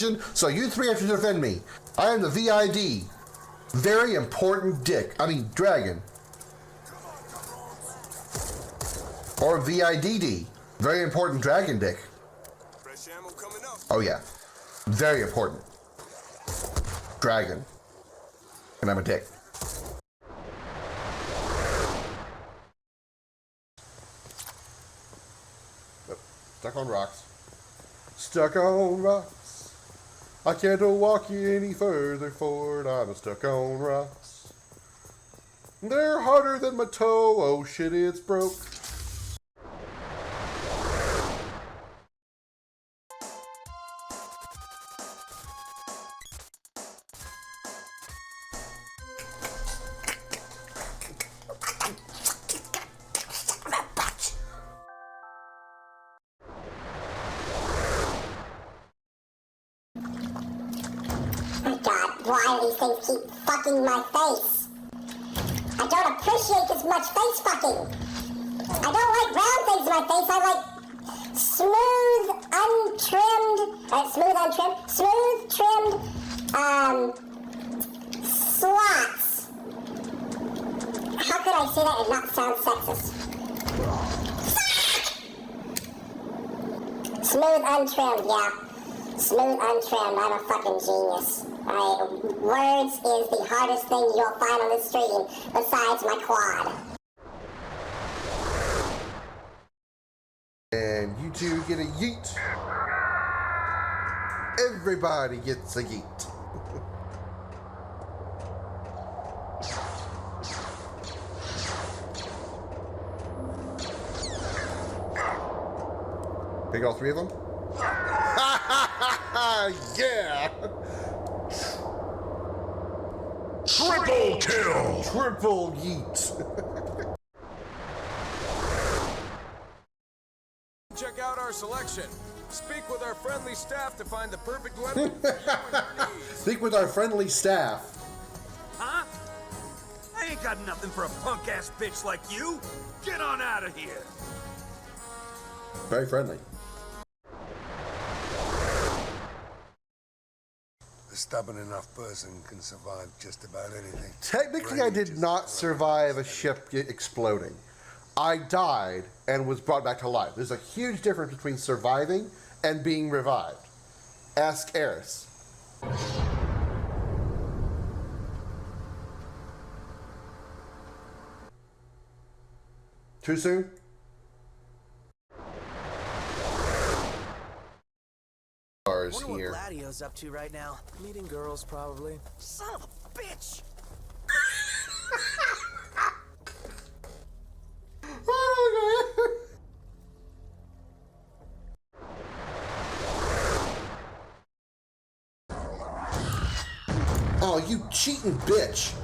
So you three have to defend me. I am the VID. Very important dragon. Or VIDD. Very important dragon dick. Fresh ammo coming up. Oh yeah. Very important. Dragon. And I'm a dick. Stuck on rocks. Stuck on rocks. I can't walk any further forward. I'm stuck on rocks. They're harder than my toe. Oh shit, it's broke. Why do these things keep fucking my face? I don't appreciate this much face fucking. I don't like round things in my face. I like smooth, trimmed, slots. How could I say that and not sound sexist? Smooth, untrimmed, yeah. Smooth, untrimmed. I'm a fucking genius. Words is the hardest thing you'll find on this stream, besides my quad. And you two get a yeet. Everybody gets a yeet. Pick all three of them? Yeah! Triple kill! Triple yeet. Check out our selection. Speak with our friendly staff to find the perfect weapon for you and your needs. Speak with our friendly staff. Huh? I ain't got nothing for a punk-ass bitch like you. Get on out of here. Very friendly. A stubborn enough person can survive just about anything. Technically, I did not survive a ship exploding. I died and was brought back to life. There's a huge difference between surviving and being revived. Ask Eris. Too soon? I wonder what Gladio's up to right now. Meeting girls, probably. Son of a bitch! Oh, you cheating bitch!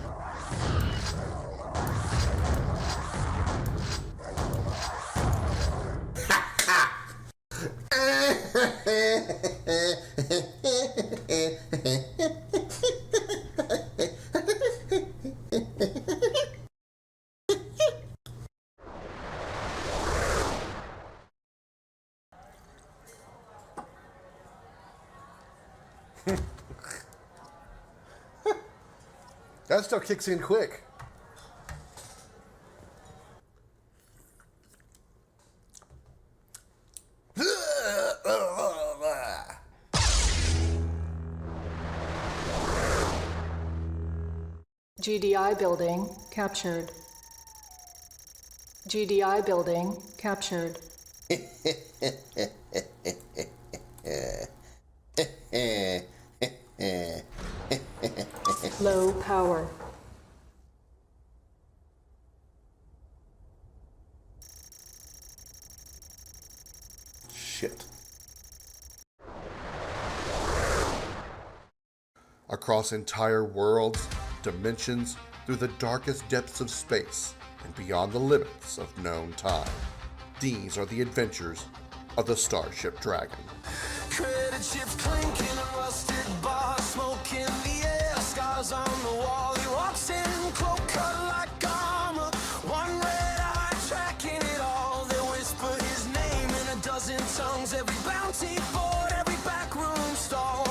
That still kicks in quick. GDI building captured. GDI building captured. Low power. Shit. Across entire worlds, dimensions, through the darkest depths of space, and beyond the limits of known time. These are the adventures of the Starship Dragon. Credit chips clinking, a rusted bar, smoke in the air, scars on the wall. He walks in, cloak cut like armor, one red eye tracking it all. They whisper his name in a dozen tongues, every bounty board, every backroom stall.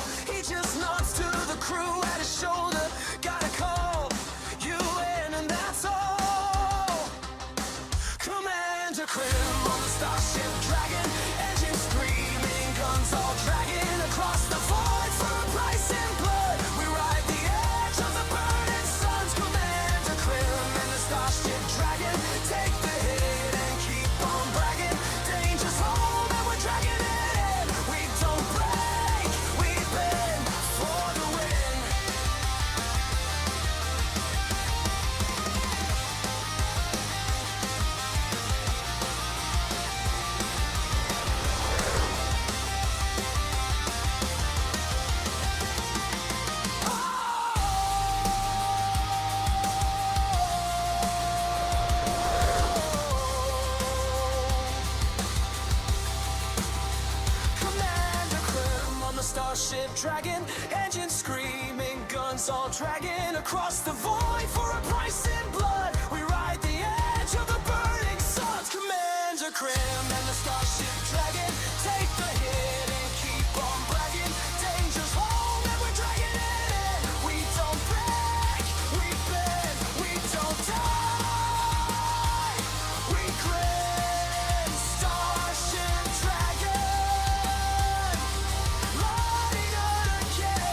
dragon, engines screaming, guns all dragging across the void for a price in blood. We ride the edge of the burning suns. Commander Krim and the starship dragon take the hit and keep on bragging. Danger's home and we're dragging it in. We don't break, we bend, we don't die. We grin, starship dragon, lighting it again.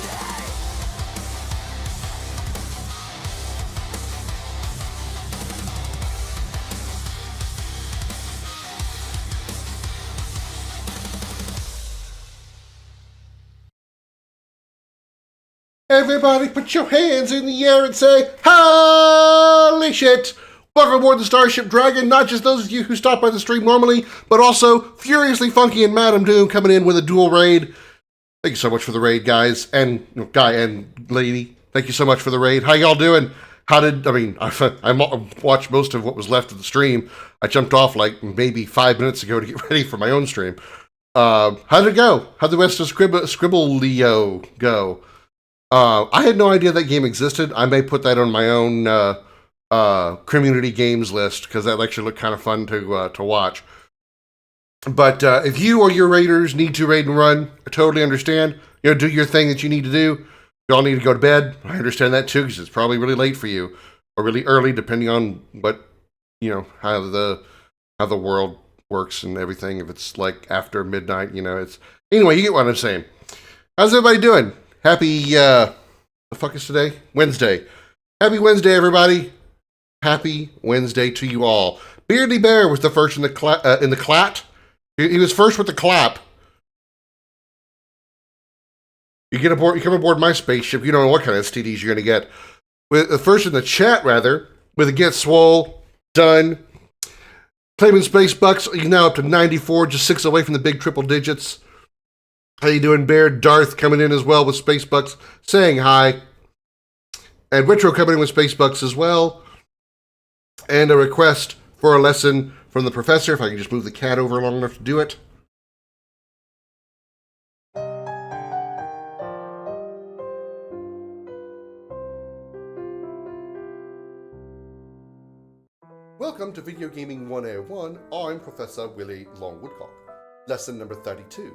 Hey. Everybody put your hands in the air and say, holy shit! Welcome aboard the Starship Dragon, not just those of you who stop by the stream normally, but also Furiously Funky and Madam Doom coming in with a dual raid. Thank you so much for the raid, guys, and guy and lady. Thank you so much for the raid. How y'all doing? I watched most of what was left of the stream. I jumped off like maybe 5 minutes ago to get ready for my own stream. How did it go? How'd the rest of Scribble-Leo go? I had no idea that game existed. I may put that on my own community games list because that actually looked kind of fun to watch. But if you or your raiders need to raid and run, I totally understand. You know, do your thing that you need to do. You all need to go to bed. I understand that too because it's probably really late for you or really early, depending on what how the world works and everything. If it's like after midnight, it's anyway. You get what I'm saying. How's everybody doing? Happy, the fuck is today? Wednesday. Happy Wednesday, everybody. Happy Wednesday to you all. Beardy Bear was the first in the clat. He was first with the clap. You come aboard my spaceship, you don't know what kind of STDs you're going to get. With the first in the chat, rather, with a Get Swole, done. Claiming Space Bucks, you're now up to 94, just 6 away from the big triple digits. How you doing, Bear? Darth coming in as well with Space Bucks, saying hi. And Retro coming in with Space Bucks as well. And a request for a lesson from the professor, if I can just move the cat over long enough to do it. Welcome to Video Gaming 101. I'm Professor Willie Longwoodcock. Lesson number 32.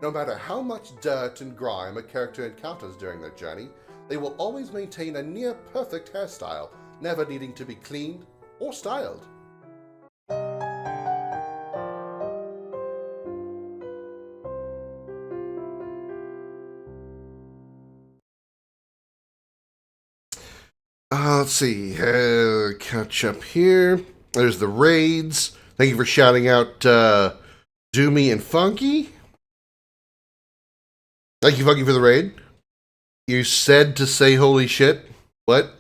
No matter how much dirt and grime a character encounters during their journey, they will always maintain a near-perfect hairstyle, never needing to be cleaned or styled. Let's see, catch up here. There's the raids. Thank you for shouting out Doomy and Funky. Thank you, Funky, for the raid. You said to say holy shit. What?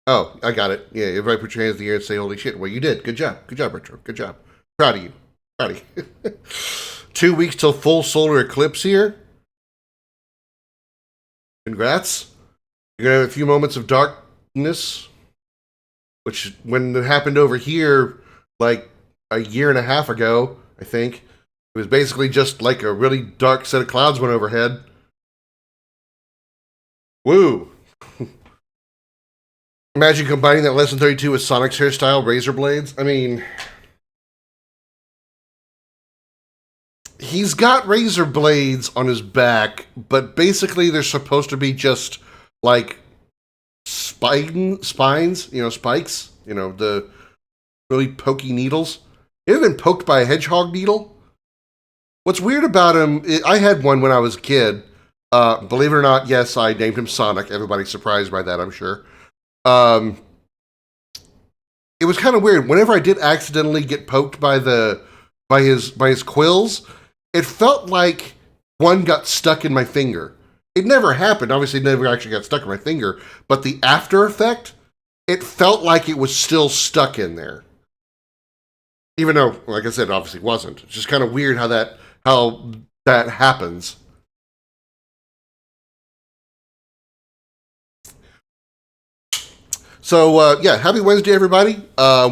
Oh, I got it. Yeah, everybody put your hands in the air and say holy shit. Well, you did. Good job. Good job, Retro. Good job. Proud of you. Proud of you. 2 weeks till full solar eclipse here. Congrats. You're going to have a few moments of darkness, which when it happened over here, like a year and a half ago, I think, it was basically just like a really dark set of clouds went overhead. Woo! Imagine combining that Lesson 32 with Sonic's hairstyle, razor blades. I mean, he's got razor blades on his back, but basically they're supposed to be just like spines, spikes, the really pokey needles. You ever been poked by a hedgehog needle? What's weird about him, I had one when I was a kid. Believe it or not, yes, I named him Sonic. Everybody's surprised by that, I'm sure. It was kind of weird. Whenever I did accidentally get poked by his quills, it felt like one got stuck in my finger. It never happened. Obviously, it never actually got stuck in my finger. But the after effect, it felt like it was still stuck in there. Even though, like I said, obviously it wasn't. It's just kind of weird how that happens. So, yeah, happy Wednesday, everybody.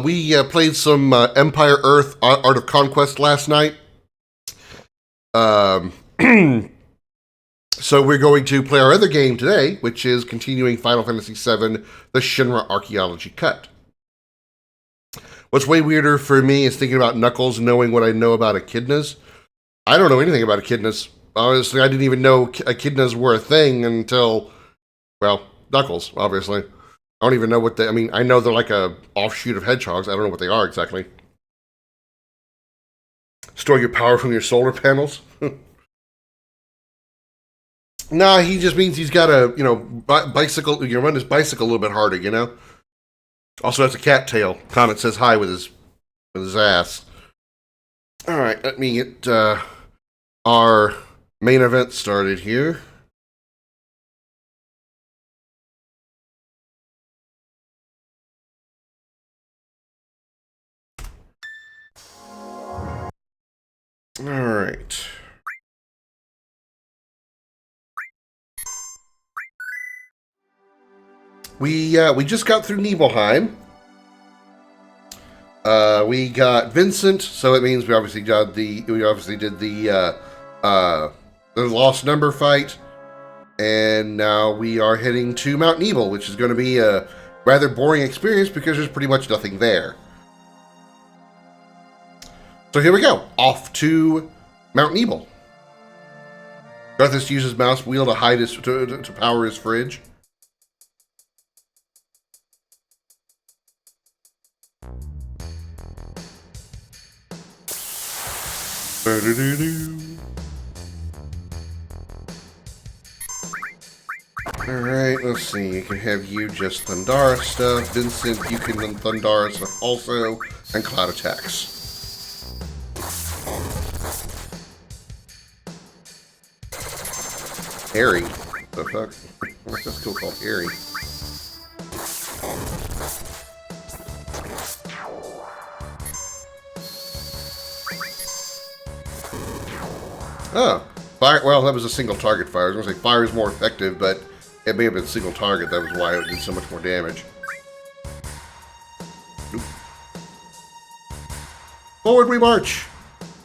We played some Empire Earth Art of Conquest last night. So we're going to play our other game today, which is continuing Final Fantasy VII, the Shinra Archaeology Cut. What's way weirder for me is thinking about Knuckles knowing what I know about echidnas. I don't know anything about echidnas. Honestly, I didn't even know echidnas were a thing until, well, Knuckles, obviously. I don't even know what they... I mean, I know they're like a offshoot of hedgehogs. I don't know what they are exactly. Store your power from your solar panels? Nah, he just means he's got a, bicycle, run his bicycle a little bit harder, you know? Also has a cattail. Comet says hi with his ass. Alright, let me get our main event started here. Alright. We just got through Nibelheim. We got Vincent, so it means we obviously did the lost number fight, and now we are heading to Mount Nebel, which is going to be a rather boring experience because there's pretty much nothing there. So here we go, off to Mount Nebel. Garthus uses mouse wheel to hide to power his fridge. Alright, let's see. You can have you just Thundara stuff. Vincent, you can Thundara stuff also. And cloud attacks. Harry. The fuck? What's this still called Harry? Oh, fire. Well, that was a single target fire. I was going to say fire is more effective, but it may have been single target. That was why it did so much more damage. Oop. Forward we march!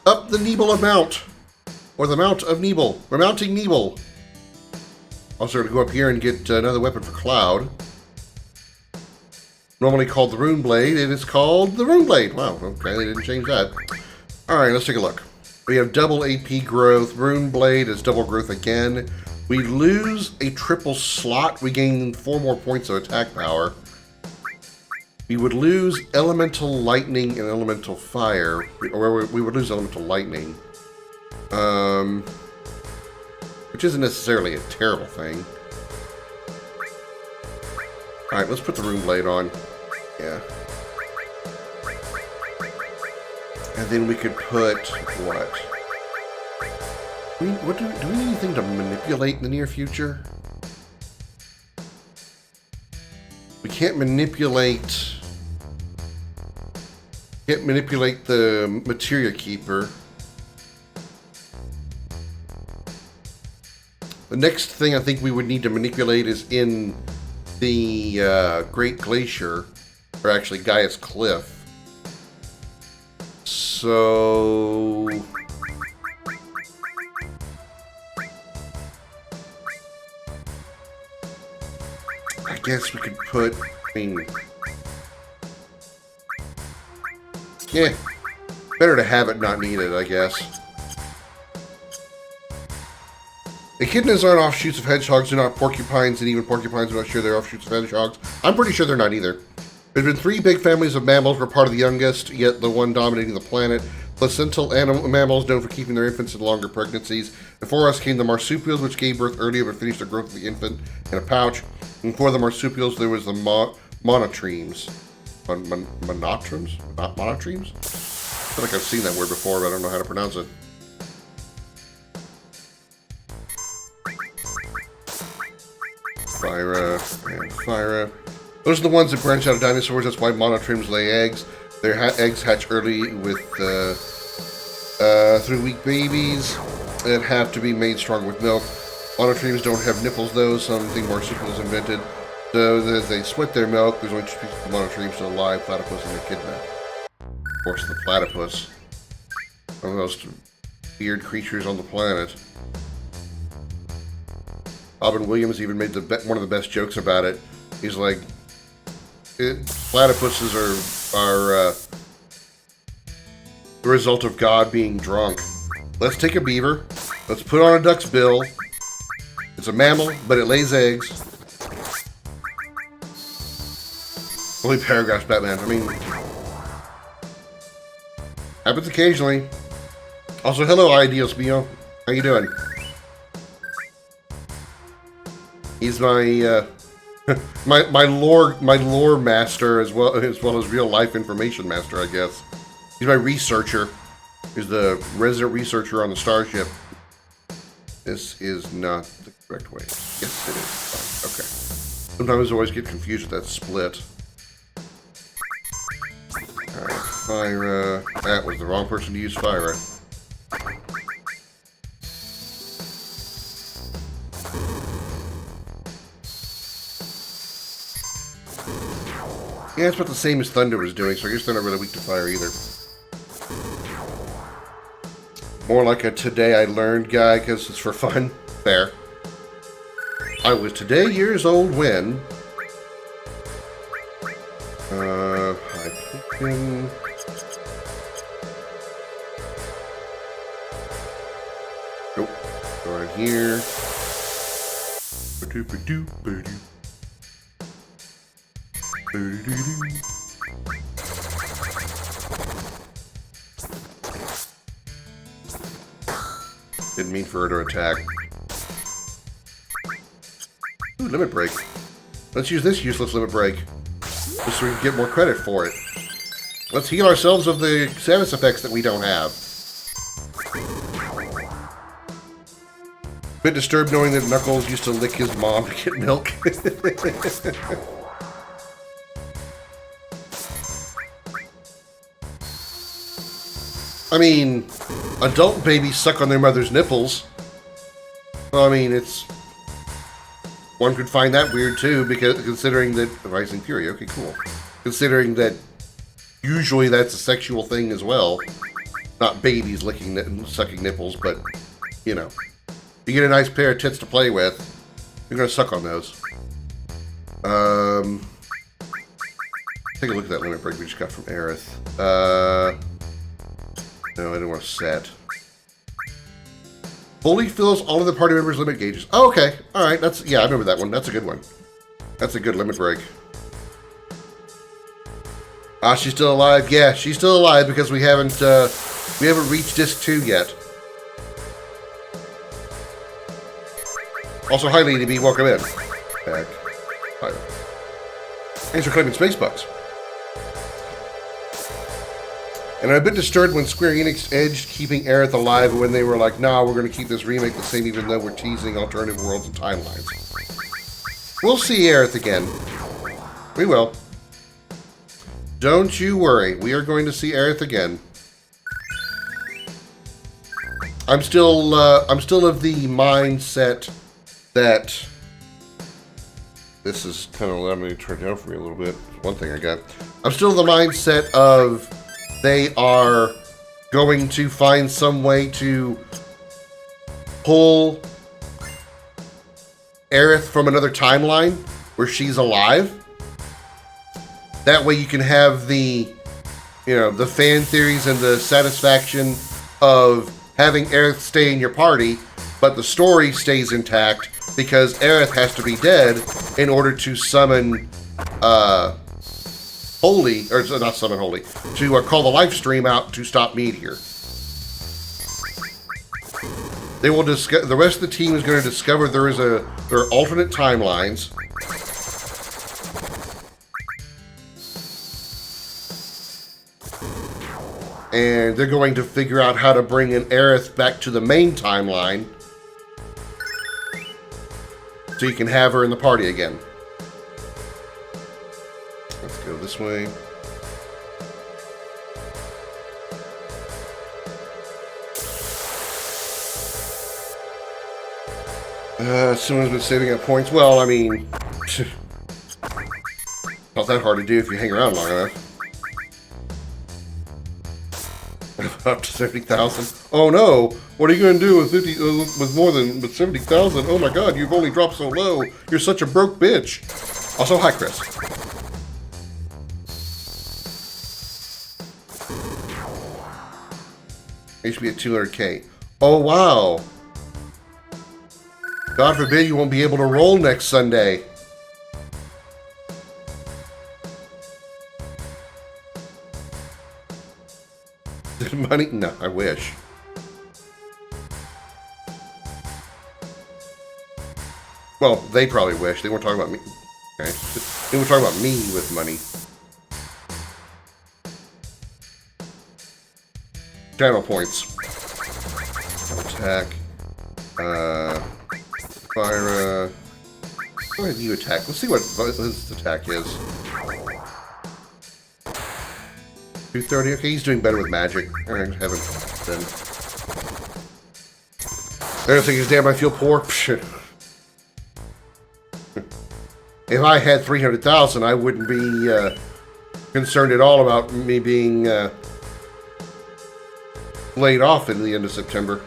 Up the Nebel of Mount! Or the Mount of Nebel. We're mounting Nebel! Also, going to go up here and get another weapon for Cloud. Normally called the Rune Blade, it is called the Rune Blade. Wow, okay, they didn't change that. Alright, let's take a look. We have double AP growth. Rune Blade is double growth again. We lose a triple slot. We gain 4 more points of attack power. We would lose elemental lightning and elemental fire. Or we would lose elemental lightning. Which isn't necessarily a terrible thing. Alright, let's put the Rune Blade on. Yeah. And then we could put what? Do we need anything to manipulate in the near future? We can't manipulate. Can't manipulate the Materia Keeper. The next thing I think we would need to manipulate is in the Great Glacier, or actually Gaia's Cliff. So I guess we could put, yeah, better to have it, not need it, I guess. Echidnas aren't offshoots of hedgehogs, they're not porcupines, and even porcupines, I'm not sure they're offshoots of hedgehogs. I'm pretty sure they're not either. There's been 3 big families of mammals, we're part of the youngest, yet the one dominating the planet. Placental mammals known for keeping their infants in longer pregnancies. Before us came the marsupials, which gave birth earlier but finished their growth of the infant in a pouch. And before the marsupials, there was the monotremes. Monotremes? Monotremes? I feel like I've seen that word before, but I don't know how to pronounce it. Phyra and Phyra. Those are the ones that branch out of dinosaurs. That's why monotremes lay eggs. Their eggs hatch early with through weak babies that have to be made strong with milk. Monotremes don't have nipples though, something marsupials invented. So as they sweat their milk, there's only 2 species of monotremes still alive, platypus and echidna. Of course, the platypus. One of the most weird creatures on the planet. Robin Williams even made one of the best jokes about it. He's like, platypuses are the result of God being drunk. Let's take a beaver. Let's put on a duck's bill. It's a mammal, but it lays eggs. Only paragraphs, Batman. I mean, happens occasionally. Also, hello, Ideal Spio. How you doing? He's my my lore master as well as real life information master, I guess. He's my researcher. He's the resident researcher on the starship. This is not the correct way. Yes, it is. Fine. Okay. Sometimes I always get confused with that split. Alright, Fyra. That was the wrong person to use Fyra. Yeah, it's about the same as Thunder was doing, so I guess they're not really weak to fire either. More like a today I learned guy, because it's for fun. Fair. I was today years old when... I put in... Nope. Go right here. Didn't mean for her to attack. Ooh, limit break. Let's use this useless limit break. Just so we can get more credit for it. Let's heal ourselves of the status effects that we don't have. Bit disturbed knowing that Knuckles used to lick his mom to get milk. I mean, adult babies suck on their mother's nipples. Well, I mean, it's... One could find that weird, too, because considering that... Rising Fury, okay, cool. Considering that usually that's a sexual thing as well. Not babies sucking nipples, but, you know. You get a nice pair of tits to play with, you're gonna suck on those. Take a look at that limit break we just got from Aerith. No, I didn't want to set. Fully fills all of the party members' limit gauges. Oh, okay. Alright, that's... Yeah, I remember that one. That's a good one. That's a good limit break. Ah, she's still alive. Yeah, she's still alive because we haven't reached Disc 2 yet. Also, hi, Lady B. Welcome in. Back. Hi. Thanks for claiming Spacebucks. And I'm a bit disturbed when Square Enix edged keeping Aerith alive when they were like, nah, we're going to keep this remake the same even though we're teasing alternative worlds and timelines. We'll see Aerith again. We will. Don't you worry. We are going to see Aerith again. I'm still of the mindset that... This is kind of letting me turn down for me a little bit. One thing I got. I'm still of the mindset of... They are going to find some way to pull Aerith from another timeline where she's alive. That way you can have the, you know, the fan theories and the satisfaction of having Aerith stay in your party, but the story stays intact because Aerith has to be dead in order to summon, Holy, or not summon Holy, to call the live stream out to stop Meteor. They will discuss. The rest of the team is going to discover there are alternate timelines. And they're going to figure out how to bring an Aerith back to the main timeline so you can have her in the party again. Let's go this way. Someone's been saving up points. Well, I mean, not that hard to do if you hang around long enough. Up to 70,000. Oh no! What are you going to do with 50? With more than 70,000? Oh my God! You've only dropped so low. You're such a broke bitch. Also, hi, Chris. It should be at 200K. Oh wow! God forbid you won't be able to roll next Sunday. Money? No, I wish. Well, they probably wish. They weren't talking about me. Okay. They were talking about me with money. Channel points. Attack. Fire. Go ahead, you attack. Let's see what his attack is. 230. Okay, he's doing better with magic. Alright, heaven. Then. Everything is damn. I feel poor. Shit. If I had 300,000, I wouldn't be concerned at all about me being laid off at the end of September.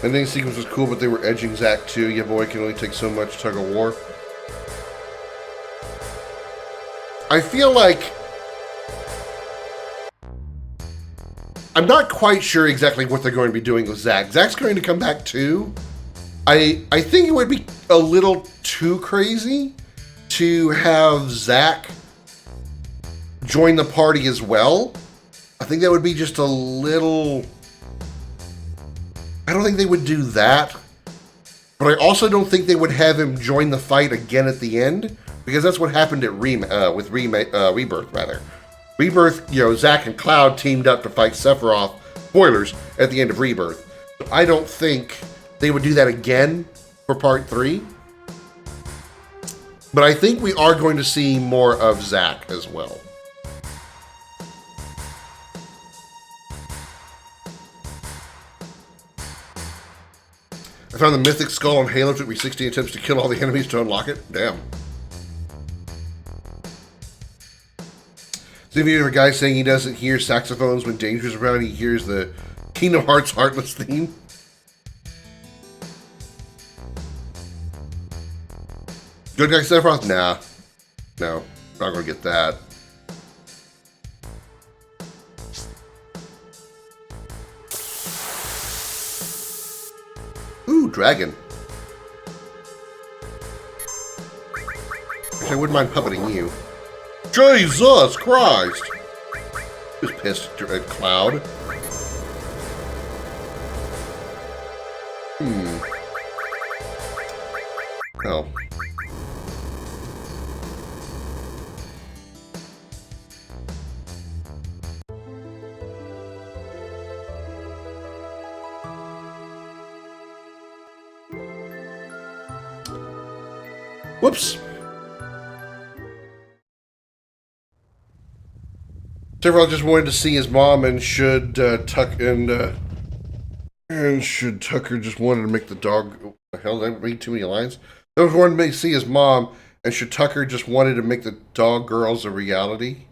Ending sequence was cool, but they were edging Zack too. Yeah, boy, can only take so much tug of war. I feel like I'm not quite sure exactly what they're going to be doing with Zack. Zack's going to come back too. I think it would be a little too crazy to have Zack join the party as well. I think that would be just a little... I don't think they would do that. But I also don't think they would have him join the fight again at the end, because that's what happened at Rebirth, rather. Rebirth, you know, Zack and Cloud teamed up to fight Sephiroth, spoilers, at the end of Rebirth. So I don't think they would do that again for Part 3. But I think we are going to see more of Zack as well. I found the Mythic Skull on Halo. It took me 16 attempts to kill all the enemies to unlock it. Damn. So if you hear a guy saying he doesn't hear saxophones when Danger's around, he hears the Kingdom Hearts Heartless theme. Good guy Sephiroth? Nah. No. Not gonna get that. Ooh, dragon. Actually, I wouldn't mind puppeting you. Jesus Christ! He was pissed at Cloud. Oh. Whoops. Sephiroth just wanted to see his mom, and should Tucker just wanted to make the dog. What the hell, did I read too many lines? Sephiroth wanted to see his mom, and should Tucker just wanted to make the dog girls a reality.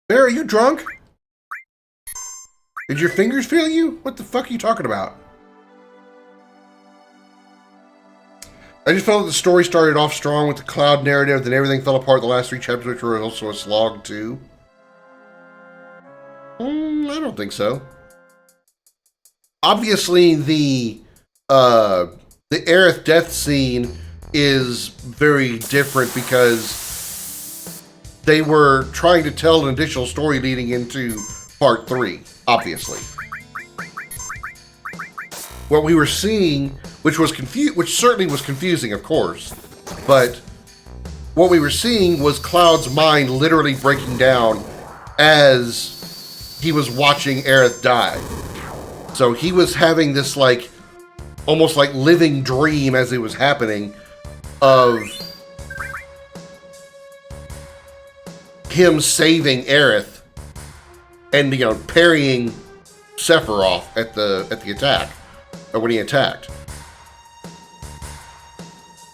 Bear, are you drunk? Did your fingers fail you? What the fuck are you talking about? I just felt that the story started off strong with the Cloud narrative, then everything fell apart the last 3 chapters, which were also a slog too. I don't think so. Obviously, the Aerith death scene is very different because they were trying to tell an additional story leading into Part 3, obviously. What we were seeing, which certainly was confusing, of course, but what we were seeing was Cloud's mind literally breaking down as he was watching Aerith die. So he was having this, like, almost like living dream as it was happening of him saving Aerith and, you know, parrying Sephiroth at the attack, or when he attacked.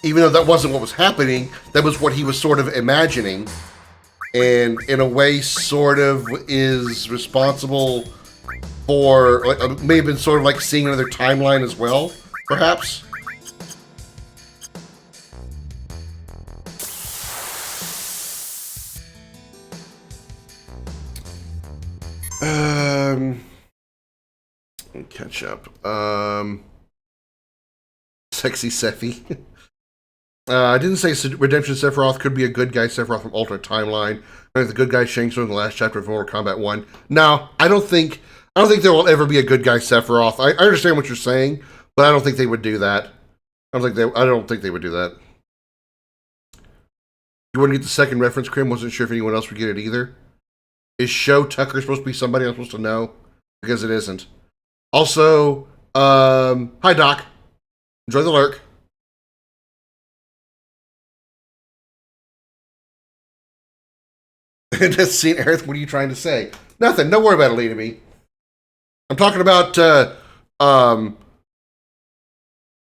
even though that wasn't what was happening, that was what he was sort of imagining, and in a way sort of is responsible for, like, may have been sort of like seeing another timeline as well, perhaps. Catch up. Sexy Sephi. I didn't say Redemption Sephiroth could be a good guy Sephiroth from alternate timeline. I think the good guy Shang Tsung in the last chapter of Mortal Kombat 1. No, I don't think there will ever be a good guy Sephiroth. I understand what you're saying, but I don't think they would do that. I don't think they would do that. You want to get the second reference, Krim? Wasn't sure if anyone else would get it either. Is Show Tucker supposed to be somebody I'm supposed to know? Because it isn't. Also, hi Doc. Enjoy the lurk. Just seen Aerith, what are you trying to say? Nothing. Don't worry about it, Lady B. I'm talking about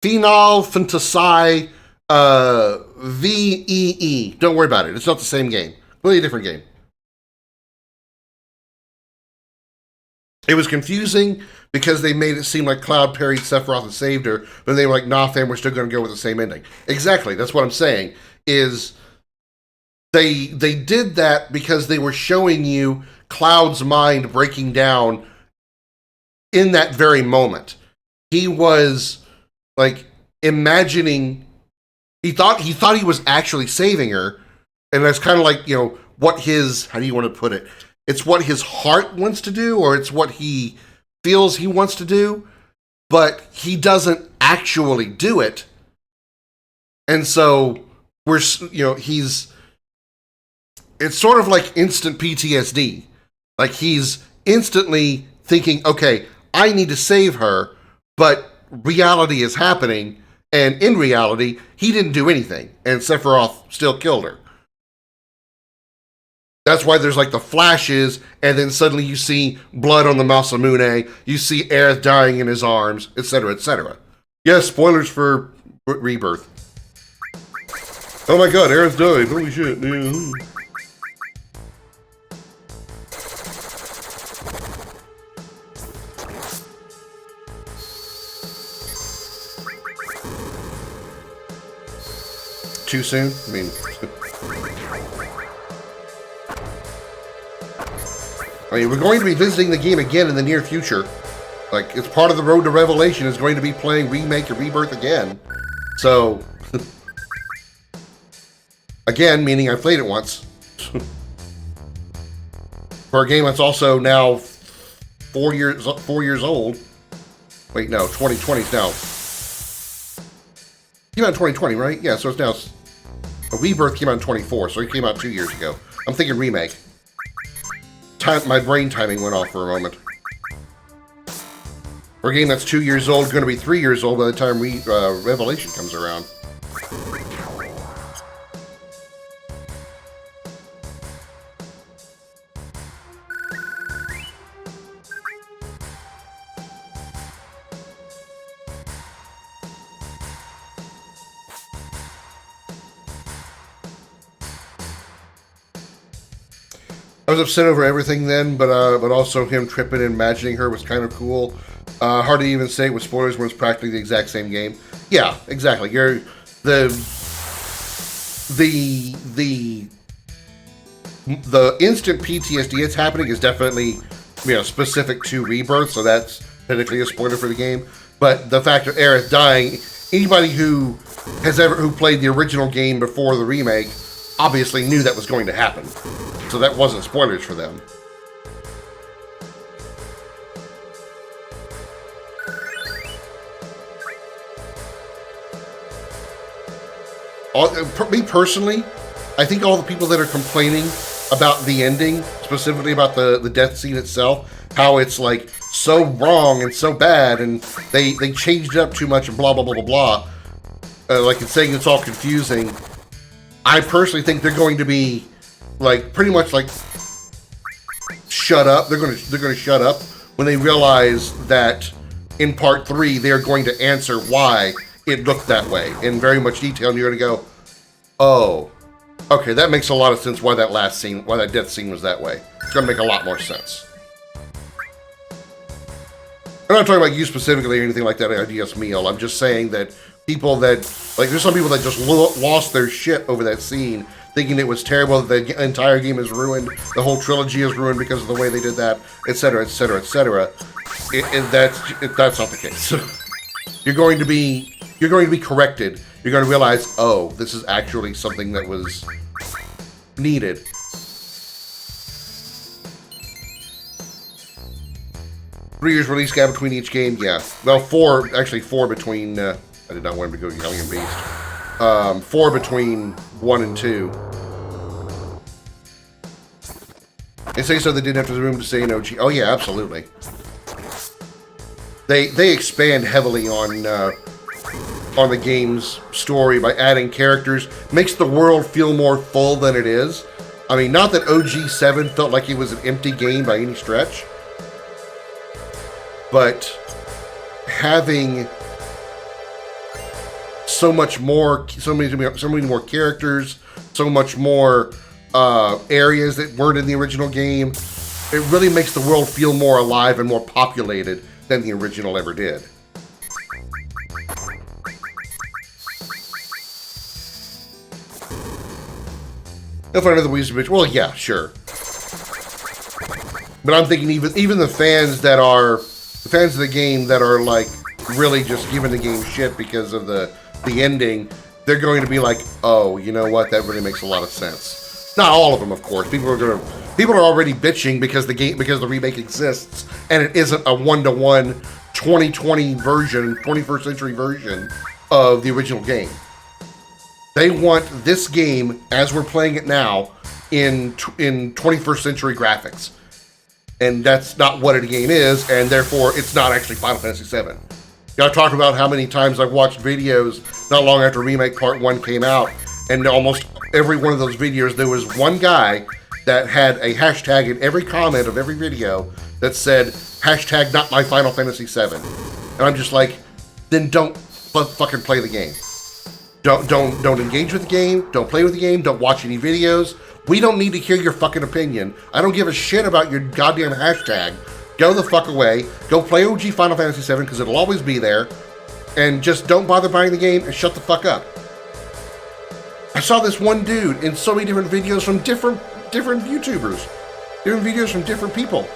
Phenol Fantasy VEE. Don't worry about it. It's not the same game. Completely different game. It was confusing because they made it seem like Cloud parried Sephiroth and saved her, but they were like, nah, fam, we're still going to go with the same ending. Exactly. That's what I'm saying, is they did that because they were showing you Cloud's mind breaking down in that very moment. He was, like, imagining, he thought he was actually saving her, and that's kind of like, you know, what his, how do you want to put it? It's what his heart wants to do, or it's what he feels he wants to do, but he doesn't actually do it. And so we're, you know, it's sort of like instant PTSD. Like, he's instantly thinking, okay, I need to save her, but reality is happening, and in reality, he didn't do anything, and Sephiroth still killed her. That's why there's like the flashes, and then suddenly you see blood on the Masamune, you see Aerith dying in his arms, etc., etc. Yes, spoilers for Rebirth. Oh my god, Aerith died, holy shit. Yeah. Too soon? I mean... we're going to be visiting the game again in the near future. Like, it's part of the road to Revelation is going to be playing Remake and Rebirth again. So, again, meaning I've played it once. For a game that's also now 4 years old. Wait, no, 2020 is now. Came out in 2020, right? Yeah, so it's now. A Rebirth came out in 24, so it came out 2 years ago. I'm thinking Remake. My brain timing went off for a moment. For a game that's 2 years old, going to be 3 years old by the time Revelation comes around. I was upset over everything then, but also him tripping and imagining her was kind of cool. Hard to even say with spoilers when it's practically the exact same game. Yeah, exactly. You're the instant PTSD it's happening is definitely, you know, specific to Rebirth, so that's technically a spoiler for the game. But the fact of Aerith dying, anybody who played the original game before the remake obviously knew that was going to happen. So that wasn't spoilers for them. Me personally, I think all the people that are complaining about the ending, specifically about the death scene itself, how it's like so wrong and so bad, and they changed it up too much and blah blah blah blah blah, like it's saying it's all confusing. I personally think they're going to be like pretty much like shut up. They're gonna shut up when they realize that in part 3 they're going to answer why it looked that way in very much detail, and you're going to go, oh, okay, that makes a lot of sense why that last scene, why that death scene was that way. It's going to make a lot more sense. I'm not talking about you specifically or anything like that, IDS Meal. I'm just saying that people that, like, there's some people that just lost their shit over that scene, thinking it was terrible, that the entire game is ruined, the whole trilogy is ruined because of the way they did that, etc., etc., etc. That's not the case. You're going to be corrected. You're going to realize, oh, this is actually something that was needed. 3 years release gap between each game, yeah. Well, four between, I did not want him to go Hellion Beast. 4 between 1 and 2. They say so they didn't have to room to say an OG. Oh yeah, absolutely. They expand heavily on the game's story by adding characters. Makes the world feel more full than it is. I mean, not that OG 7 felt like it was an empty game by any stretch, but having so many more characters, so much more areas that weren't in the original game, it really makes the world feel more alive and more populated than the original ever did. They'll find another reason, bitch. Well, yeah, sure. But I'm thinking even the fans that are the fans of the game that are like really just giving the game shit because of the ending, they're going to be like, oh, you know what? That really makes a lot of sense. Not all of them, of course. People are already bitching because the remake exists and it isn't a one-to-one 2020 version, 21st century version of the original game. They want this game, as we're playing it now, in 21st century graphics. And that's not what a game is, and therefore it's not actually Final Fantasy VII. I talked about how many times I've watched videos not long after Remake Part 1 came out, and almost every one of those videos there was one guy that had a hashtag in every comment of every video that said, hashtag not my Final Fantasy VII. And I'm just like, then don't fucking play the game. Don't engage with the game, don't play with the game, don't watch any videos. We don't need to hear your fucking opinion. I don't give a shit about your goddamn hashtag. Go the fuck away. Go play OG Final Fantasy VII because it'll always be there. And just don't bother buying the game and shut the fuck up. I saw this one dude in so many different videos from different YouTubers. Different videos from different people.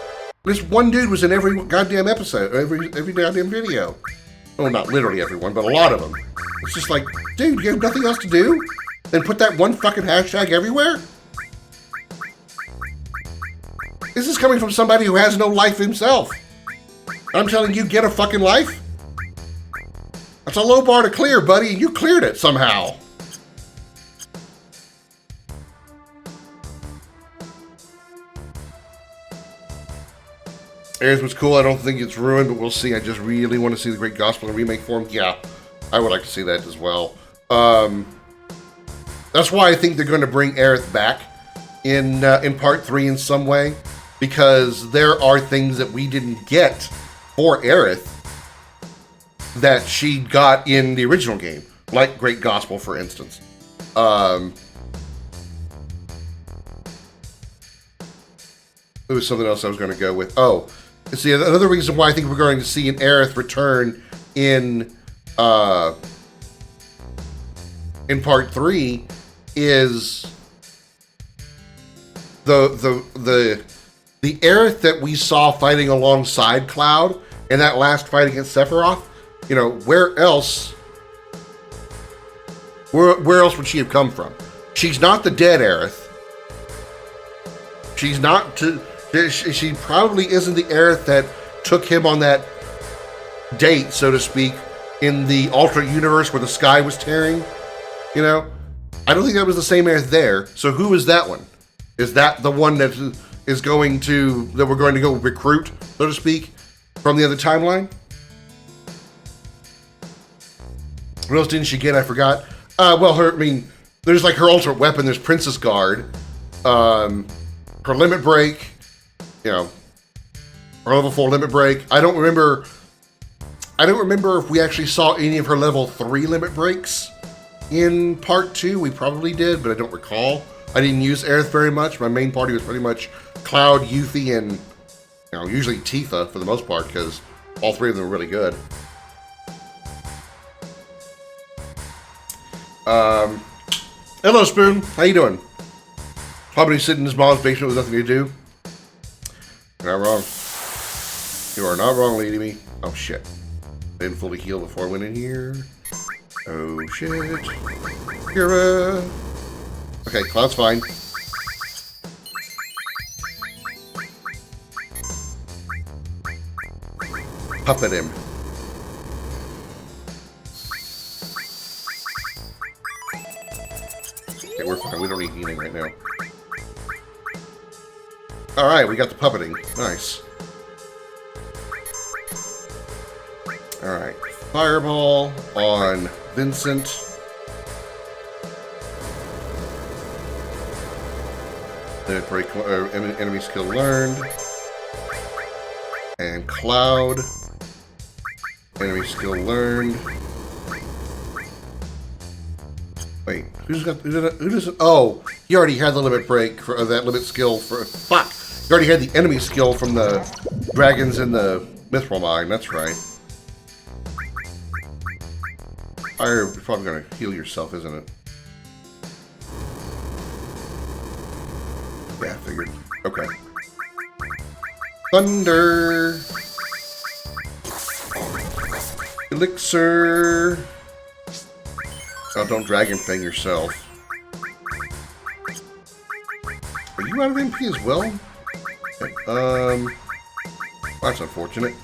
This one dude was in every goddamn episode, every goddamn video. Well, not literally everyone, but a lot of them. It's just like, dude, you have nothing else to do? Then put that one fucking hashtag everywhere? This is coming from somebody who has no life himself. I'm telling you, get a fucking life? That's a low bar to clear, buddy, and you cleared it somehow. Ares was cool. I don't think it's ruined, but we'll see. I just really want to see the Great Gospel in remake form. Yeah, I would like to see that as well. That's why I think they're going to bring Aerith back in Part 3 in some way, because there are things that we didn't get for Aerith that she got in the original game, like Great Gospel, for instance. There was something else I was going to go with. Oh, see, another reason why I think we're going to see an Aerith return in Part 3 is the Aerith that we saw fighting alongside Cloud in that last fight against Sephiroth. You know, where else would she have come from? She's not the dead Aerith. She's not she probably isn't the Aerith that took him on that date, so to speak, in the alternate universe where the sky was tearing. You know, I don't think that was the same Aerith there. So who is that one? Is that the one that we're going to go recruit, so to speak, from the other timeline? What else didn't she get? I forgot. There's like her ultimate weapon. There's Princess Guard, her limit break, you know, her level 4 limit break. I don't remember I don't remember if we actually saw any of her level 3 limit breaks in part 2. We probably did, but I don't recall. I didn't use Aerith very much. My main party was pretty much Cloud, Yuffie, and usually Tifa for the most part, because all 3 of them are really good. Hello, Spoon. How you doing? Probably sitting in his mom's basement with nothing to do. You're not wrong. You are not wrong, Lady Me. Oh, shit. Didn't fully heal before I went in here. Oh, shit. Kira. Okay, Cloud's fine. Puppet him. Okay, we're fine. We don't need healing right now. Alright, we got the puppeting. Nice. Alright. Fireball on Vincent. Then break enemy skill learned. And Cloud. Enemy skill learned. Wait, who does it? Oh, he already had the limit break for that limit skill for. Fuck! He already had the enemy skill from the dragons in the Mithril Mine. That's right. Fire is probably gonna heal yourself, isn't it? Yeah, I figured. Okay. Thunder. Elixir. Oh, don't Dragon Fang yourself. Are you out of MP as well? Okay, that's unfortunate.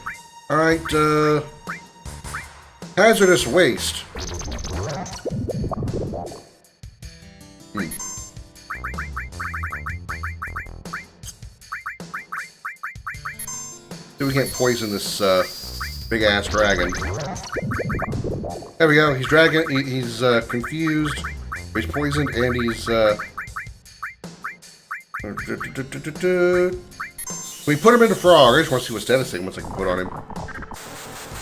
Alright, hazardous waste. See if we can't poison this, big-ass dragon. There we go. He's he's confused. He's poisoned, and he's we put him into Frog. I just want to see what status segments I can put on him.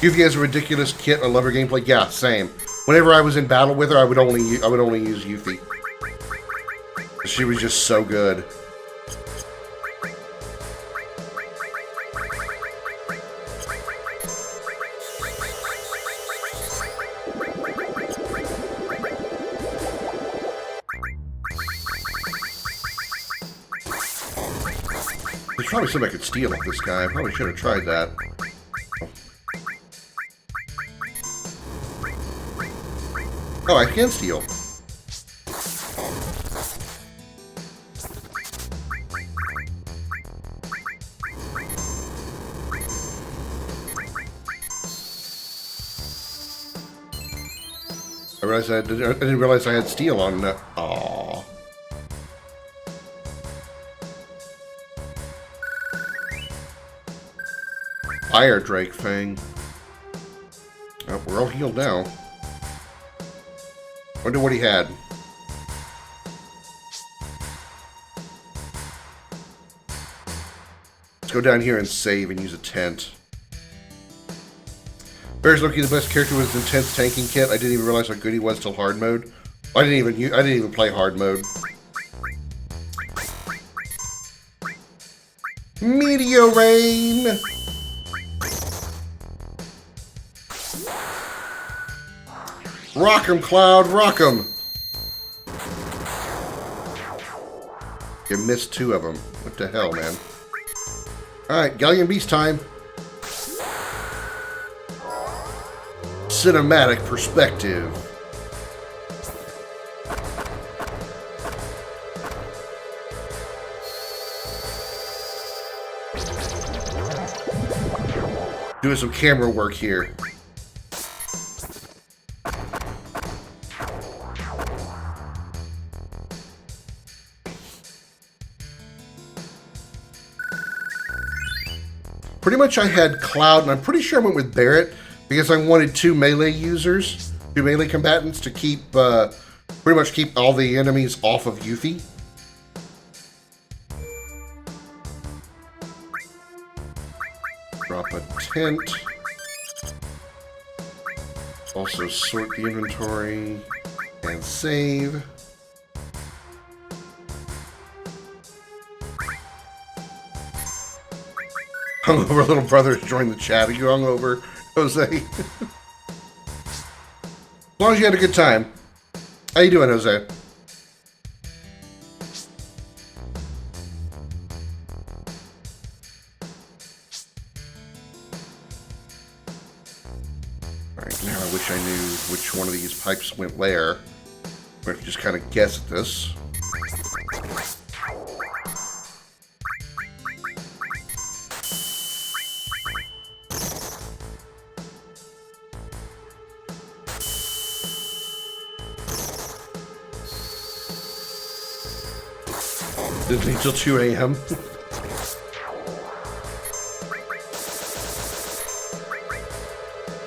Yuffie has a ridiculous kit. I love her gameplay. Yeah, same. Whenever I was in battle with her, I would only use Yuffie. She was just so good. There's probably something I could steal off this guy. I probably should have tried that. Oh, I can steal. I didn't realize I had steal on that. Aww. Fire Drake Fang. Oh, we're all healed now. Wonder what he had. Let's go down here and save and use a tent. Bear's Loki, the best character with his intense tanking kit. I didn't even realize how good he was till hard mode. I didn't even play hard mode. Meteor rain. Rock 'em, Cloud, rock 'em. You missed 2 of them. What the hell, man? Alright, Galleon Beast time. Cinematic perspective. Doing some camera work here. Pretty much I had Cloud, and I'm pretty sure I went with Barret because I wanted 2 melee users, 2 melee combatants to keep, pretty much keep all the enemies off of Yuffie. Drop a tent. Also sort the inventory and save. Hungover little brother has joined the chat. Are you hungover, Jose? As long as you had a good time. How you doing, Jose? Alright, now I wish I knew which one of these pipes went where. Or if you just kind of guess at this. Disney till 2 a.m.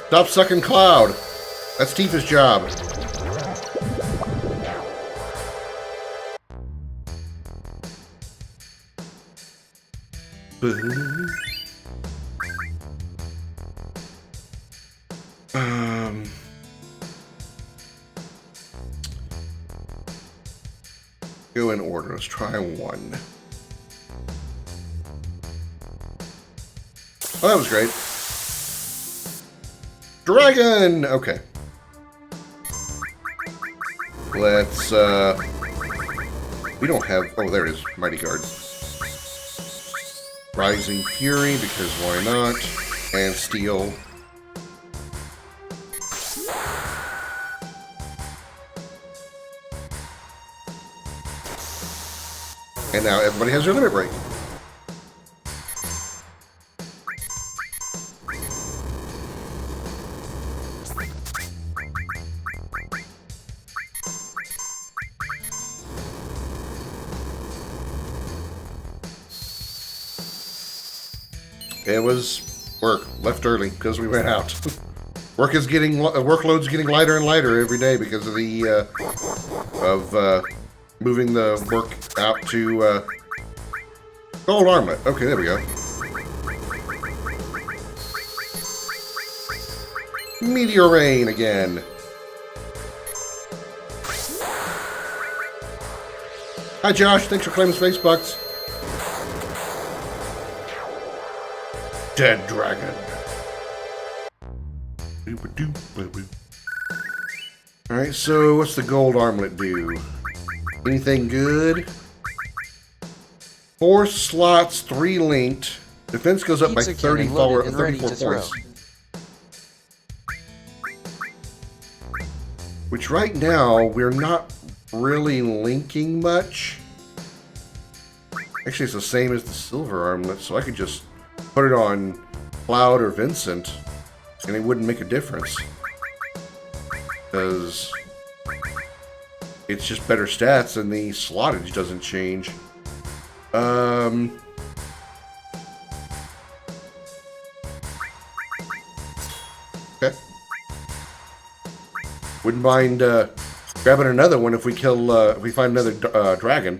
Stop sucking cloud. That's Tifa's job. Go in order. Let's try one. Oh, that was great. Dragon! Okay. Let's, we don't have... Oh, there it is. Mighty Guard. Rising Fury, because why not? And Steel. And now everybody has their limit break. It was work. Left early because we went out. Workload's getting lighter and lighter every day because of the moving the work out to gold armlet. Okay, there we go. Meteor rain again. Hi Josh, thanks for claiming space bucks. Dead dragon. Alright, so what's the gold armlet do? Anything good? 4 slots, 3 linked. Defense goes up by 34 points. Which right now, we're not really linking much. Actually, it's the same as the silver armlet, so I could just put it on Cloud or Vincent, and it wouldn't make a difference. Because it's just better stats, and the slottage doesn't change. Okay. Wouldn't mind grabbing another one if we kill, if we find another dragon.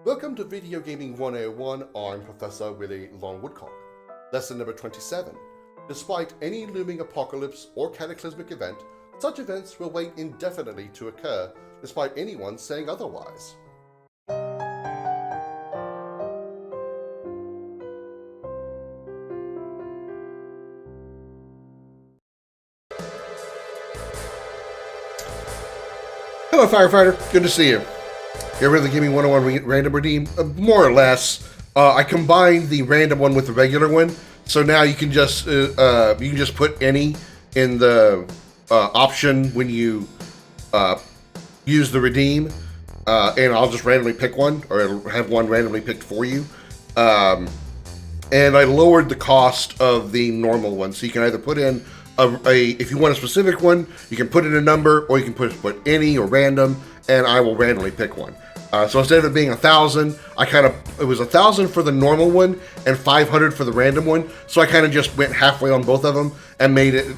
Welcome to Video Gaming 101. I'm Professor Willie Longwoodcock. Lesson number 27. Despite any looming apocalypse or cataclysmic event, such events will wait indefinitely to occur, despite anyone saying otherwise. Hello, Firefighter. Good to see you. Here with the Gaming 101 random redeem, more or less. I combined the random one with the regular one, so now you can just put any in the option when you use the redeem, and I'll just randomly pick one, or it'll have one randomly picked for you. And I lowered the cost of the normal one, so you can either put in if you want a specific one, you can put in a number, or you can put any or random, and I will randomly pick one. So instead of it being 1,000, it was 1,000 for the normal one and 500 for the random one. So I kind of just went halfway on both of them and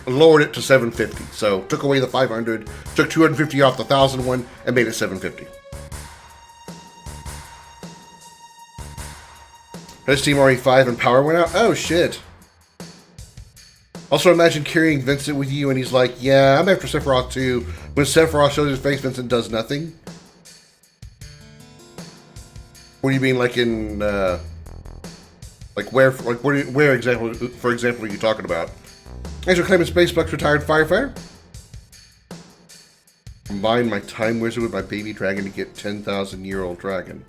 lowered it to 750. So took away the 500, took 250 off the 1,000 one and made it 750. His team RE5 and power went out. Oh shit. Also imagine carrying Vincent with you and he's like, yeah, I'm after Sephiroth too. When Sephiroth shows his face, Vincent does nothing. What do you mean, like in, where example, for example, are you talking about? Thanks for claiming Spacebuck's retired firefighter. Combine my time wizard with my baby dragon to get 10,000-year-old dragon.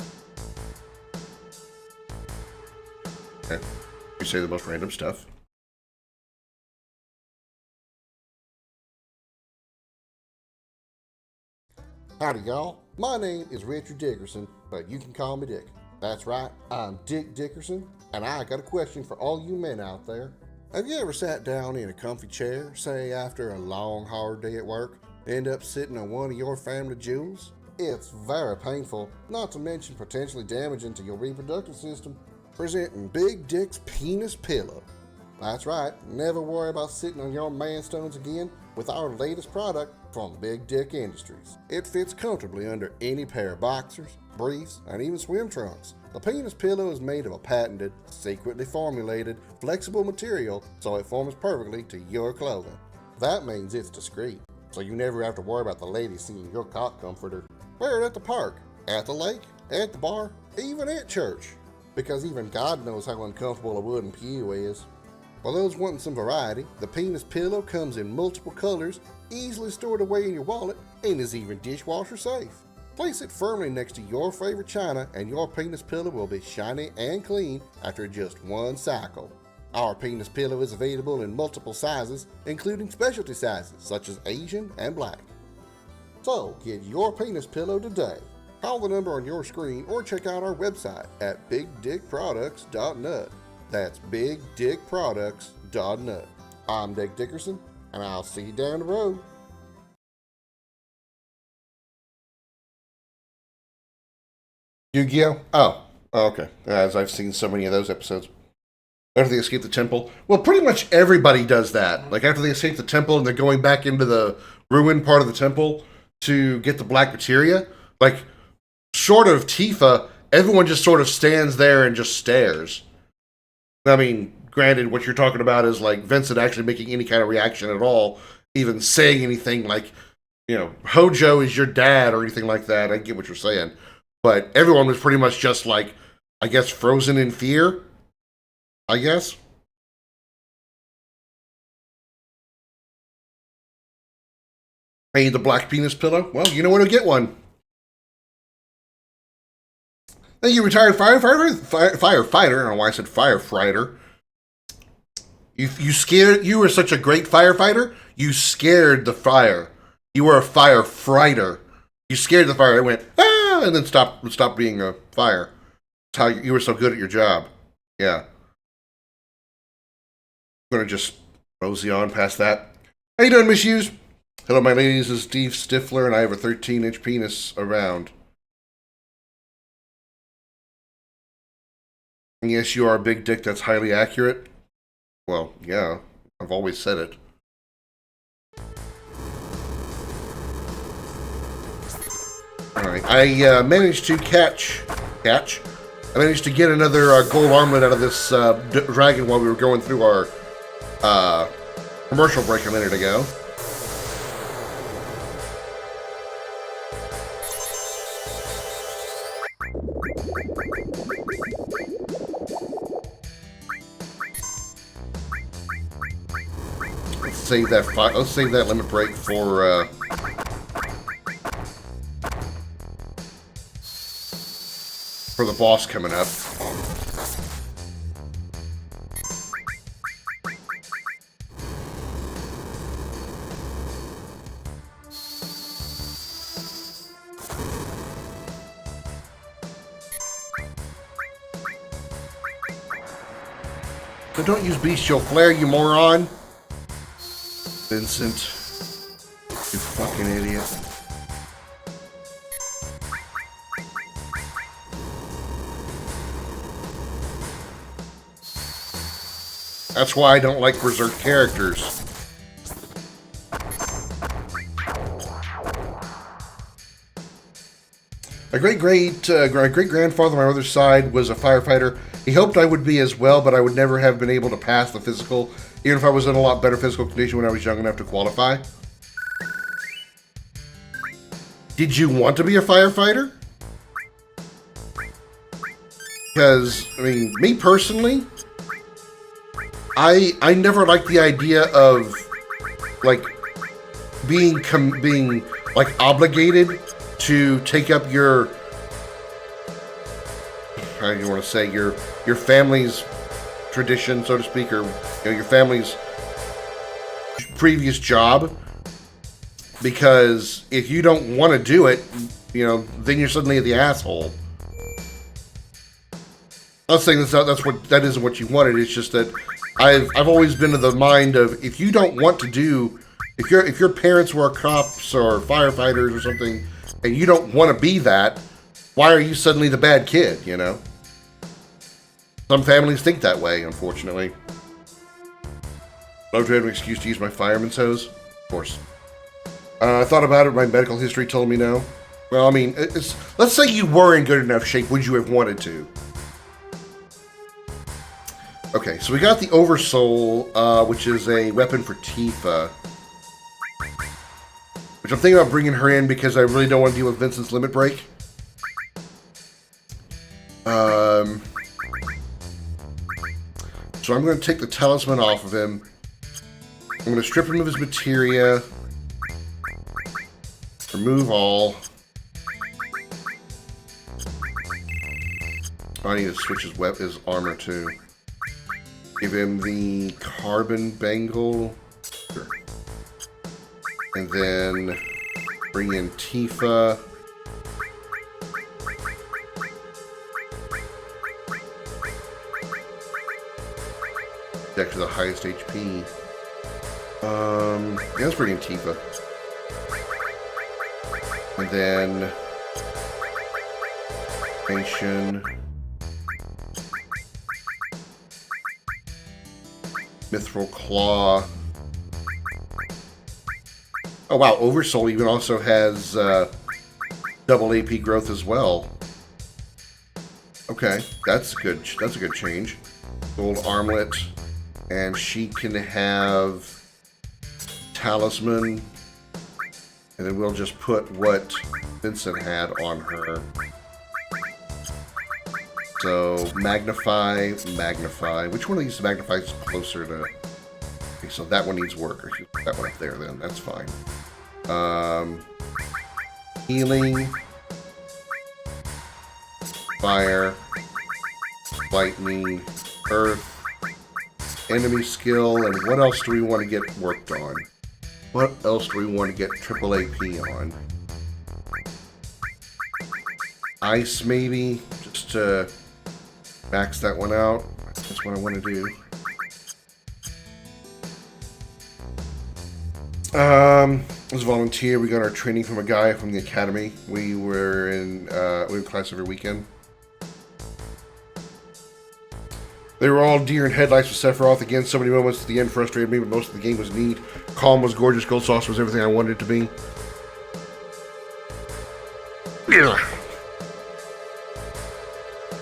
Okay. You say the most random stuff. Howdy, y'all. My name is Richard Dickerson, but you can call me Dick. That's right, I'm Dick Dickerson, and I got a question for all you men out there. Have you ever sat down in a comfy chair, say after a long, hard day at work, end up sitting on one of your family jewels? It's very painful, not to mention potentially damaging to your reproductive system. Presenting Big Dick's Penis Pillow. That's right, never worry about sitting on your man-stones again with our latest product from Big Dick Industries. It fits comfortably under any pair of boxers, briefs, and even swim trunks. The penis pillow is made of a patented, secretly formulated, flexible material so it forms perfectly to your clothing. That means it's discreet, so you never have to worry about the ladies seeing your cock comforter. Wear it at the park, at the lake, at the bar, even at church. Because even God knows how uncomfortable a wooden pew is. For those wanting some variety, the penis pillow comes in multiple colors, easily stored away in your wallet, and is even dishwasher safe. Place it firmly next to your favorite china and your penis pillow will be shiny and clean after just one cycle. Our penis pillow is available in multiple sizes, including specialty sizes such as Asian and Black. So get your penis pillow today. Call the number on your screen or check out our website at bigdickproducts.net. That's bigdickproducts.net. I'm Dick Dickerson, and I'll see you down the road. Yu-Gi-Oh? Oh, okay. As I've seen so many of those episodes. After they escape the temple. Well, pretty much everybody does that. Like after they escape the temple and they're going back into the ruined part of the temple to get the black materia. Like, short of Tifa, everyone just sort of stands there and just stares. I mean, granted, what you're talking about is like Vincent actually making any kind of reaction at all, even saying anything like, you know, Hojo is your dad or anything like that. I get what you're saying. But everyone was pretty much just like, I guess, frozen in fear, I guess. I need the black penis pillow. Well, you know where to get one. Thank you, retired firefighter. I don't know why I said firefighter. You were such a great firefighter, you scared the fire. You were a firefighter. You scared the fire. It went, ah, and then stopped being a fire. That's how you were so good at your job. Yeah. I'm going to just mosey on past that. How you doing, Miss Hughes? Hello, my ladies. This is Steve Stifler, and I have a 13-inch penis around. Yes, you are a big dick. That's highly accurate. Well, yeah, I've always said it. Alright, I managed to I managed to get another gold armlet out of this dragon while we were going through our commercial break a minute ago. Let's save that limit break for the boss coming up. So don't use bestial flare, you moron. Vincent, you fucking idiot. That's why I don't like Berserk characters. My great-grandfather on my mother's side was a firefighter. He hoped I would be as well, but I would never have been able to pass the physical, even if I was in a lot better physical condition when I was young enough to qualify. Did you want to be a firefighter? Because, I mean, me personally, I never liked the idea of, like, being like, obligated to take up your, how do you want to say, your family's tradition, so to speak, or your family's previous job. Because if you don't want to do it, then you're suddenly the asshole. I'm not saying that isn't what you wanted. It's just that I've always been of the mind of, if you don't want to do, if your parents were cops or firefighters or something, and you don't want to be that, why are you suddenly the bad kid? Some families think that way, unfortunately. Love to have an excuse to use my fireman's hose, of course. I thought about it. My medical history told me no. Well, I mean, let's say you were in good enough shape. Would you have wanted to? Okay, so we got the Oversoul, which is a weapon for Tifa. Which I'm thinking about bringing her in because I really don't want to deal with Vincent's limit break. So I'm going to take the talisman off of him. I'm going to strip him of his materia. Remove all. I need to switch his armor too. Give him the carbon bangle. Sure. And then bring in Tifa. Actually the highest HP. Yeah, let's bring in Tifa. And then Nation. Mithril Claw. Oh wow, Oversoul even also has double AP growth as well. Okay, that's a good change. Gold armlet, and she can have talisman, and then we'll just put what Vincent had on her. So magnify. Which one of these magnify is closer to? Okay, so that one needs work. Or that one up there, then that's fine. Healing, fire, lightning, earth, enemy skill, and what else do we want to get worked on? What else do we want to get triple AP on? Ice, maybe, just to max that one out. That's what I want to do. As a volunteer, we got our training from a guy from the academy. We were in class every weekend. They were all deer in headlights with Sephiroth. Again, so many moments at the end frustrated me, but most of the game was neat. Calm was gorgeous. Gold Sauce was everything I wanted it to be. Yeah.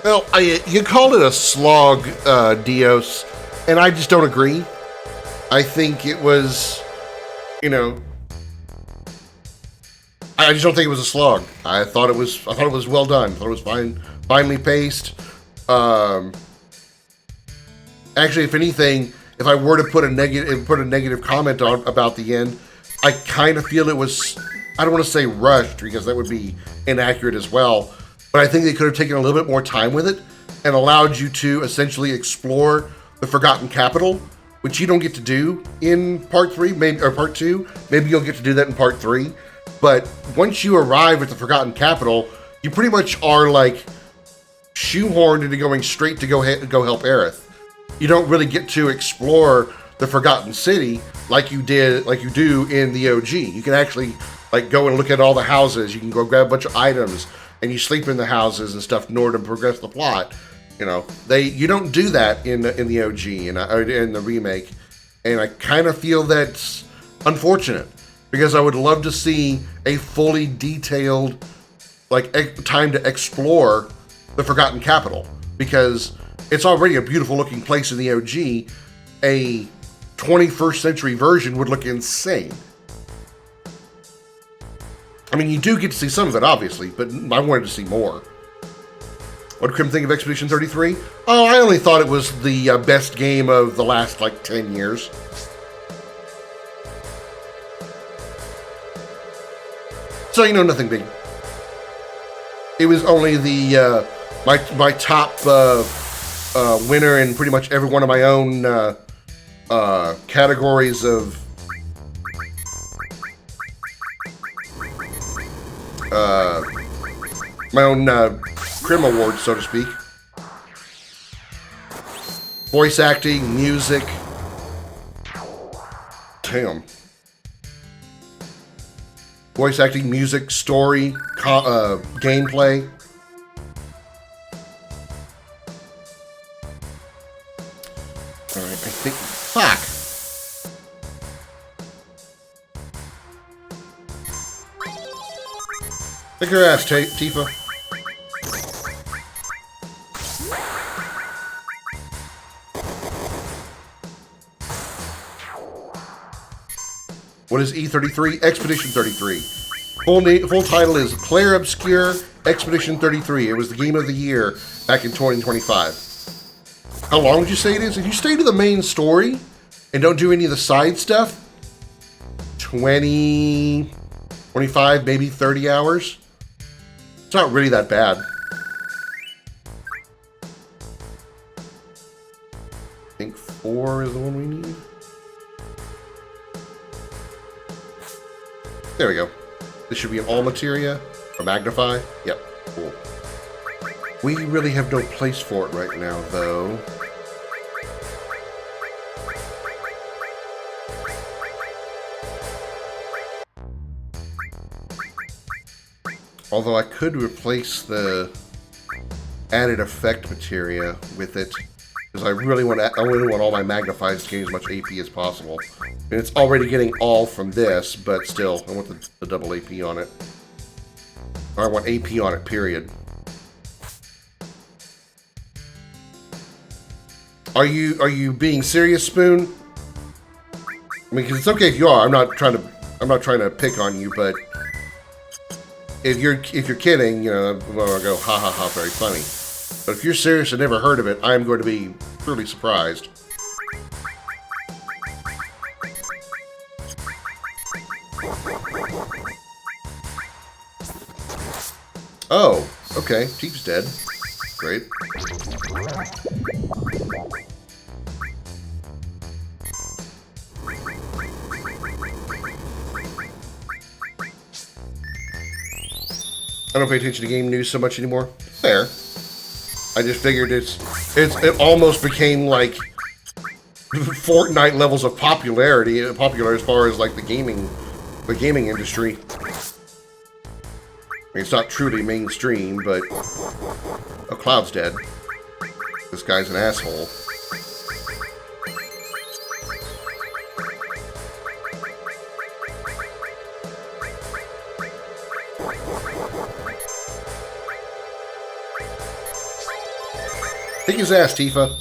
Well, you called it a slog, Dios, and I just don't agree. I think it was, I just don't think it was a slog. I thought it was well done. I thought it was finely paced. Actually, if anything, if I were to put a negative comment about the end, I kind of feel it was, I don't want to say rushed because that would be inaccurate as well, but I think they could have taken a little bit more time with it and allowed you to essentially explore the Forgotten Capital, which you don't get to do in part 3, or part 2. Maybe you'll get to do that in part 3. But once you arrive at the Forgotten Capital, you pretty much are like shoehorned into going straight to go help Aerith. You don't really get to explore the Forgotten City like you do in the OG. You can actually like go and look at all the houses. You can go grab a bunch of items, and you sleep in the houses and stuff in order to progress the plot. You know, you don't do that in the OG and in the remake, and I kind of feel that's unfortunate because I would love to see a fully detailed time to explore the Forgotten Capital, because it's already a beautiful looking place in the OG. A 21st century version would look insane. I mean, you do get to see some of it, obviously, but I wanted to see more. What did Krim think of Expedition 33? Oh, I only thought it was the best game of the last, 10 years. So, nothing big. It was only the my top winner in pretty much every one of my own categories of my own Krim awards, so to speak. Voice acting, music. Damn. Voice acting, music, story, gameplay. Alright, I think... Fuck! Kick her ass, Tifa. What is E33? Expedition 33. Full title is Claire Obscure Expedition 33. It was the game of the year back in 2025. How long would you say it is? If you stay to the main story and don't do any of the side stuff, 20, 25, maybe 30 hours. It's not really that bad. I think 4 is the one we need. There we go. This should be an all materia or magnify. Yep, cool. We really have no place for it right now, though. Although I could replace the added effect materia with it, because I really want all my magnifies to gain as much AP as possible. And it's already getting all from this, but still, I want the double AP on it. Or I want AP on it, period. Are you being serious, Spoon? I mean, because it's okay if you are. I'm not trying to pick on you, but if you're kidding, well, I'll go ha ha ha, very funny. But if you're serious and never heard of it, I'm going to be truly surprised. Oh, okay. Chief's dead. Great. I don't pay attention to game news so much anymore. Fair. I just figured it almost became like Fortnite levels of popularity, popular as far as like the gaming industry. I mean, it's not truly mainstream, but oh, Cloud's dead. This guy's an asshole. Kick his ass, Tifa.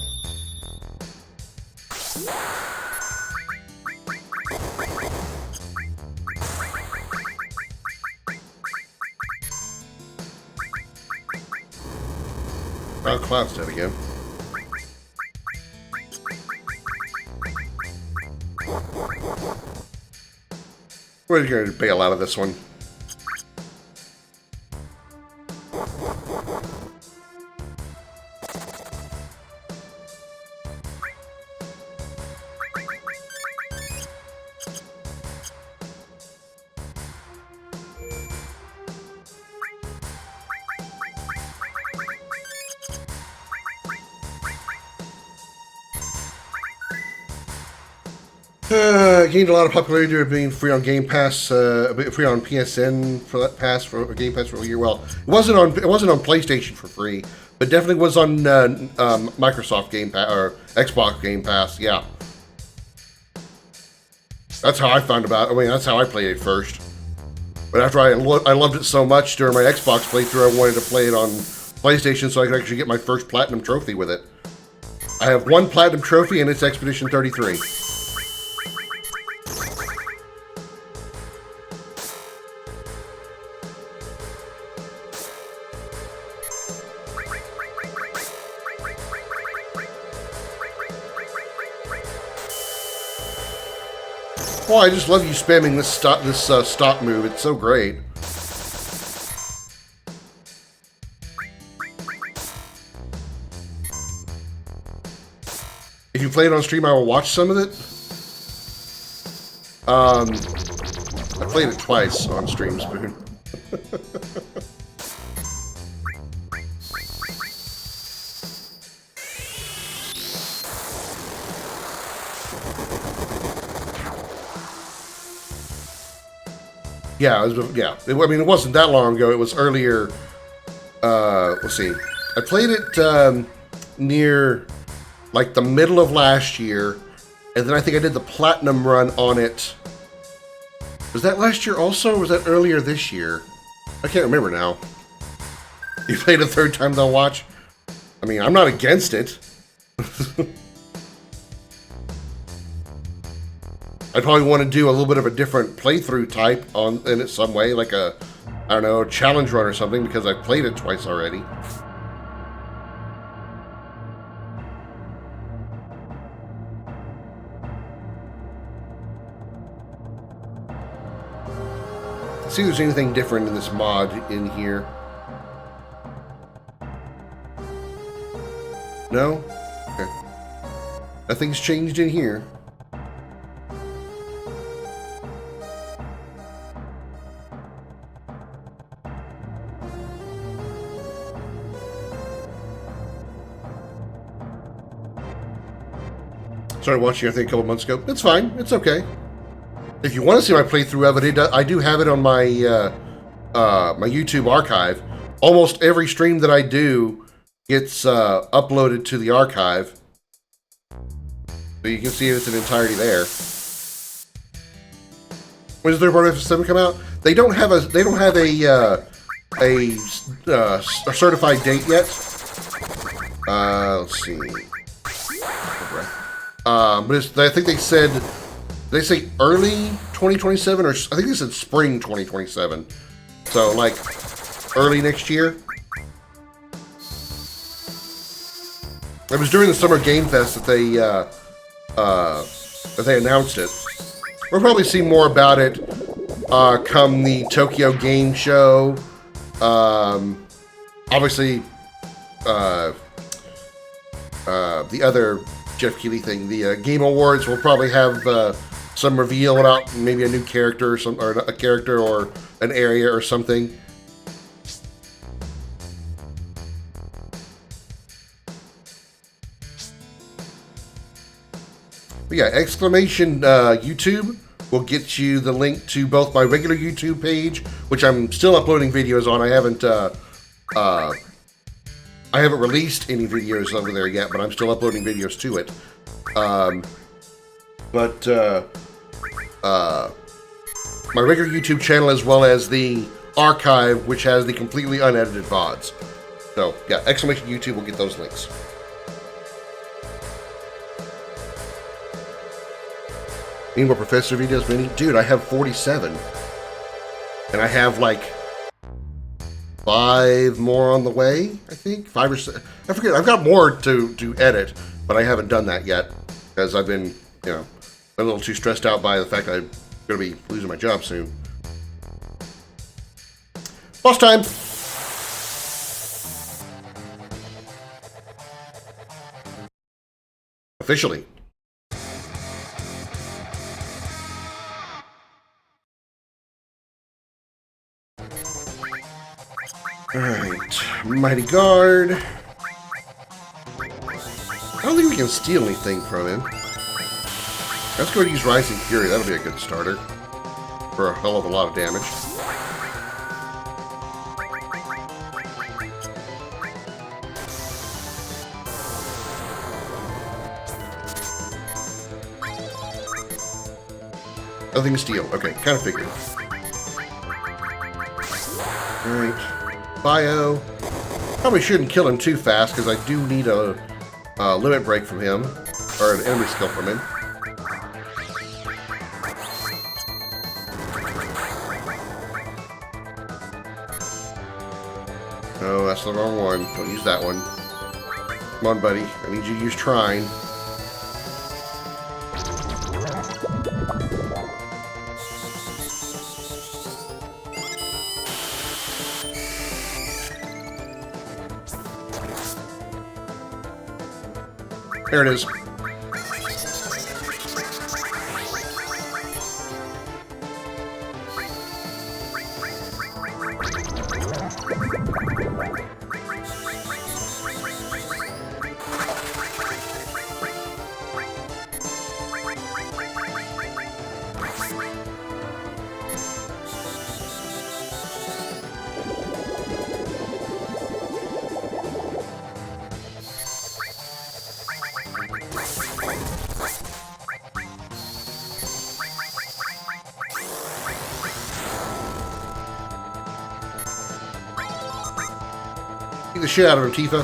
Oh, Cloud's dead again. We're going to bail out of this one. Gained a lot of popularity due to being free on Game Pass, free on PSN for that pass for Game Pass for a year. Well, it wasn't on PlayStation for free, but definitely was on Microsoft Game Pass or Xbox Game Pass. Yeah, that's how I found about it. I mean, that's how I played it first. But after I loved it so much during my Xbox playthrough, I wanted to play it on PlayStation so I could actually get my first Platinum Trophy with it. I have one Platinum Trophy, and it's Expedition 33. Oh, I just love you spamming this stop move. It's so great. If you play it on stream, I will watch some of it. I played it twice on stream, Spoon. Yeah, I mean, it wasn't that long ago. It was earlier. Let's see. I played it near like the middle of last year, and then I think I did the platinum run on it. Was that last year also, or was that earlier this year? I can't remember now. You played a third time, they'll watch? I mean, I'm not against it. I'd probably want to do a little bit of a different playthrough type in it some way, like a, I don't know, challenge run or something, because I've played it twice already. Let's see if there's anything different in this mod in here. No? Okay. Nothing's changed in here. Started watching, I think, a couple months ago. It's fine. It's okay. If you want to see my playthrough of it, I do have it on my my YouTube archive. Almost every stream that I do gets uploaded to the archive, so you can see it in entirety there. When does third party FF7 come out? They don't have a certified date yet. Let's see. But I think they say early 2027, or I think they said spring 2027. So like early next year. It was during the Summer Game Fest that they announced it. We'll probably see more about it come the Tokyo Game Show. Obviously, the other Jeff Keighley thing, the Game Awards, will probably have some reveal about maybe a new character, or a character, or an area, or something. But yeah, exclamation YouTube will get you the link to both my regular YouTube page, which I'm still uploading videos on. I haven't released any videos over there yet, but I'm still uploading videos to it. My regular YouTube channel, as well as the archive, which has the completely unedited VODs. So, yeah, exclamation YouTube will get those links. Need more Professor videos, Vinny? Dude, I have 47. And I have, like, 5 more on the way, I think? 5 or 6. I forget. I've got more to edit, but I haven't done that yet, because I've been, a little too stressed out by the fact that I'm going to be losing my job soon. Boss time! Officially. Alright, Mighty Guard. I don't think we can steal anything from him. Let's go use Rising Fury. That'll be a good starter for a hell of a lot of damage. Nothing steel. Okay, kind of figured. Alright. Bio. Probably shouldn't kill him too fast because I do need a limit break from him. Or an enemy skill from him. Oh, that's the wrong one. Don't use that one. Come on, buddy. I need you to use Trine. There it is. Get the shit out of him, Tifa.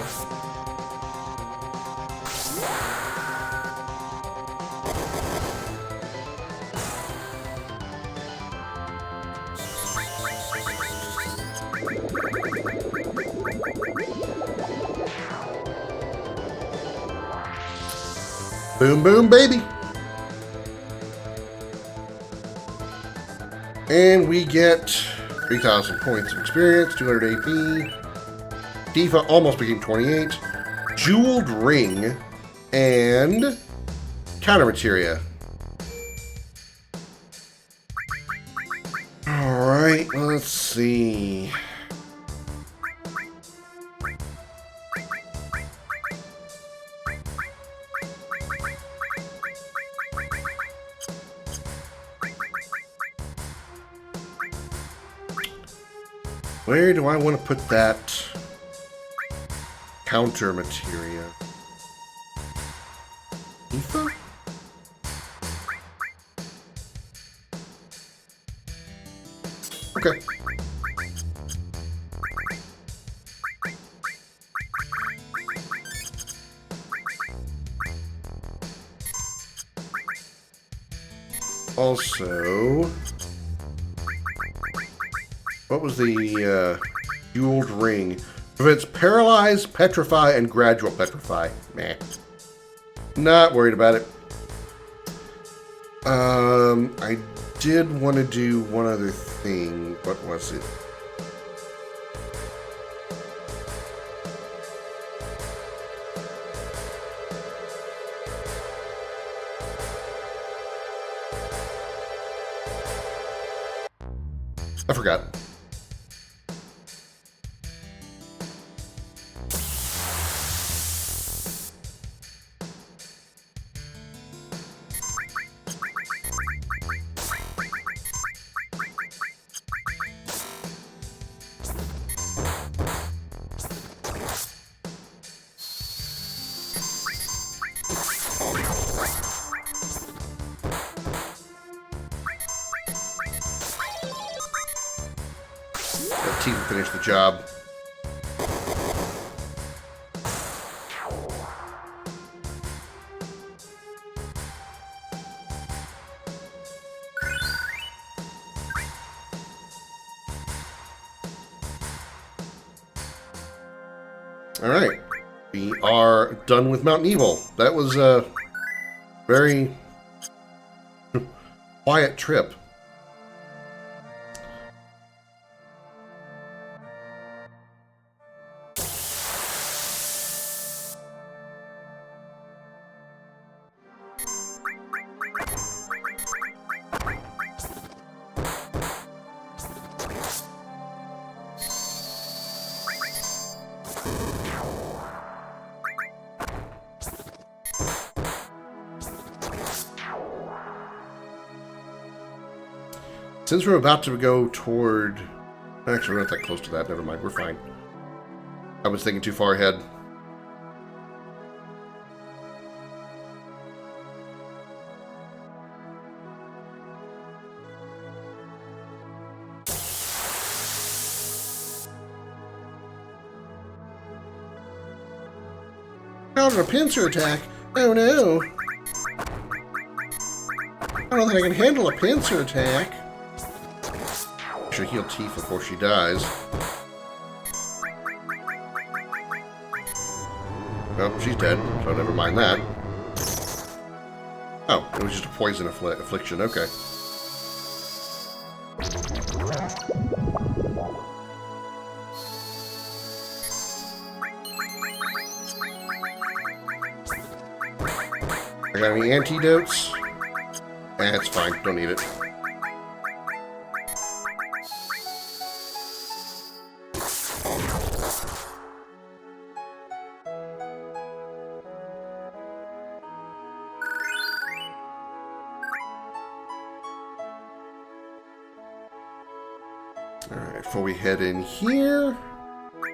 Boom, boom, baby. And we get 3,000 points of experience, 200 AP. Tifa almost became 28. Jeweled Ring and Counter Materia. Alright, let's see. Where do I want to put that counter materia? Tifa? Okay. Also, what was the jeweled ring? Prevents paralyze, petrify, and gradual petrify. Meh. Not worried about it. I did want to do one other thing. What was it? I forgot. Let Tifa finish the job. All right, we are done with Mount Evil. That was a very quiet trip. Since we're about to go toward... Actually, we're not that close to that. Never mind. We're fine. I was thinking too far ahead. A pincer attack? Oh no! I don't think I can handle a pincer attack. Should heal Tifa before she dies. Well, she's dead, so never mind that. Oh, it was just a poison affliction, okay. I got any antidotes? It's fine. Don't need it. Alright, before we head in here,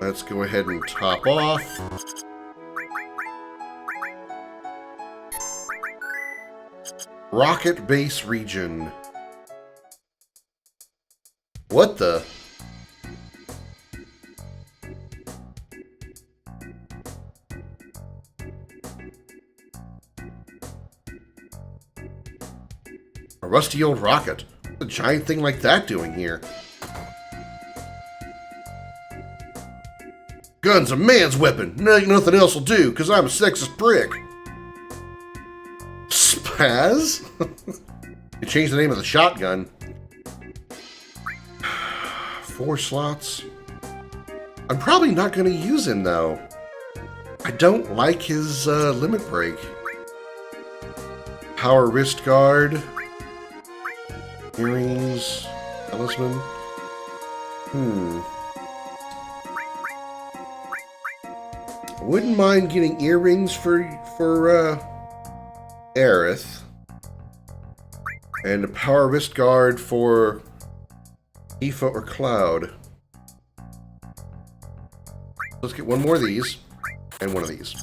let's go ahead and top off. Rocket Base Region. What the? A rusty old rocket. What's a giant thing like that doing here? Gun's a man's weapon. Nothing else will do, because I'm a sexist prick. Spaz? You changed the name of the shotgun. 4 slots. I'm probably not going to use him, though. I don't like his limit break. Power wrist guard. Earrings. Talisman. Wouldn't mind getting earrings for Aerith. And a power wrist guard for Tifa or Cloud. Let's get one more of these. And one of these.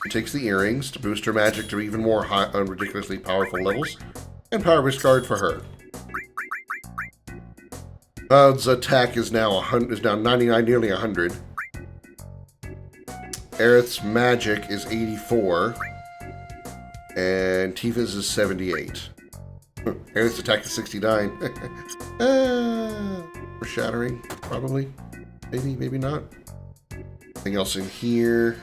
She takes the earrings to boost her magic to even more high, ridiculously powerful levels. And power wrist guard for her. Cloud's attack is now 99, nearly 100. Aerith's magic is 84. And Tifa's is 78. Aerith's attack is 69. Foreshadowing, probably. Maybe, maybe not. Anything else in here?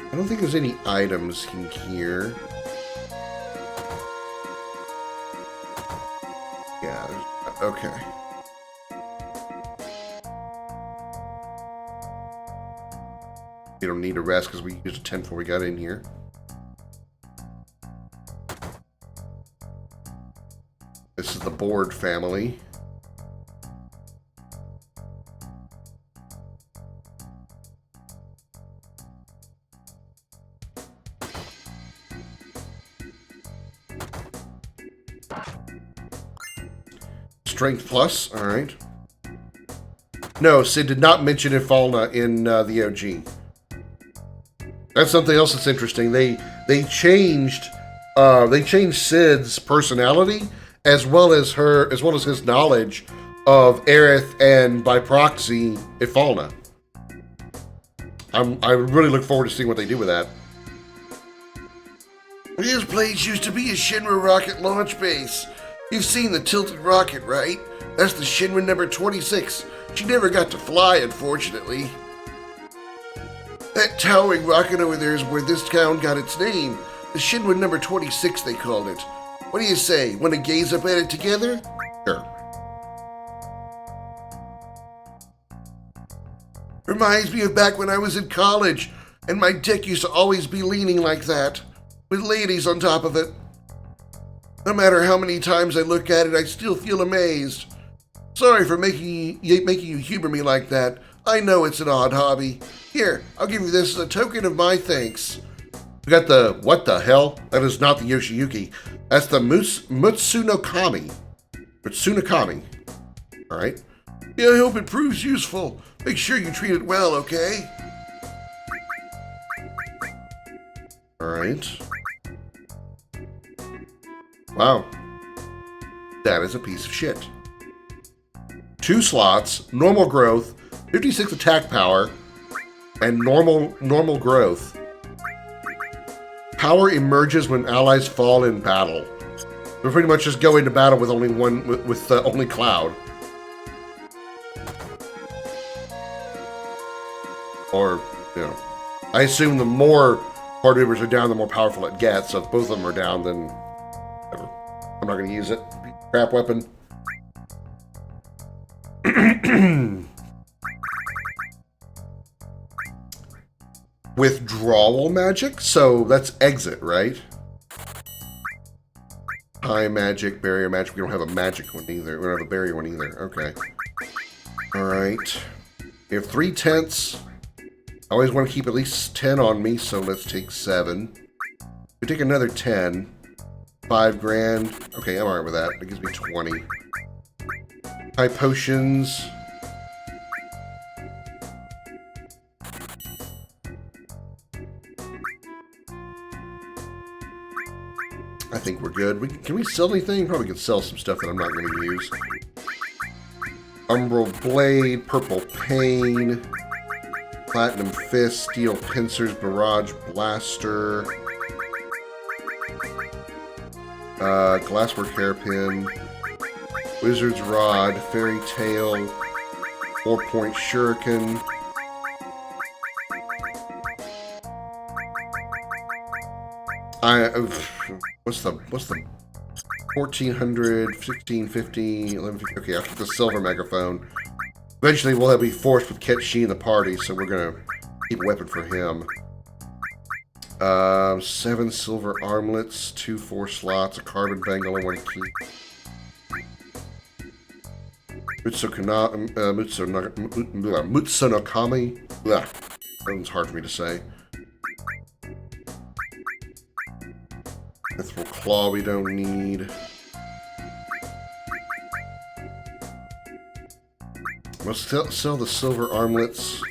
I don't think there's any items in here. Yeah, okay. We don't need a rest because we used a 10 before we got in here. This is the Board family. Strength plus, alright. No, Sid did not mention Ifalna in the OG. That's something else that's interesting. They changed Sid's personality as well as his knowledge of Aerith and by proxy Ifalna. I really look forward to seeing what they do with that. This place used to be a Shinra rocket launch base. You've seen the tilted rocket, right? That's the Shinra number 26. She never got to fly, unfortunately. That towering rocket over there is where this town got its name. The Shinra number 26, they called it. What do you say? Want to gaze up at it together? Sure. Reminds me of back when I was in college, and my deck used to always be leaning like that, with ladies on top of it. No matter how many times I look at it, I still feel amazed. Sorry for making you humor me like that. I know it's an odd hobby. Here, I'll give you this as a token of my thanks. We got the, what the hell? That is not the Yoshiyuki. That's the Mutsunokami. Mutsunokami. Alright. Yeah, I hope it proves useful. Make sure you treat it well, okay? Alright. Wow. That is a piece of shit. 2 slots, normal growth, 56 attack power, and normal growth. Power emerges when allies fall in battle. We pretty much just go into battle with only one, with only Cloud. Or, you know, I assume the more party members are down, the more powerful it gets. So if both of them are down, then whatever. I'm not going to use it. Crap weapon. Withdrawal magic? So that's exit, right? High magic, barrier magic. We don't have a magic one either. We don't have a barrier one either. Okay. Alright. We have 3 tents. I always want to keep at least 10 on me, so let's take 7. We take another 10. 5 grand. Okay, I'm alright with that. That gives me 20. High potions. I think we're good. Can we sell anything? Probably can sell some stuff that I'm not going to use. Umbral Blade, Purple Pain, Platinum Fist, Steel Pincers, Barrage Blaster, Glasswork Hairpin, Wizard's Rod, Fairy Tail, 4-point Shuriken. What's the 1400, 1650, 1150? Okay, after the silver megaphone. Eventually we'll be forced with Ketshi in the party, so we're gonna keep a weapon for him. 7 silver armlets, 2 4 slots, a carbon bangle, and 1 key. Mutsunokami. That one's hard for me to say. Mithril Claw we don't need. We'll sell the silver armlets.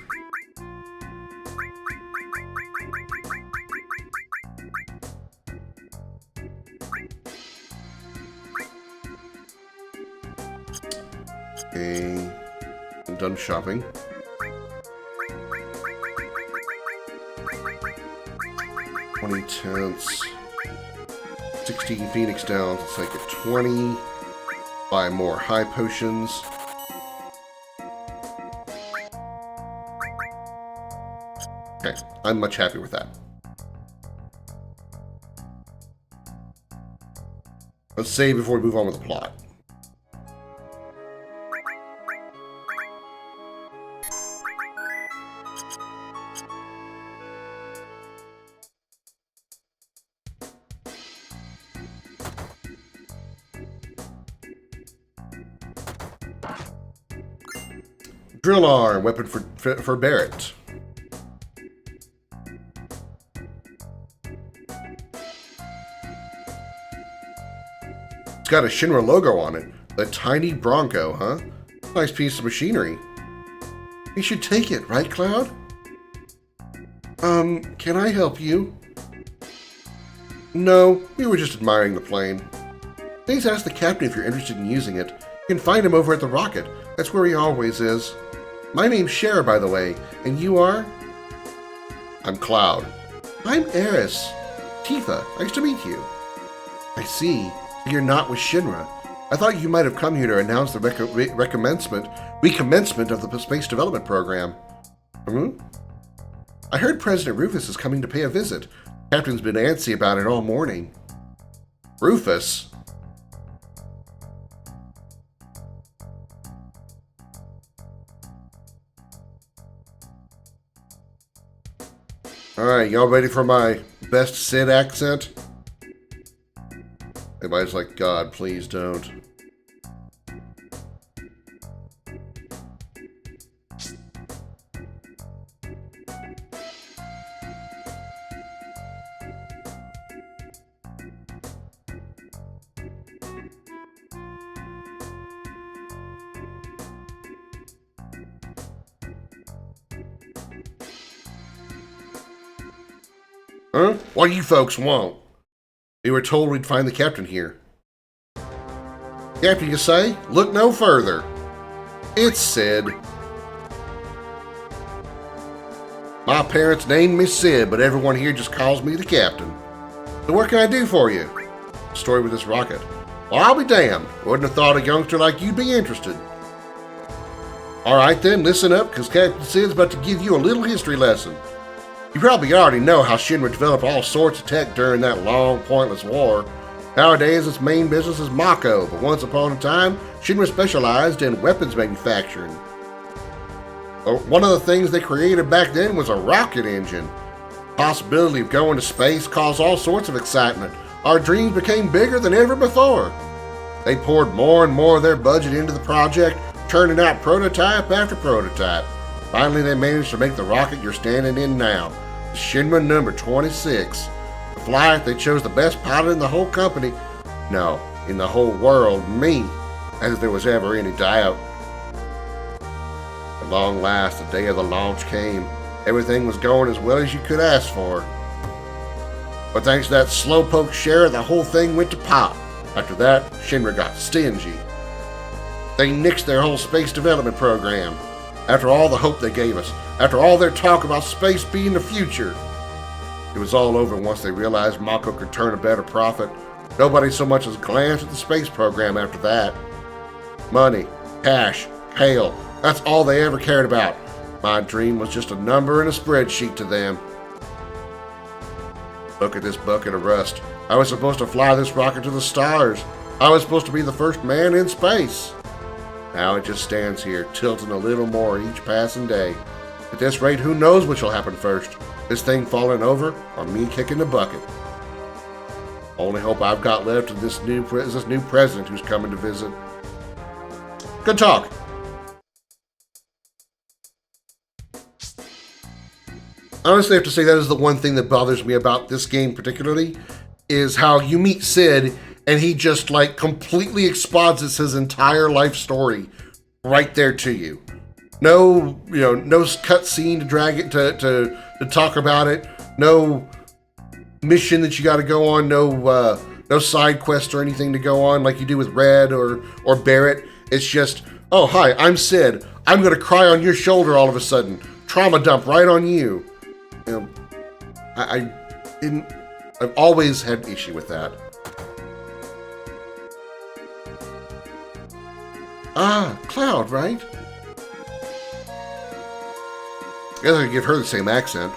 Okay, I'm done shopping. 20 tents. 16 Phoenix Downs, let's make it 20. Buy more high potions. Okay, I'm much happier with that. Let's save before we move on with the plot. Drill arm, weapon for Barrett. It's got a Shinra logo on it. The tiny Bronco, huh? Nice piece of machinery. You should take it, right, Cloud? Can I help you? No, we were just admiring the plane. Please ask the captain if you're interested in using it. You can find him over at the rocket. That's where he always is. My name's Cher, by the way, and you are? I'm Cloud. I'm Eris. Tifa, nice to meet you. I see. So you're not with Shinra. I thought you might have come here to announce the recommencement of the space development program. I heard President Rufus is coming to pay a visit. Captain's been antsy about it all morning. Rufus? Alright, y'all ready for my best Sid accent? Everybody's like, God, please don't. Huh? What do you folks want? We were told we'd find the captain here. Captain, you say? Look no further. It's Sid. My parents named me Sid, but everyone here just calls me the captain. So what can I do for you? Story with this rocket. Well, I'll be damned. Wouldn't have thought a youngster like you'd be interested. Alright then, listen up, because Captain Sid's about to give you a little history lesson. You probably already know how Shinra developed all sorts of tech during that long, pointless war. Nowadays, its main business is Mako, but once upon a time, Shinra specialized in weapons manufacturing. One of the things they created back then was a rocket engine. The possibility of going to space caused all sorts of excitement. Our dreams became bigger than ever before. They poured more and more of their budget into the project, churning out prototype after prototype. Finally, they managed to make the rocket you're standing in now, the Shinra number 26. To fly it, they chose the best pilot in the whole company. No, in the whole world, me, as there was ever any doubt. At long last, the day of the launch came. Everything was going as well as you could ask for. But thanks to that slowpoke share, the whole thing went to pot. After that, Shinra got stingy. They nixed their whole space development program. After all the hope they gave us, after all their talk about space being the future. It was all over once they realized Mako could turn a better profit. Nobody so much as glanced at the space program after that. Money, cash, hail, that's all they ever cared about. My dream was just a number in a spreadsheet to them. Look at this bucket of rust. I was supposed to fly this rocket to the stars. I was supposed to be the first man in space. Now it just stands here, tilting a little more each passing day. At this rate, who knows which will happen first? This thing falling over, or me kicking the bucket? Only hope I've got left is this new president who's coming to visit. Good talk. I honestly have to say that is the one thing that bothers me about this game particularly, is how you meet Sid and he just like completely exposits his entire life story right there to you. No, no cutscene to drag it to talk about it. No mission that you got to go on. No side quest or anything to go on like you do with Red or Barrett. It's just, oh hi, I'm Sid. I'm gonna cry on your shoulder all of a sudden. Trauma dump right on you. I've always had an issue with that. Ah, Cloud, right? Guess I could give her the same accent.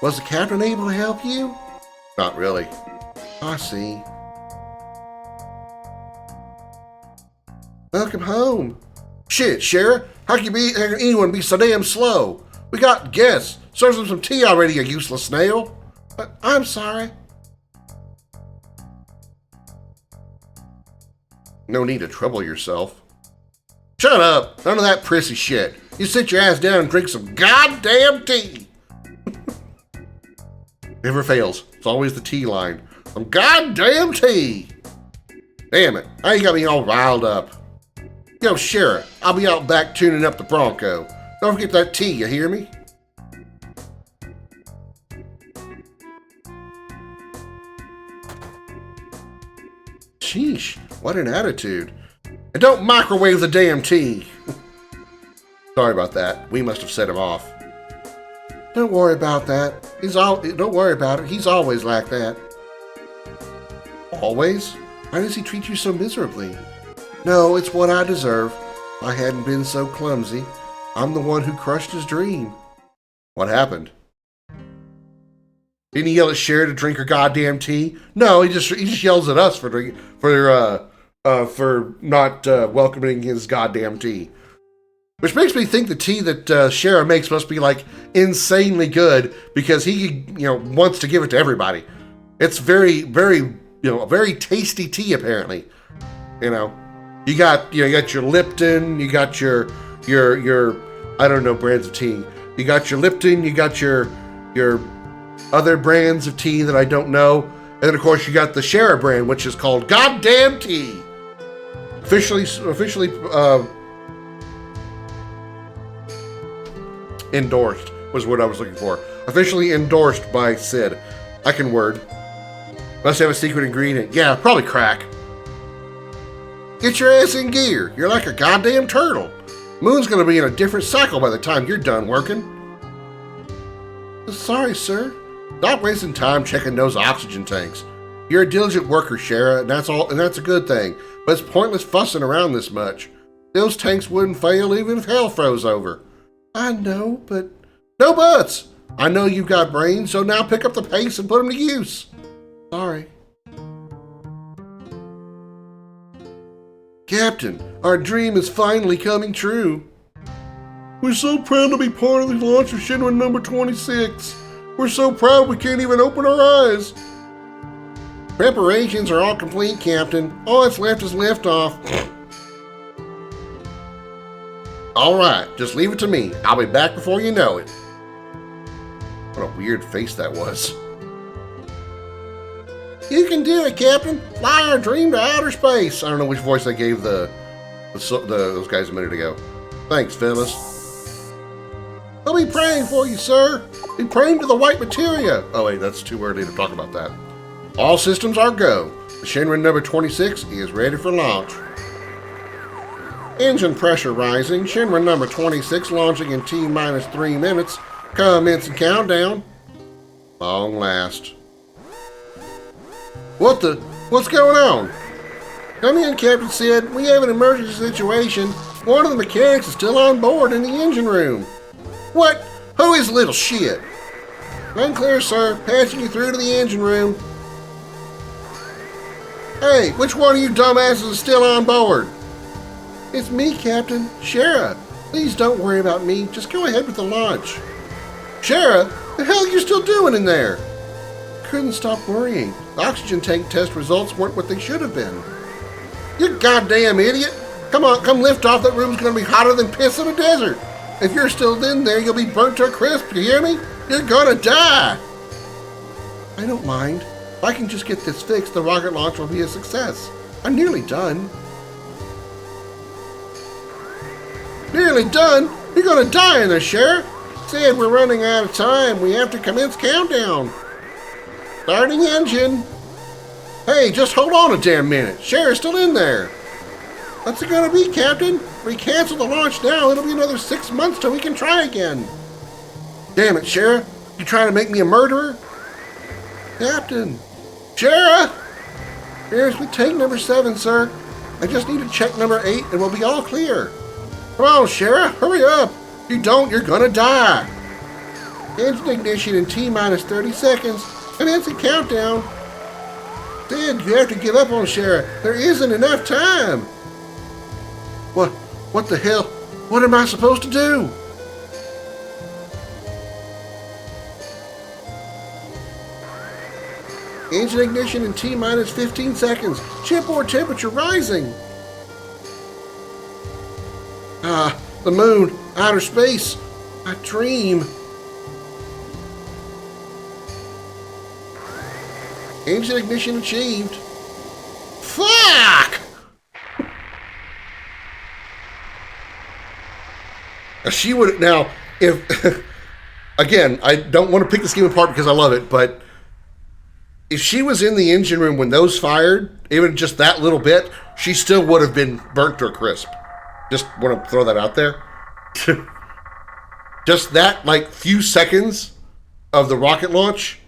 Was the captain able to help you? Not really. I see. Welcome home. Shit, Shara, how can anyone be so damn slow? We got guests. Serve them some tea already, you useless snail. I'm sorry. No need to trouble yourself. Shut up! None of that prissy shit. You sit your ass down and drink some goddamn tea. Never fails. It's always the tea line. Some goddamn tea. Damn it. Now you got me all riled up. Yo, Shara, I'll be out back tuning up the Bronco. Don't forget that tea, you hear me? Sheesh, what an attitude. And don't microwave the damn tea. Sorry about that. We must have set him off. Don't worry about that. Don't worry about it. He's always like that. Always? Why does he treat you so miserably? No, it's what I deserve. If I hadn't been so clumsy, I'm the one who crushed his dream. What happened? Didn't he yell at Cher to drink her goddamn tea? No, he just yells at us for not welcoming his goddamn tea. Which makes me think the tea that Shara makes must be like insanely good because he wants to give it to everybody. It's very, very very tasty tea apparently. You got your Lipton, you got your I don't know brands of tea. You got your Lipton, you got your other brands of tea that I don't know, and then of course you got the Shinra brand, which is called Goddamn Tea. Officially endorsed was what I was looking for. Officially endorsed by Sid. I can word. Must have a secret ingredient. Yeah, probably crack. Get your ass in gear. You're like a goddamn turtle. Moon's gonna be in a different cycle by the time you're done working. Sorry, sir. Stop wasting time checking those oxygen tanks. You're a diligent worker, Shara, and that's a good thing. But it's pointless fussing around this much. Those tanks wouldn't fail even if hell froze over. I know, but... No buts! I know you've got brains, so now pick up the pace and put them to use. Sorry. Captain, our dream is finally coming true. We're so proud to be part of the launch of Shinra number 26. We're so proud we can't even open our eyes. Preparations are all complete, Captain. All that's left is liftoff. All right, just leave it to me. I'll be back before you know it. What a weird face that was. You can do it, Captain. Fly our dream to outer space. I don't know which voice I gave those guys a minute ago. Thanks, fellas. I'll be praying for you, sir. Be praying to the white materia. Oh, wait, that's too early to talk about that. All systems are go. The Shinra number 26 is ready for launch. Engine pressure rising. Shinra number 26 launching in T-minus 3 minutes. Commencing countdown. Long last. What's going on? Come in, Captain Sid. We have an emergency situation. One of the mechanics is still on board in the engine room. What? Who is little shit? Unclear, sir. Passing you through to the engine room. Hey, which one of you dumbasses is still on board? It's me, Captain. Shara. Please don't worry about me. Just go ahead with the launch. Shara? The hell are you still doing in there? Couldn't stop worrying. The oxygen tank test results weren't what they should have been. You goddamn idiot! Come on, come lift off. That room's gonna be hotter than piss in a desert. If you're still in there, you'll be burnt to a crisp. You hear me? You're gonna die. I don't mind. If I can just get this fixed, the rocket launch will be a success. I'm nearly done. Nearly done? You're gonna die in there, Sheriff. Said we're running out of time. We have to commence countdown. Starting engine. Hey, just hold on a damn minute. Sheriff's still in there. What's it gonna be, Captain? If we cancel the launch now, it'll be another 6 months till we can try again. Damn it, Sheriff. You trying to make me a murderer? Captain. Sheriff! Here's with tank number 7, sir. I just need to check number 8 and we'll be all clear. Come on, Sheriff, hurry up. If you don't, you're gonna die. Engine ignition in T-minus 30 seconds. Commencing countdown. Sid, you have to give up on Sheriff. There isn't enough time. What the hell? What am I supposed to do? Engine ignition in T-minus 15 seconds. Shipboard temperature rising. The moon, outer space, a dream. Engine ignition achieved. Fuck! She would now, if again, I don't want to pick this game apart because I love it, but if she was in the engine room when those fired, even just that little bit, she still would have been burnt to a crisp. Just want to throw that out there. Just that, like, few seconds of the rocket launch.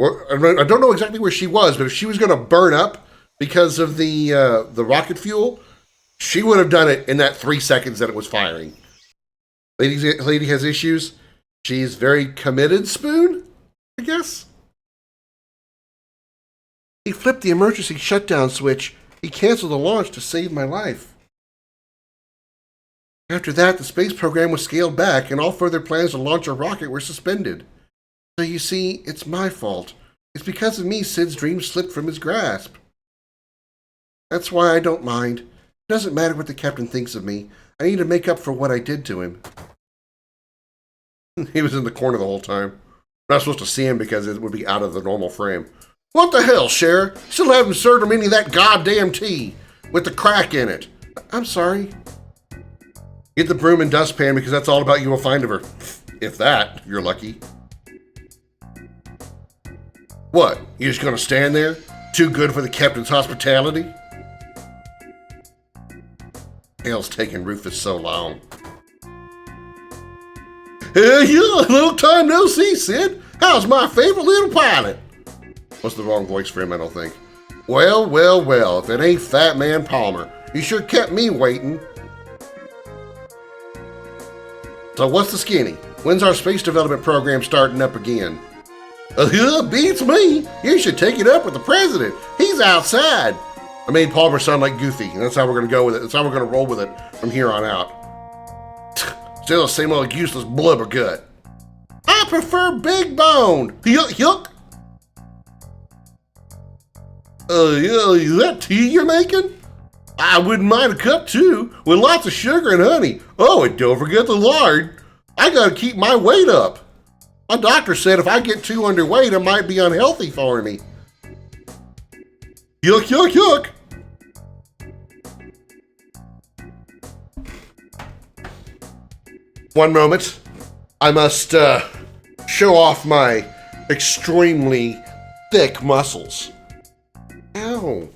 I don't know exactly where she was, but if she was going to burn up because of the rocket fuel, she would have done it in that 3 seconds that it was firing. Lady has issues. She's very committed, Spoon, I guess. He flipped the emergency shutdown switch. He canceled the launch to save my life. After that, the space program was scaled back and all further plans to launch a rocket were suspended. So you see, it's my fault. It's because of me Sid's dream slipped from his grasp. That's why I don't mind. It doesn't matter what the captain thinks of me. I need to make up for what I did to him. He was in the corner the whole time. We're not supposed to see him because it would be out of the normal frame. What the hell, Sheriff? Still haven't served him any of that goddamn tea with the crack in it. I'm sorry. Get the broom and dustpan because that's all about you will find of her. If that, you're lucky. What? You just gonna stand there? Too good for the captain's hospitality? Hell's taking Rufus so long. Hey, yeah, long time no see, Sid. How's my favorite little pilot? What's the wrong voice for him, I don't think. Well, well, well, if it ain't Fat Man Palmer. You sure kept me waiting. So what's the skinny? When's our space development program starting up again? Beats me. You should take it up with the president. He's outside. I made Palmer sound like Goofy, and that's how we're going to go with it. That's how we're going to roll with it from here on out. Still the same old useless blubber gut. I prefer big bone. Yuck, yuck. Yeah, is that tea you're making? I wouldn't mind a cup too, with lots of sugar and honey. Oh, and don't forget the lard. I gotta keep my weight up. My doctor said if I get too underweight, it might be unhealthy for me. Yuck, yuck, yuck. One moment. I must show off my extremely thick muscles. Ow.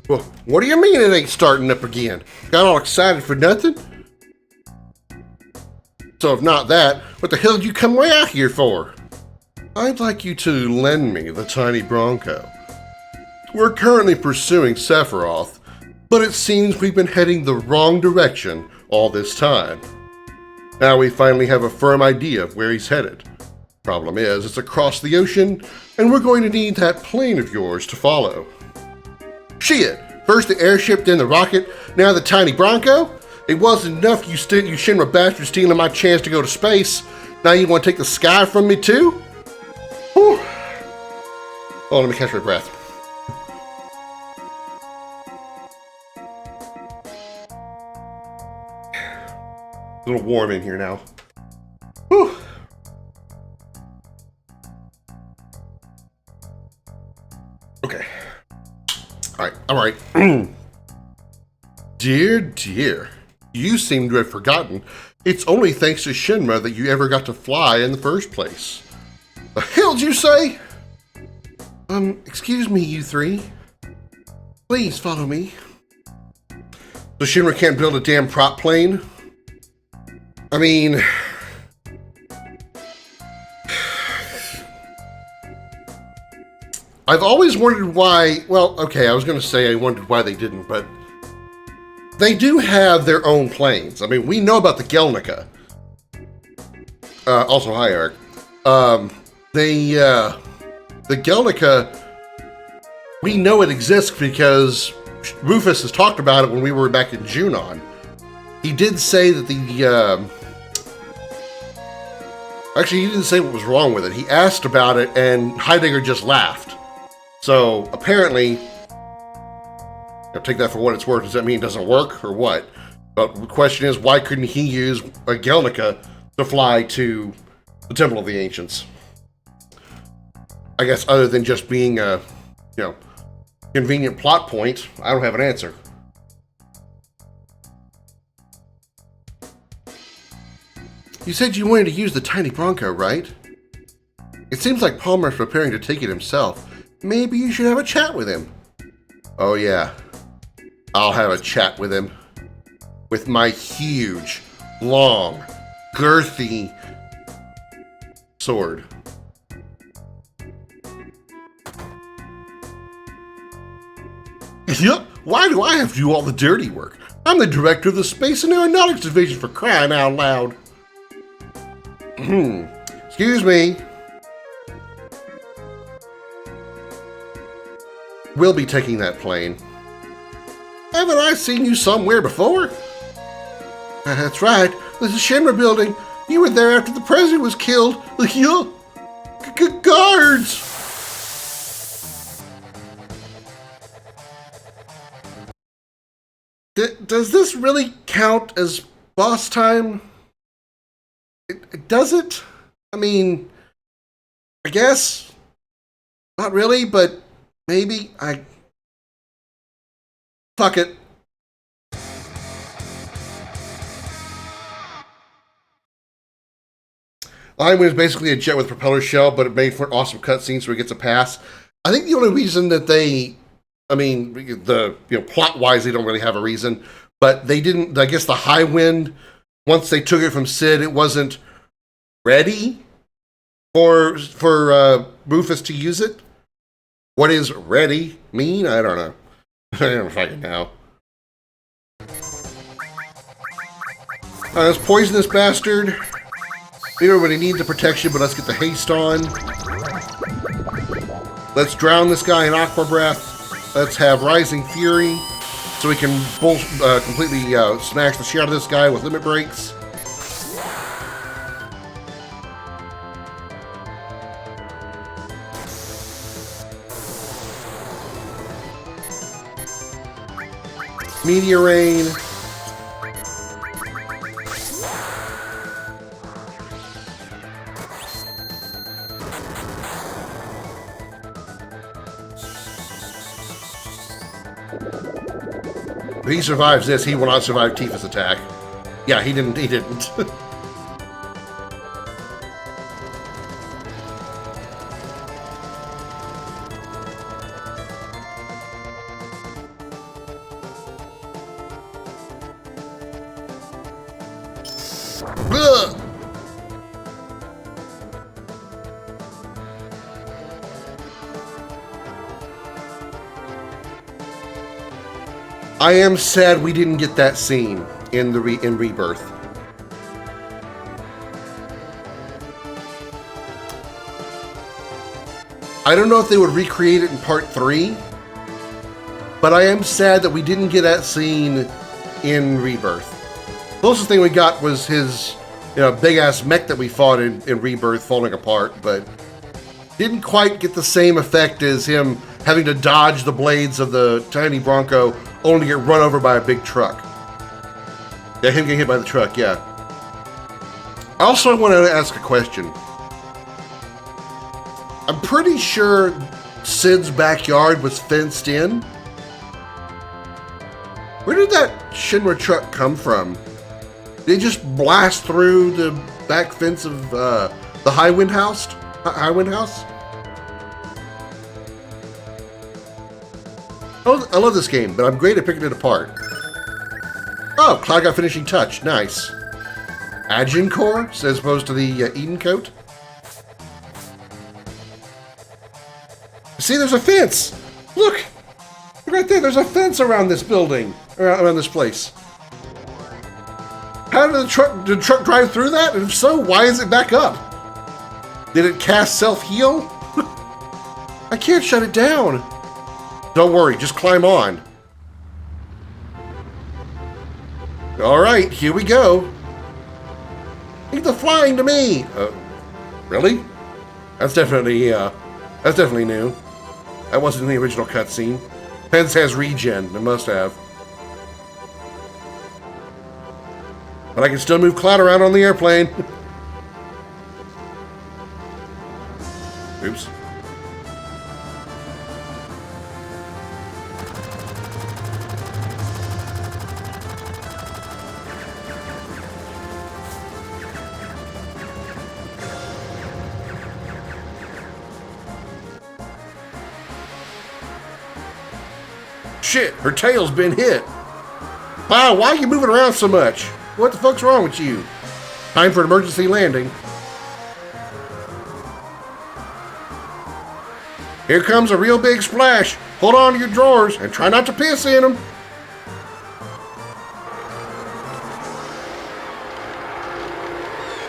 Well, what do you mean it ain't starting up again? Got all excited for nothing? So if not that, what the hell did you come way out here for? I'd like you to lend me the tiny Bronco. We're currently pursuing Sephiroth, but it seems we've been heading the wrong direction all this time. Now we finally have a firm idea of where he's headed. Problem is, it's across the ocean, and we're going to need that plane of yours to follow. Shit! First the airship, then the rocket, now the tiny Bronco? It wasn't enough you Shinra bastards stealing my chance to go to space. Now you want to take the sky from me too? Whew. Oh, let me catch my breath. A little warm in here now. Whew. Okay. All right. Dear, you seem to have forgotten. It's only thanks to Shinra that you ever got to fly in the first place. The hell did you say? Excuse me, you three. Please follow me. So Shinra can't build a damn prop plane? I mean... I've always wondered why, well, okay, I was going to say I wondered why they didn't, but they do have their own planes. I mean, we know about the Gelnica. Also, hi, Eric. The Gelnica, we know it exists because Rufus has talked about it when we were back in Junon. He did say that actually, he didn't say what was wrong with it. He asked about it, and Heidegger just laughed. So, apparently, I'll take that for what it's worth. Does that mean it doesn't work, or what? But the question is, why couldn't he use a Gelnica to fly to the Temple of the Ancients? I guess other than just being a, convenient plot point, I don't have an answer. You said you wanted to use the tiny Bronco, right? It seems like Palmer's preparing to take it himself. Maybe you should have a chat with him. Oh yeah, I'll have a chat with him. With my huge, long, girthy sword. Yup, why do I have to do all the dirty work? I'm the director of the Space and Aeronautics Division, for crying out loud. Excuse me. We'll be taking that plane. Haven't I seen you somewhere before? That's right. This is Shinra building. You were there after the president was killed. Guards! Does this really count as boss time? Does it? I mean, I guess. Not really, but maybe. Fuck it. Lineman is basically a jet with a propeller shell, but it made for an awesome cutscene, so he gets a pass. I think the only reason that they, plot-wise, they don't really have a reason, but they didn't, I guess the high wind, once they took it from Sid, it wasn't ready for Rufus to use it. What does ready mean? I don't know. I don't fucking know. Let's poison this bastard. We don't really need the protection, but let's get the haste on. Let's drown this guy in Aqua Breath. Let's have Rising Fury, so we can completely smash the shit out of this guy with limit breaks. Meteor Rain. If he survives this, he will not survive Tifa's attack. Yeah, he didn't. Ugh. I am sad we didn't get that scene in Rebirth. I don't know if they would recreate it in Part 3, but I am sad that we didn't get that scene in Rebirth. The closest thing we got was his, big-ass mech that we fought in Rebirth falling apart, but didn't quite get the same effect as him having to dodge the blades of the tiny Bronco only to get run over by a big truck. Yeah, him getting hit by the truck, yeah. Also, I want to ask a question. I'm pretty sure Sid's backyard was fenced in. Where did that Shinra truck come from? Did it just blast through the back fence of the Highwind House? Highwind House? Oh, I love this game, but I'm great at picking it apart. Oh, Cloud got finishing touch. Nice. Agincore, as opposed to the Eden Coat. See, there's a fence. Look, right there. There's a fence around this building, around this place. How did the truck drive through that? And if so, why is it back up? Did it cast self-heal? I can't shut it down. Don't worry, just climb on. All right, here we go. Leave the flying to me. Really? That's definitely new. That wasn't in the original cutscene. Pence has regen. It must have. But I can still move Cloud around on the airplane. Oops. shit, her tail's been hit. Wow, why are you moving around so much? What the fuck's wrong with you? Time for an emergency landing. Here comes a real big splash. Hold on to your drawers and try not to piss in them.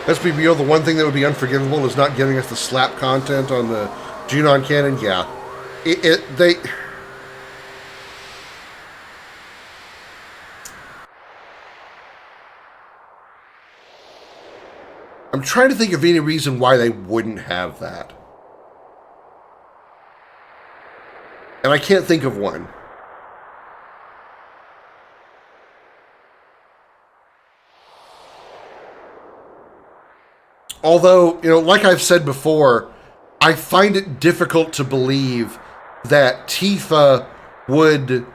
Let's be real, the one thing that would be unforgivable is not giving us the slap content on the Junon canon. Yeah. I'm trying to think of any reason why they wouldn't have that. And I can't think of one. Although, you know, like I've said before, I find it difficult to believe that Tifa would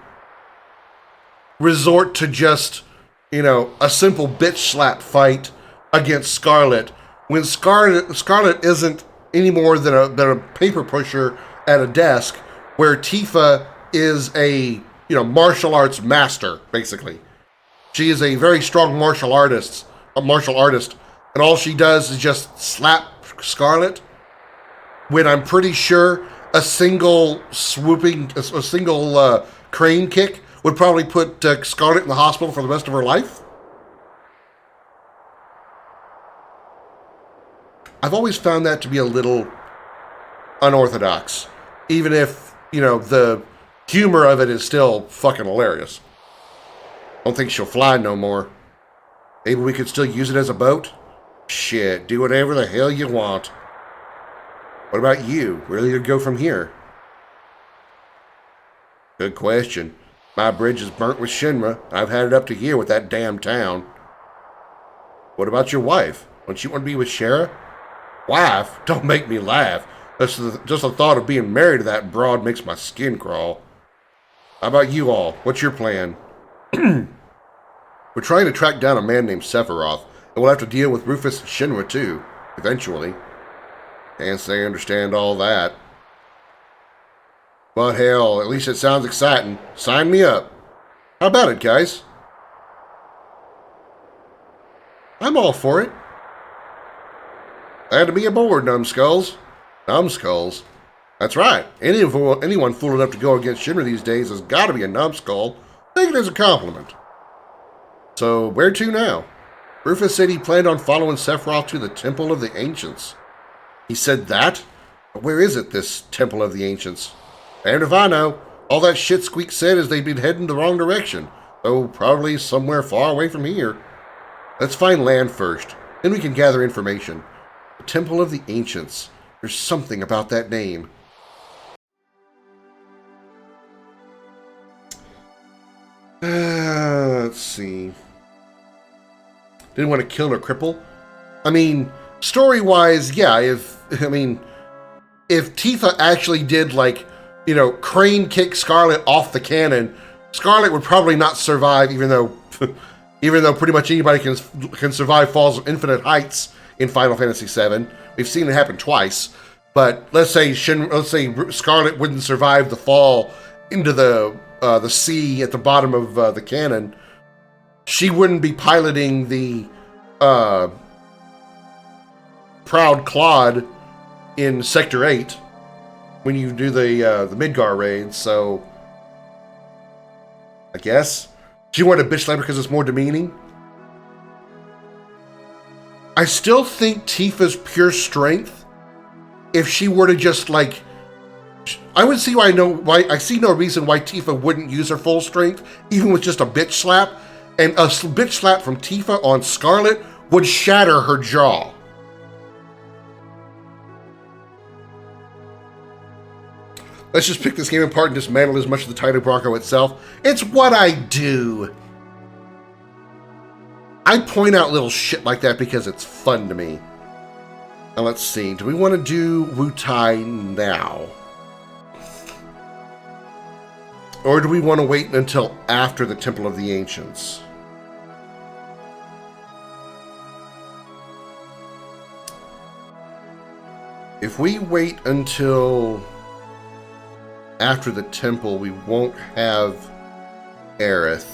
resort to just, you know, a simple bitch slap fight against Scarlet when Scarlet isn't any more than a paper pusher at a desk, where Tifa is a, you know, martial arts master, basically. She is a very strong martial artist, and all she does is just slap Scarlet, when I'm pretty sure a single crane kick would probably put Scarlet in the hospital for the rest of her life. I've always found that to be a little unorthodox, even if, you know, the humor of it is still fucking hilarious. Don't think she'll fly no more. Maybe we could still use it as a boat? Shit, do whatever the hell you want. What about you? Where do you go from here? Good question. My bridge is burnt with Shinra. I've had it up to here with that damn town. What about your wife? Don't you want to be with Shara? Wife? Don't make me laugh. Just the thought of being married to that broad makes my skin crawl. How about you all? What's your plan? We're trying to track down a man named Sephiroth, and we'll have to deal with Rufus and Shinra too, eventually. Can't say I understand all that. But hell, at least it sounds exciting. Sign me up. How about it, guys? I'm all for it. Glad to be aboard, numbskulls. Numbskulls? That's right. Anyone fool enough to go against Shinra these days has got to be a numbskull. Take it as a compliment. So, where to now? Rufus said he planned on following Sephiroth to the Temple of the Ancients. He said that? But where is it, this Temple of the Ancients? And if I know, all that shit Squeak said is they'd been heading the wrong direction, though probably somewhere far away from here. Let's find land first, then we can gather information. The Temple of the Ancients. There's something about that name. Let's see. Didn't want to kill or cripple? I mean, story-wise, yeah, if Tifa actually did, like, you know, crane kick Scarlet off the cannon, Scarlet would probably not survive, even though pretty much anybody can survive falls of infinite heights in Final Fantasy VII. We've seen it happen twice. But let's say Scarlet wouldn't survive the fall into the sea at the bottom of the cannon. She wouldn't be piloting the Proud Claude in Sector 8 when you do the Midgar raid. So I guess she wanted a bitch slap because it's more demeaning. I still think Tifa's pure strength, if she were to just, like, I see no reason why Tifa wouldn't use her full strength, even with just a bitch slap, and a bitch slap from Tifa on Scarlet would shatter her jaw. Let's just pick this game apart and dismantle as much of the Titan Bronco itself. It's what I do. I point out little shit like that because it's fun to me. Now let's see. Do we want to do Wutai now? Or do we want to wait until after the Temple of the Ancients? If we wait until after the temple, we won't have Aerith.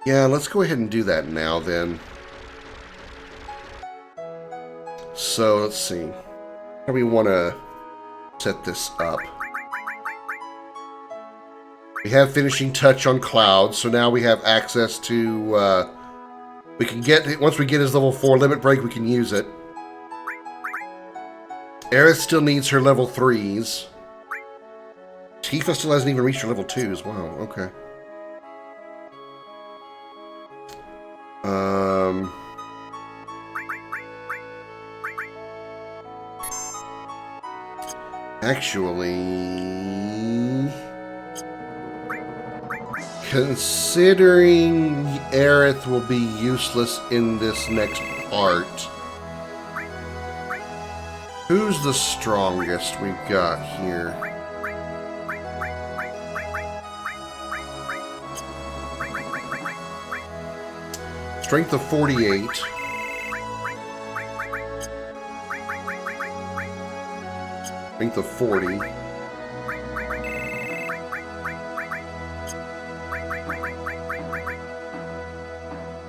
Yeah, let's go ahead and do that now then. So, let's see. How do we want to set this up? We have finishing touch on Cloud, so now we have access to, we can get, once we get his level 4 limit break, we can use it. Aerith still needs her level 3s. Tifa still hasn't even reached her level 2s. Wow, okay. Actually, considering Aerith will be useless in this next part, who's the strongest we've got here? Strength of 48. Strength of 40.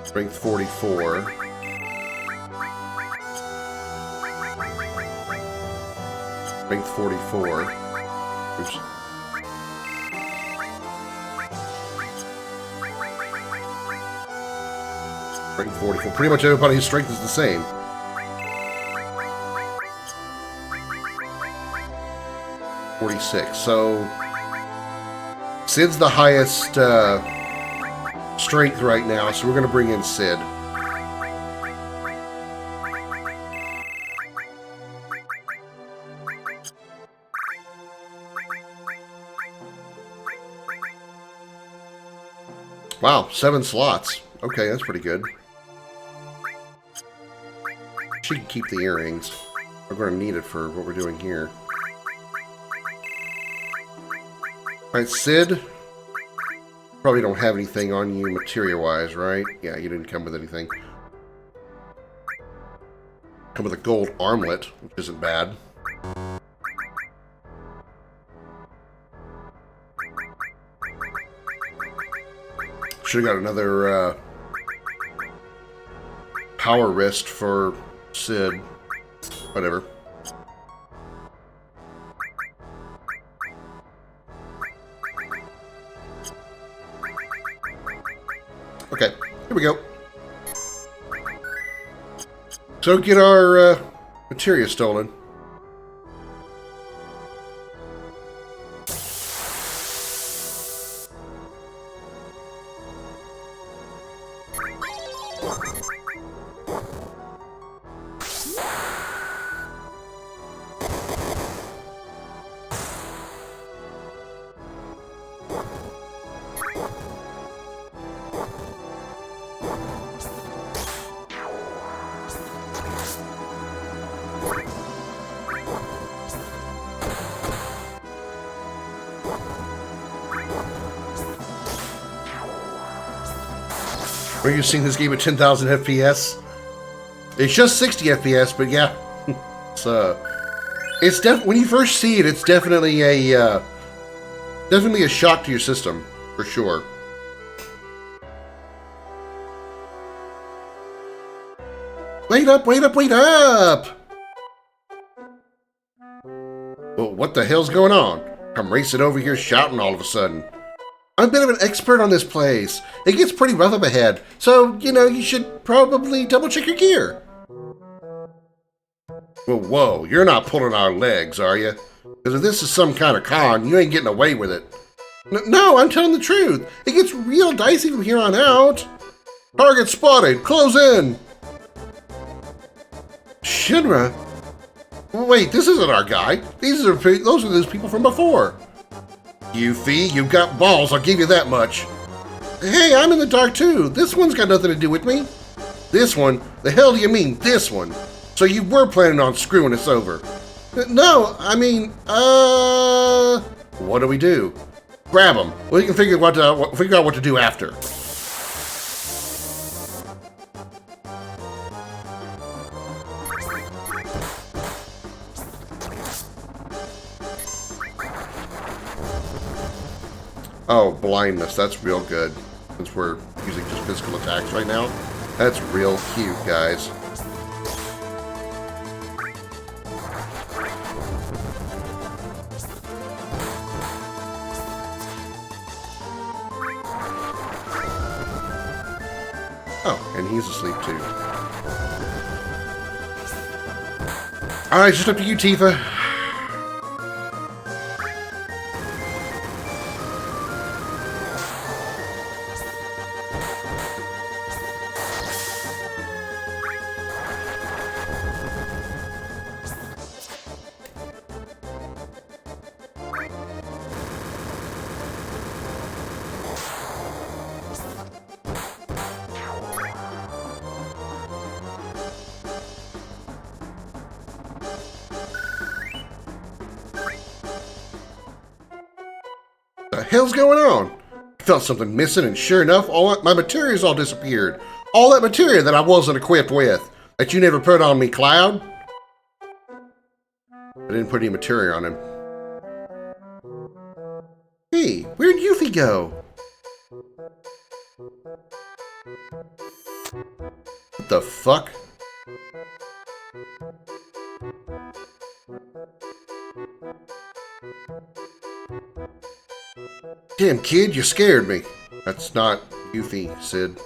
Strength 44. Strength 44. Oops. Strength 44. Pretty much everybody's strength is the same. So Sid's the highest strength right now, so we're going to bring in Sid. Wow, 7 slots. Okay, that's pretty good. She can keep the earrings. We're going to need it for what we're doing here. Alright, Sid. Probably don't have anything on you materia-wise, right? Yeah, you didn't come with anything. Come with a gold armlet, which isn't bad. Should have got another power wrist for Sid. Whatever. Okay, here we go. So get our materia stolen. Are you seeing this game at 10,000 FPS? It's just 60 FPS, but yeah, it's when you first see it, it's definitely a shock to your system for sure. Wait up! Wait up! Wait up! Well, what the hell's going on? I'm racing over here shouting all of a sudden. I'm a bit of an expert on this place. It gets pretty rough up ahead, so, you know, you should probably double-check your gear. Well, whoa, you're not pulling our legs, are you? Because if this is some kind of con, you ain't getting away with it. No, I'm telling the truth. It gets real dicey from here on out. Target spotted. Close in. Shinra? Wait, this isn't our guy. Those are those people from before. Yuffie, you've got balls, I'll give you that much. Hey, I'm in the dark too. This one's got nothing to do with me. This one? The hell do you mean, this one? So you were planning on screwing us over? No, I mean, what do we do? Grab him. We can figure out what to do after. Oh, blindness. That's real good. Since we're using just physical attacks right now. That's real cute, guys. Oh, and he's asleep too. Alright, just up to you, Tifa. What the hell's going on? I felt something missing, and sure enough, my materials all disappeared. All that material that I wasn't equipped with, that you never put on me, Cloud. I didn't put any material on him. Hey, where'd Yuffie go? What the fuck? Damn, kid, you scared me. That's not Yuffie, Sid.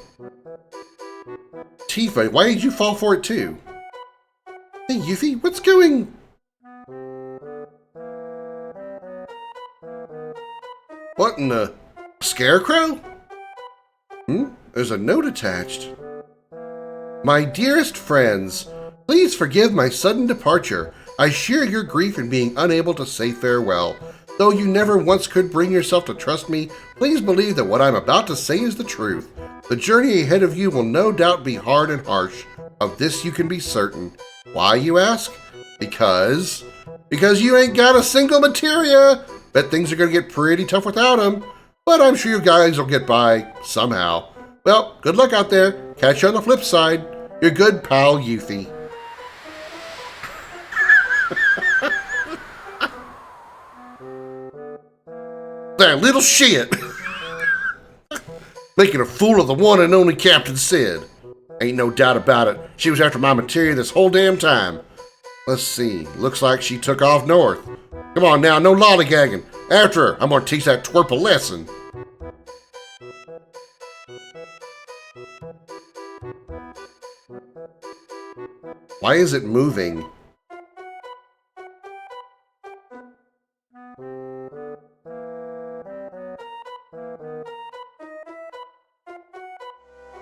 Tifa, why did you fall for it too? Hey, Yuffie, what's going... What in the... Scarecrow? There's a note attached. My dearest friends, please forgive my sudden departure. I share your grief in being unable to say farewell. Though you never once could bring yourself to trust me, please believe that what I'm about to say is the truth. The journey ahead of you will no doubt be hard and harsh. Of this you can be certain. Why, you ask? Because you ain't got a single materia. Bet things are gonna get pretty tough without them. But I'm sure you guys will get by somehow. Well, good luck out there. Catch you on the flip side. Your good pal, Yuffie. That little shit! Making a fool of the one and only Captain Sid. Ain't no doubt about it. She was after my materia this whole damn time. Let's see. Looks like she took off north. Come on now, no lollygagging. After her, I'm gonna teach that twerp a lesson. Why is it moving?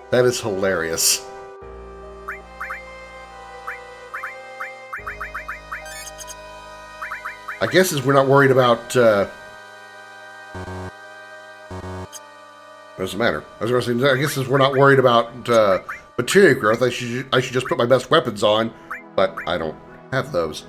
That is hilarious. I guess as we're not worried about, doesn't matter. I was going to say, I guess as we're not worried about materia growth, I should just put my best weapons on, but I don't have those.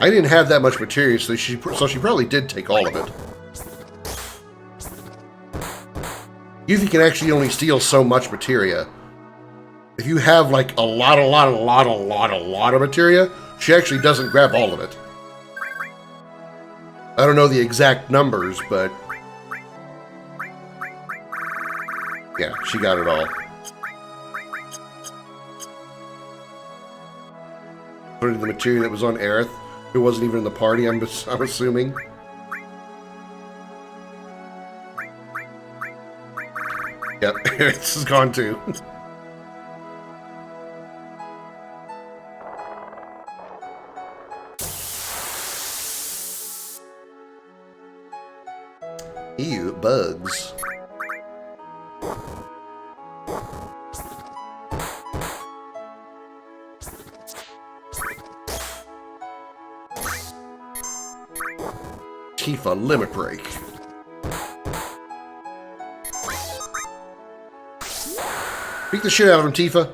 I didn't have that much materia, so she probably did take all of it. Yuffie can actually only steal so much materia. If you have like a lot of materia, she actually doesn't grab all of it. I don't know the exact numbers, but yeah, she got it all. Including the materia that was on Aerith, who wasn't even in the party, I'm assuming. Yep, this is gone too. Ew, bugs. Tifa, limit break. Beat the shit out of him, Tifa.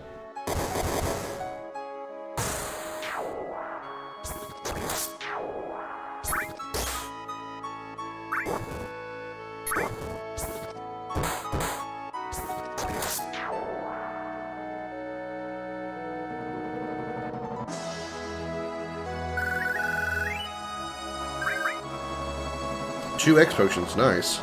2 X potions, nice.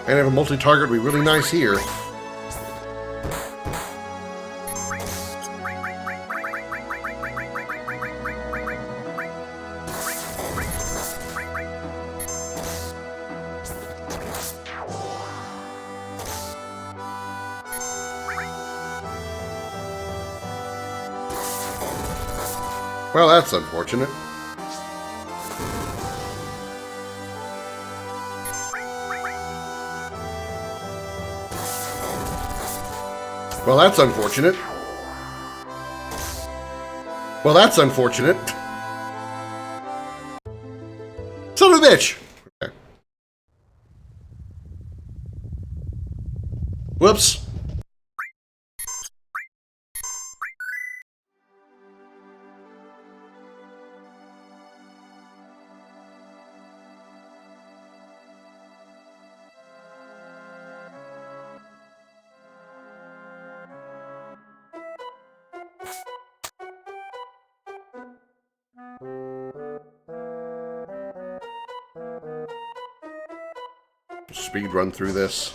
And have a multi-target would be really nice here. Well, that's unfortunate. Well, that's unfortunate. Well, that's unfortunate. Son of a bitch! Okay. Whoops. Speed run through this.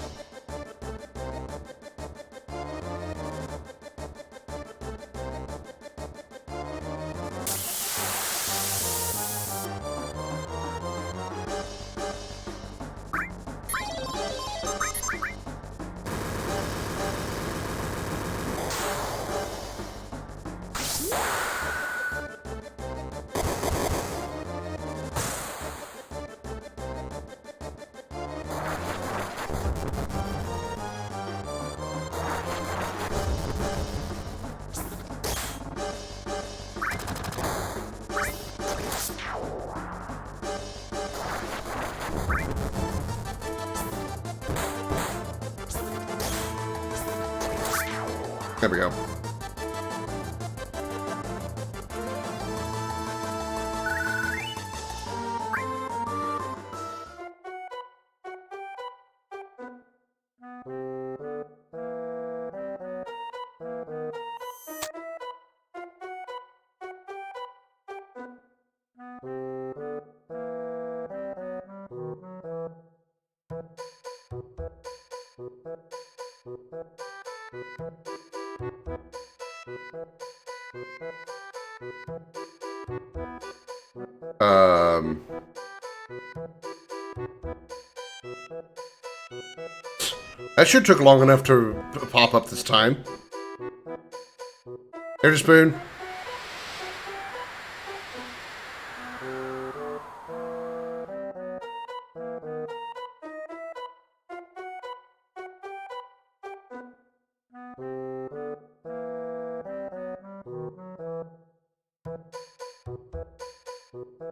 There we go. That sure took long enough to pop up this time. Here's a spoon.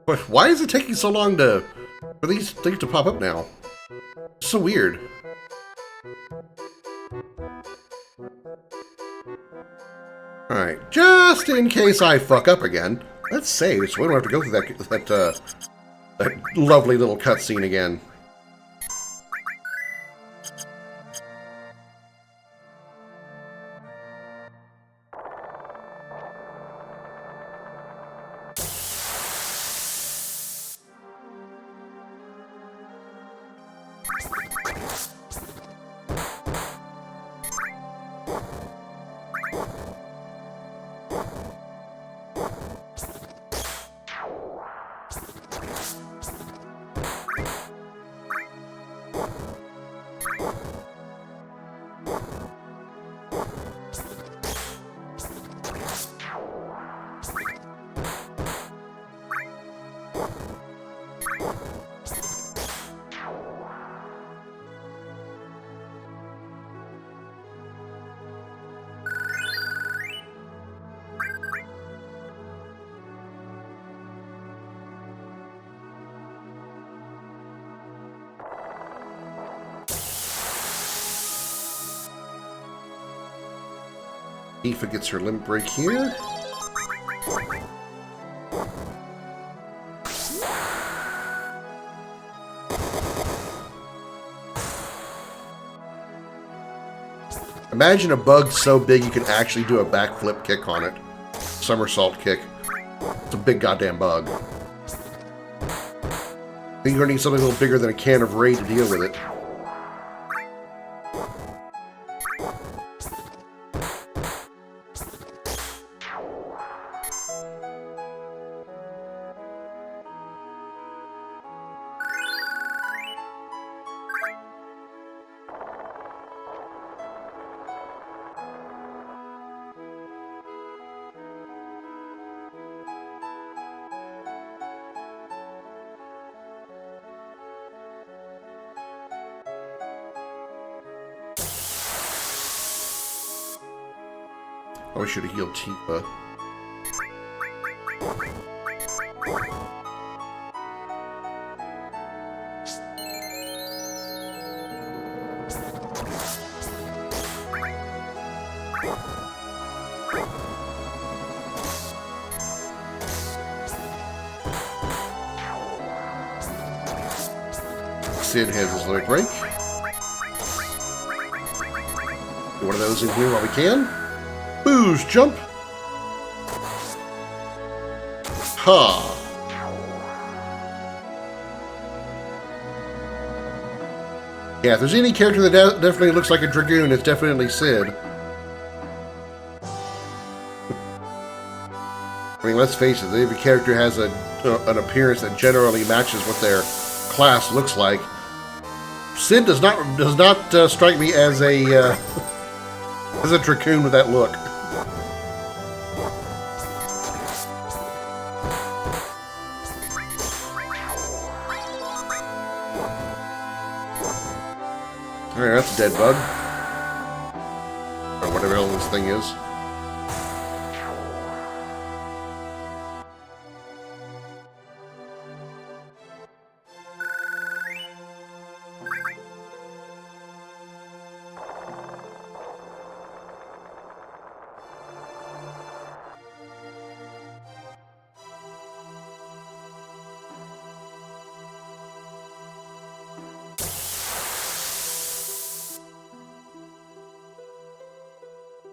But why is it taking so long for these things to pop up now? It's so weird. Alright, just in case I fuck up again, let's save so we don't have to go through that lovely little cutscene again. Aoife gets her limit break here. Imagine a bug so big you can actually do a backflip kick on it. Somersault kick. It's a big goddamn bug. I think you're gonna need something a little bigger than a can of Raid to deal with it. Oh, we should have healed Tifa. Sid has his leg break. Do one of those in here while we can. Booze jump. Ha. Yeah, if there's any character that definitely looks like a Dragoon, it's definitely Sid. I mean, let's face it, every character has an appearance that generally matches what their class looks like. Sid does not strike me as a Dragoon with that look. Alright, that's a dead bug. Or whatever hell this thing is.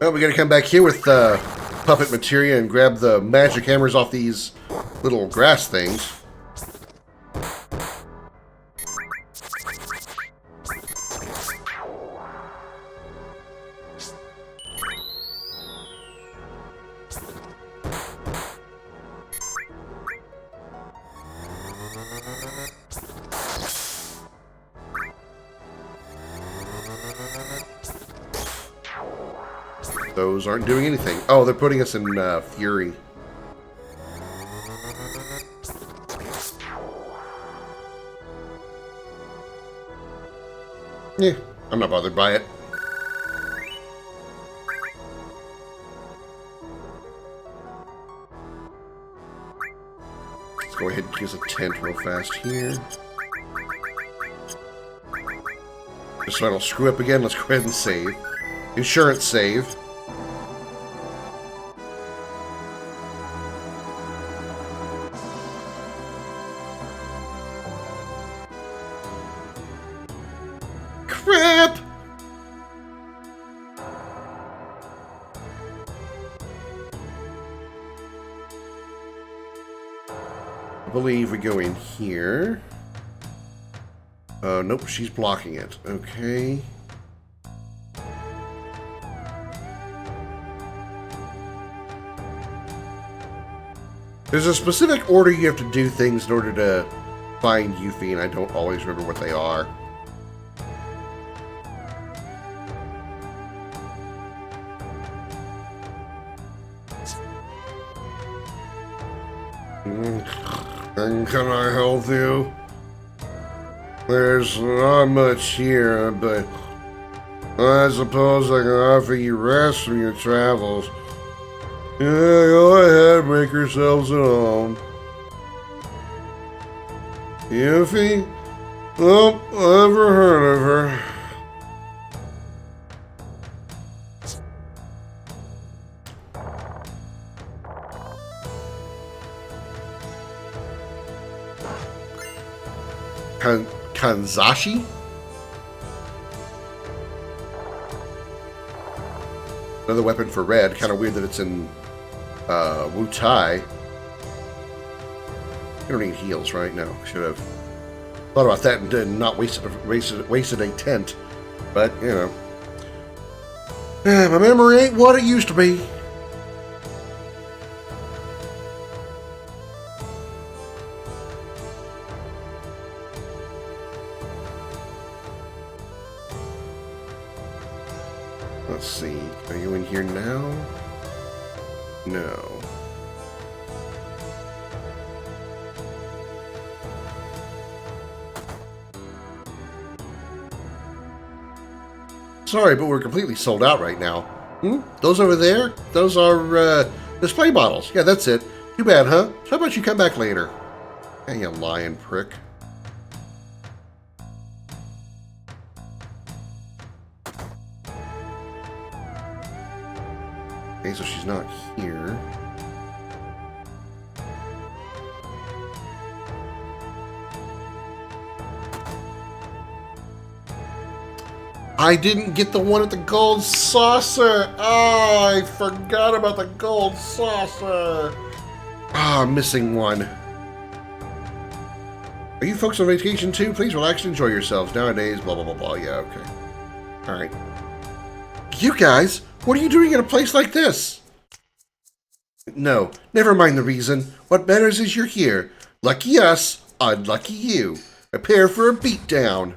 Well, we gotta come back here with puppet materia and grab the magic hammers off these little grass things. Those aren't doing anything. Oh, they're putting us in Fury. Yeah, I'm not bothered by it. Let's go ahead and use a tent real fast here. Just so I don't screw up again, let's go ahead and save. Insurance save. Crap! I believe we go in here. Nope, she's blocking it. Okay. There's a specific order you have to do things in order to find Yuffie, and I don't always remember what they are. And can I help you? There's not much here, but I suppose I can offer you rest from your travels. Yeah, go ahead, make yourselves at home. Yuffie? Nope, never heard of her. Kanzashi? Another weapon for red. Kind of weird that it's in Wu Tai. You don't need heals, right? No. Should have thought about that and not wasted a tent. But, you know. My memory ain't what it used to be. Let's see. Are you in here now? No. Sorry, but we're completely sold out right now. Those over there? Those are, display bottles. Yeah, that's it. Too bad, huh? So how about you come back later? Hey, you lying prick. Okay, so she's not here. I didn't get the one at the gold saucer. Oh, I forgot about the gold saucer. Ah, I'm missing one. Are you folks on vacation too? Please relax and enjoy yourselves. Nowadays, blah, blah, blah, blah. Yeah, okay. All right. You guys, what are you doing in a place like this? No, never mind the reason. What matters is you're here. Lucky us, unlucky you. Prepare for a beatdown.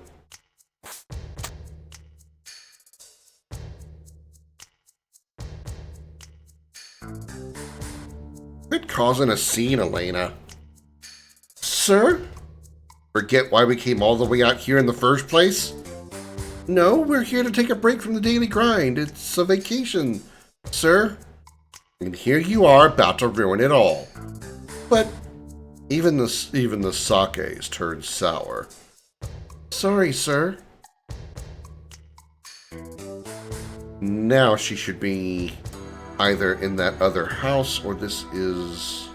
Quit causing a scene, Elena. Sir? Forget why we came all the way out here in the first place? No, we're here to take a break from the daily grind. It's a vacation, sir. And here you are about to ruin it all. But even the sake's turned sour. Sorry, sir. Now she should be either in that other house or this is...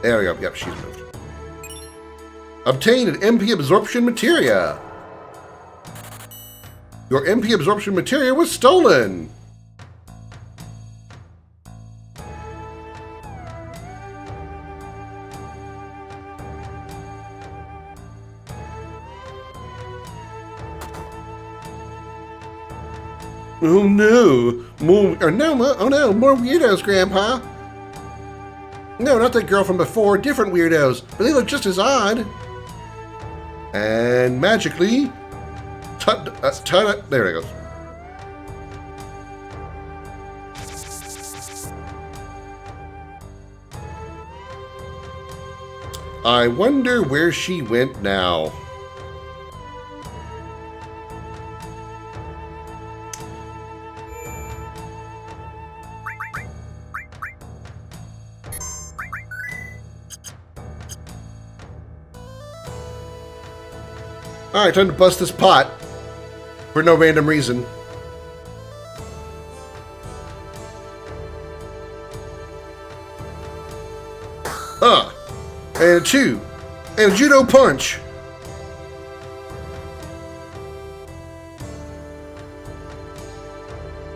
There we go. Yep, she's moved. Obtain an MP absorption materia. Your MP absorption materia was stolen. Oh no, more weirdos, Grandpa. No, not that girl from before, different weirdos, but they look just as odd. And magically, there it goes. I wonder where she went now. Alright, time to bust this pot. For no random reason. And a 2. And a judo punch.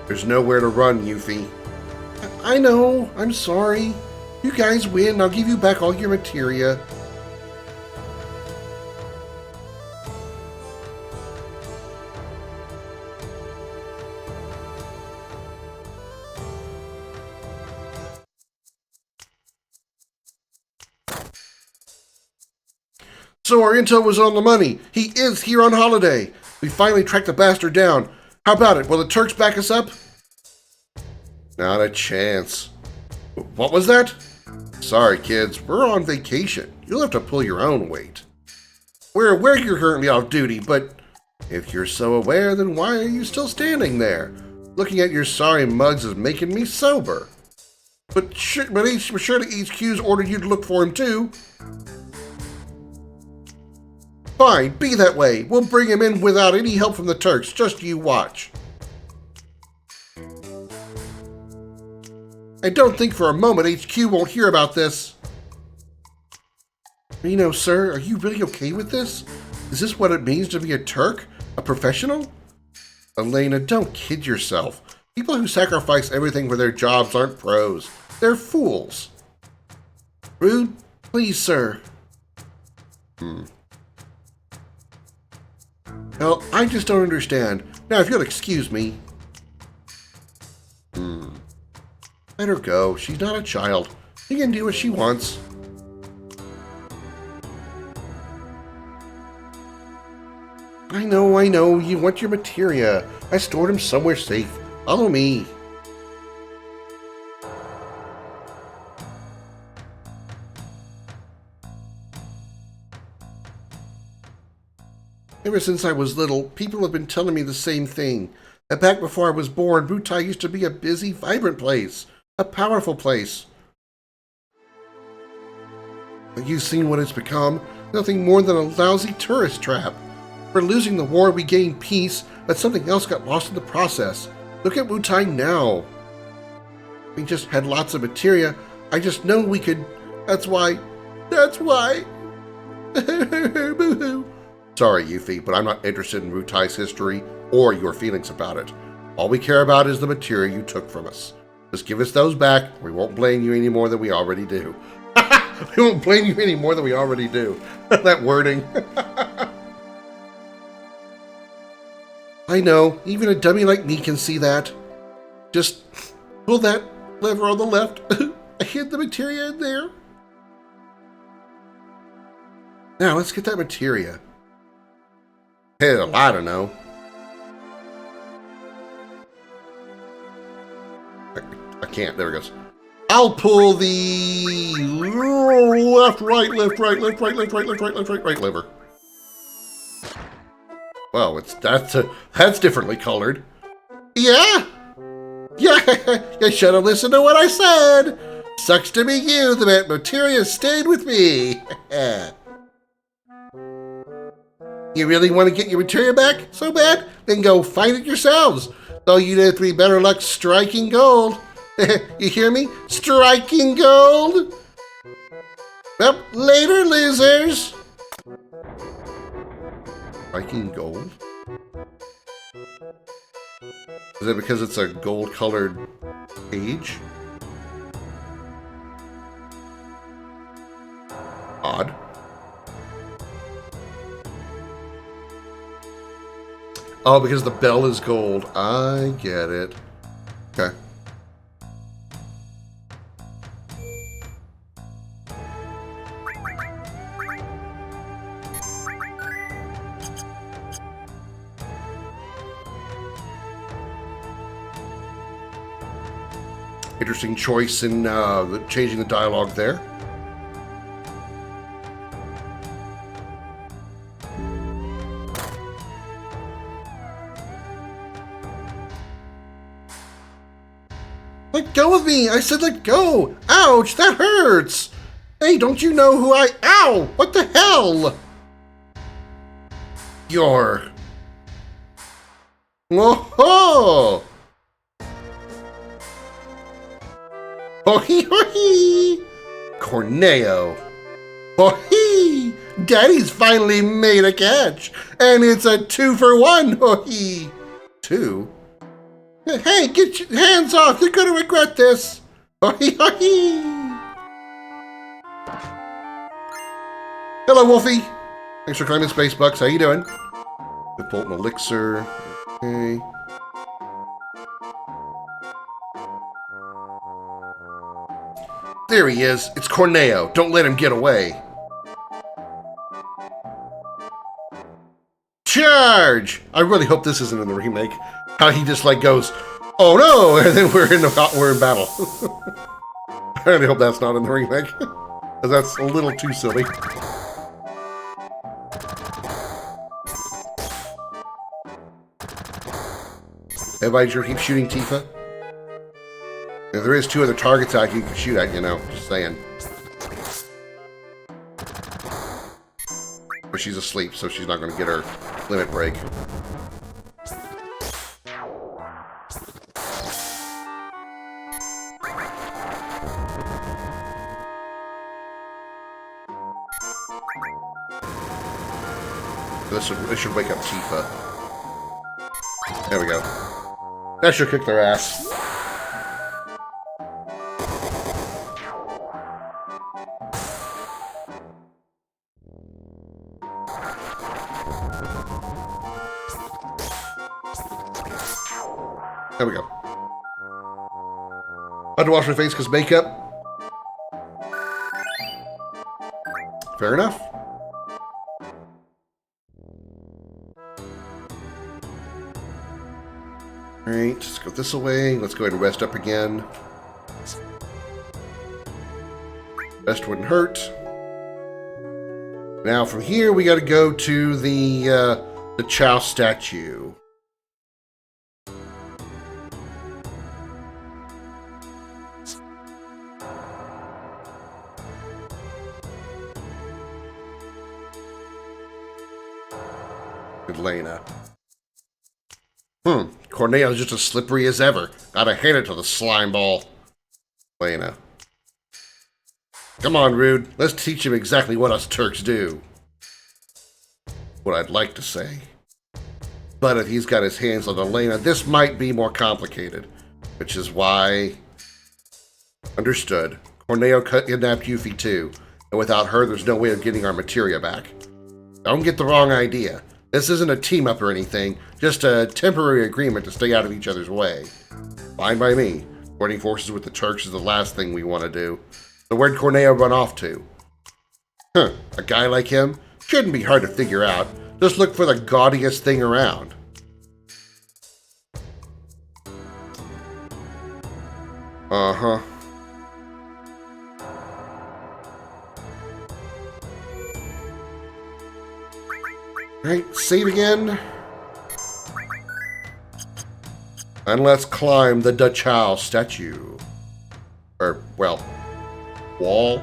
There's nowhere to run, Yuffie. I know. I'm sorry. You guys win. I'll give you back all your materia. So our intel was on the money. He is here on holiday. We finally tracked the bastard down. How about it? Will the Turks back us up? Not a chance. What was that? Sorry, kids. We're on vacation. You'll have to pull your own weight. We're aware you're currently off duty, but if you're so aware, then why are you still standing there? Looking at your sorry mugs is making me sober. But surely HQ's ordered you to look for him too. Fine, be that way. We'll bring him in without any help from the Turks. Just you watch. I don't think for a moment HQ won't hear about this. You know, sir, are you really okay with this? Is this what it means to be a Turk? A professional? Elena, don't kid yourself. People who sacrifice everything for their jobs aren't pros. They're fools. Rude? Please, sir. Well, I just don't understand. Now, if you'll excuse me. Let her go. She's not a child. She can do what she wants. I know. You want your materia. I stored them somewhere safe. Follow me. Ever since I was little, people have been telling me the same thing. That back before I was born, Butai used to be a busy, vibrant place. A powerful place. But you've seen what it's become. Nothing more than a lousy tourist trap. For losing the war, we gained peace, but something else got lost in the process. Look at Butai now. We just had lots of materia. I just know we could... That's why... Boo-hoo. Sorry, Yuffie, but I'm not interested in Butai's history or your feelings about it. All we care about is the materia you took from us. Just give us those back. We won't blame you any more than we already do. We won't blame you any more than we already do. That wording. I know, even a dummy like me can see that. Just pull that lever on the left. I hid the materia in there. Now, let's get that materia. Hell, I don't know. I can't. There it goes. I'll pull the right lever. Well, that's differently colored. Yeah, you should have listened to what I said. Sucks to be you. The materia stayed with me. You really want to get your materia back so bad? Then go find it yourselves. Though you'd have to be better luck striking gold. You hear me? Striking gold? Well, later, losers. Striking gold? Is it because it's a gold-colored page? Odd. Oh, because the bell is gold. I get it. Okay. Interesting choice in changing the dialogue there. Let go of me! I said let go! Ouch, that hurts! Hey, don't you know who I... Ow! What the hell? You're... Whoa-ho! Ho-hee-ho-hee! Corneo! Ho-hee! Daddy's finally made a catch! And it's a 2-for-1! Ho-hee! 2? Hey, get your hands off! You're gonna regret this! Ho-hee-ho-hee! Hello, Wolfie! Thanks for climbing Space Bucks. How you doing? The Bolton Elixir. Okay. There he is. It's Corneo. Don't let him get away. Charge! I really hope this isn't in the remake. How he just like goes, oh no, and then we're in battle. I really hope that's not in the remake, because that's a little too silly. Everybody sure keep shooting Tifa. If there is 2 other targets I can shoot at, you know, just saying. But she's asleep, so she's not going to get her limit break. This should wake up Tifa. There we go. That should kick their ass. There we go. I had to wash my face because makeup. Fair enough. Alright, let's go this way. Let's go ahead and rest up again. Rest wouldn't hurt. Now from here we gotta go to the Chow statue. Lena. Corneo's just as slippery as ever. Gotta hand it to the slime ball. Lena. Come on, Rude. Let's teach him exactly what us Turks do. What I'd like to say. But if he's got his hands on Elena, this might be more complicated. Which is why... Understood. Corneo kidnapped Yuffie too. And without her, there's no way of getting our materia back. Don't get the wrong idea. This isn't a team-up or anything, just a temporary agreement to stay out of each other's way. Fine by me. Joining forces with the Turks is the last thing we want to do. So where'd Corneo run off to? A guy like him? Shouldn't be hard to figure out. Just look for the gaudiest thing around. Uh-huh. Alright, save again. And let's climb the Dachau statue. Or, well, wall.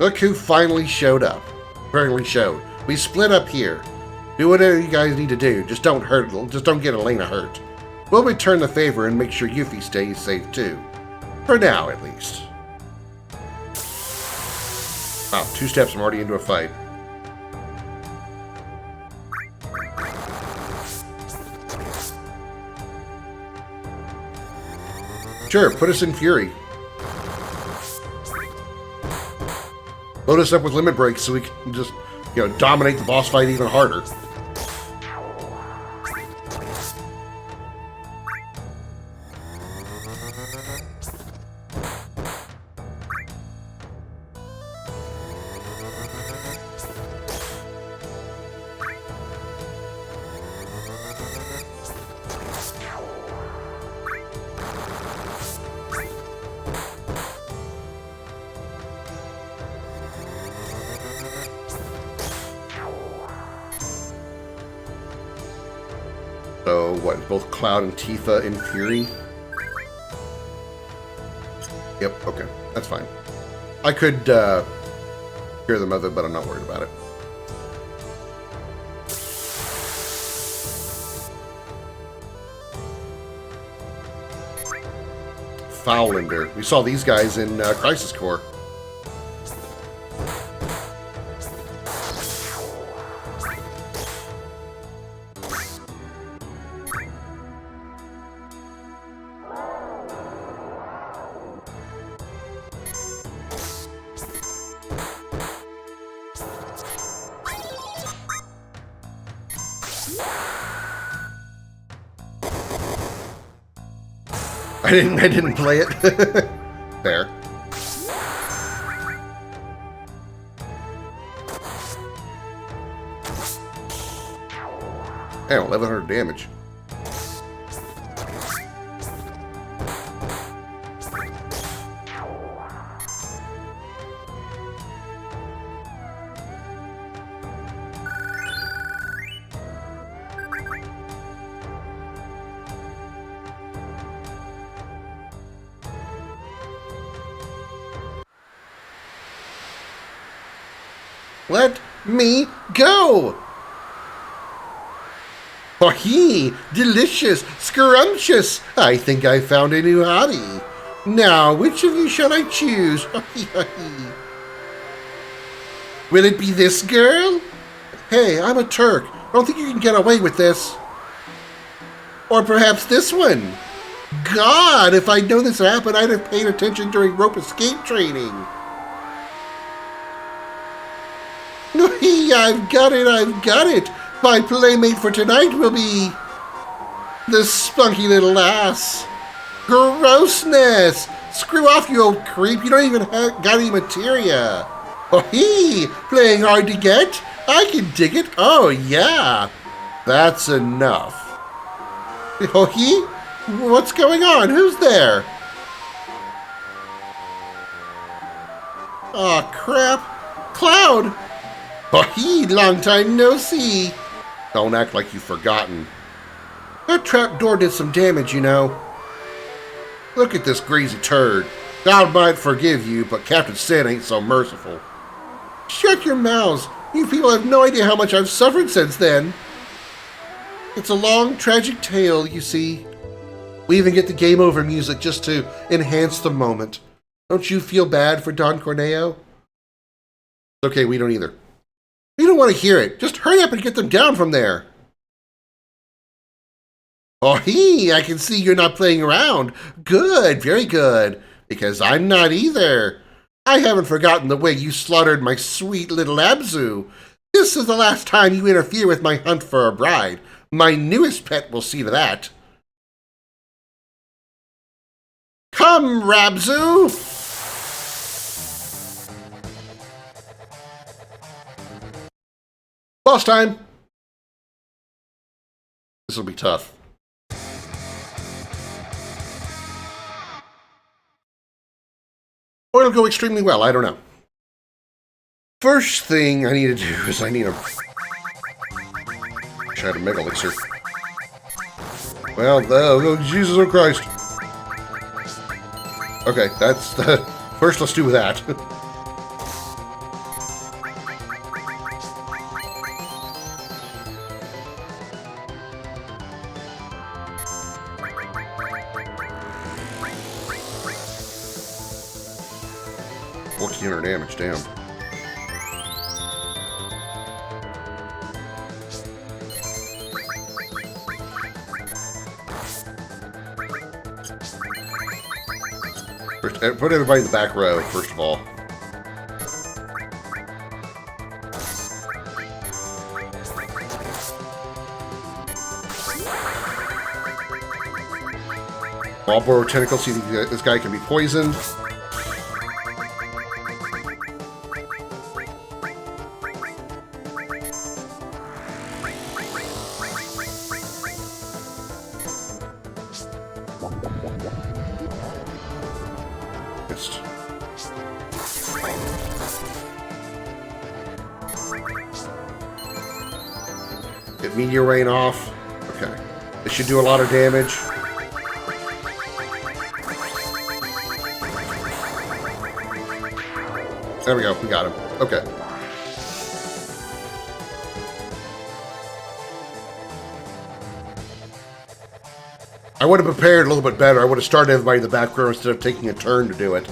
Look who finally showed up. Finally showed. We split up here. Do whatever you guys need to do. Just don't get Elena hurt. We'll return the favor and make sure Yuffie stays safe too. For now, at least. Wow, 2 steps, I'm already into a fight. Sure, put us in fury. Load us up with limit breaks so we can just, dominate the boss fight even harder. So, what, both Cloud and Tifa in Fury? Yep, okay, that's fine. I could, hear them of it, but I'm not worried about it. Foulander. We saw these guys in Crisis Core. I didn't play it. There. Hey, 1100 damage. Let me go! Oh, delicious, scrumptious! I think I found a new hobby. Now, which of you shall I choose? Will it be this girl? Hey, I'm a Turk. I don't think you can get away with this. Or perhaps this one. God, if I'd known this happened, I'd have paid attention during rope escape training. I've got it. My playmate for tonight will be the spunky little ass. Grossness! Screw off, you old creep. You don't even got any materia. Oh, playing hard to get? I can dig it. Oh, yeah. That's enough. Oh, what's going on? Who's there? Aw, crap. Cloud! Oh, long time no see. Don't act like you've forgotten. That trapdoor did some damage, you know. Look at this greasy turd. God might forgive you, but Captain Sin ain't so merciful. Shut your mouths. You people have no idea how much I've suffered since then. It's a long, tragic tale, you see. We even get the game over music just to enhance the moment. Don't you feel bad for Don Corneo? Okay, we don't either. We don't want to hear it. Just hurry up and get them down from there. Oh, I can see you're not playing around. Good, very good. Because I'm not either. I haven't forgotten the way you slaughtered my sweet little Abzu. This is the last time you interfere with my hunt for a bride. My newest pet will see to that. Come, Rabzu! Boss time! This will be tough. Or it'll go extremely well, I don't know. First thing I need to do is I need a... Try to Mega Elixir. Well, oh, Jesus oh Christ. Okay, that's the... First, let's do that. $1,400 damage, damn. First, put everybody in the back row, first of all. Marlboro Tentacle, see if this guy can be poisoned. Get Meteor Rain off. Okay. This should do a lot of damage. There we go. We got him. Okay. I would have prepared a little bit better. I would have started everybody in the back row instead of taking a turn to do it.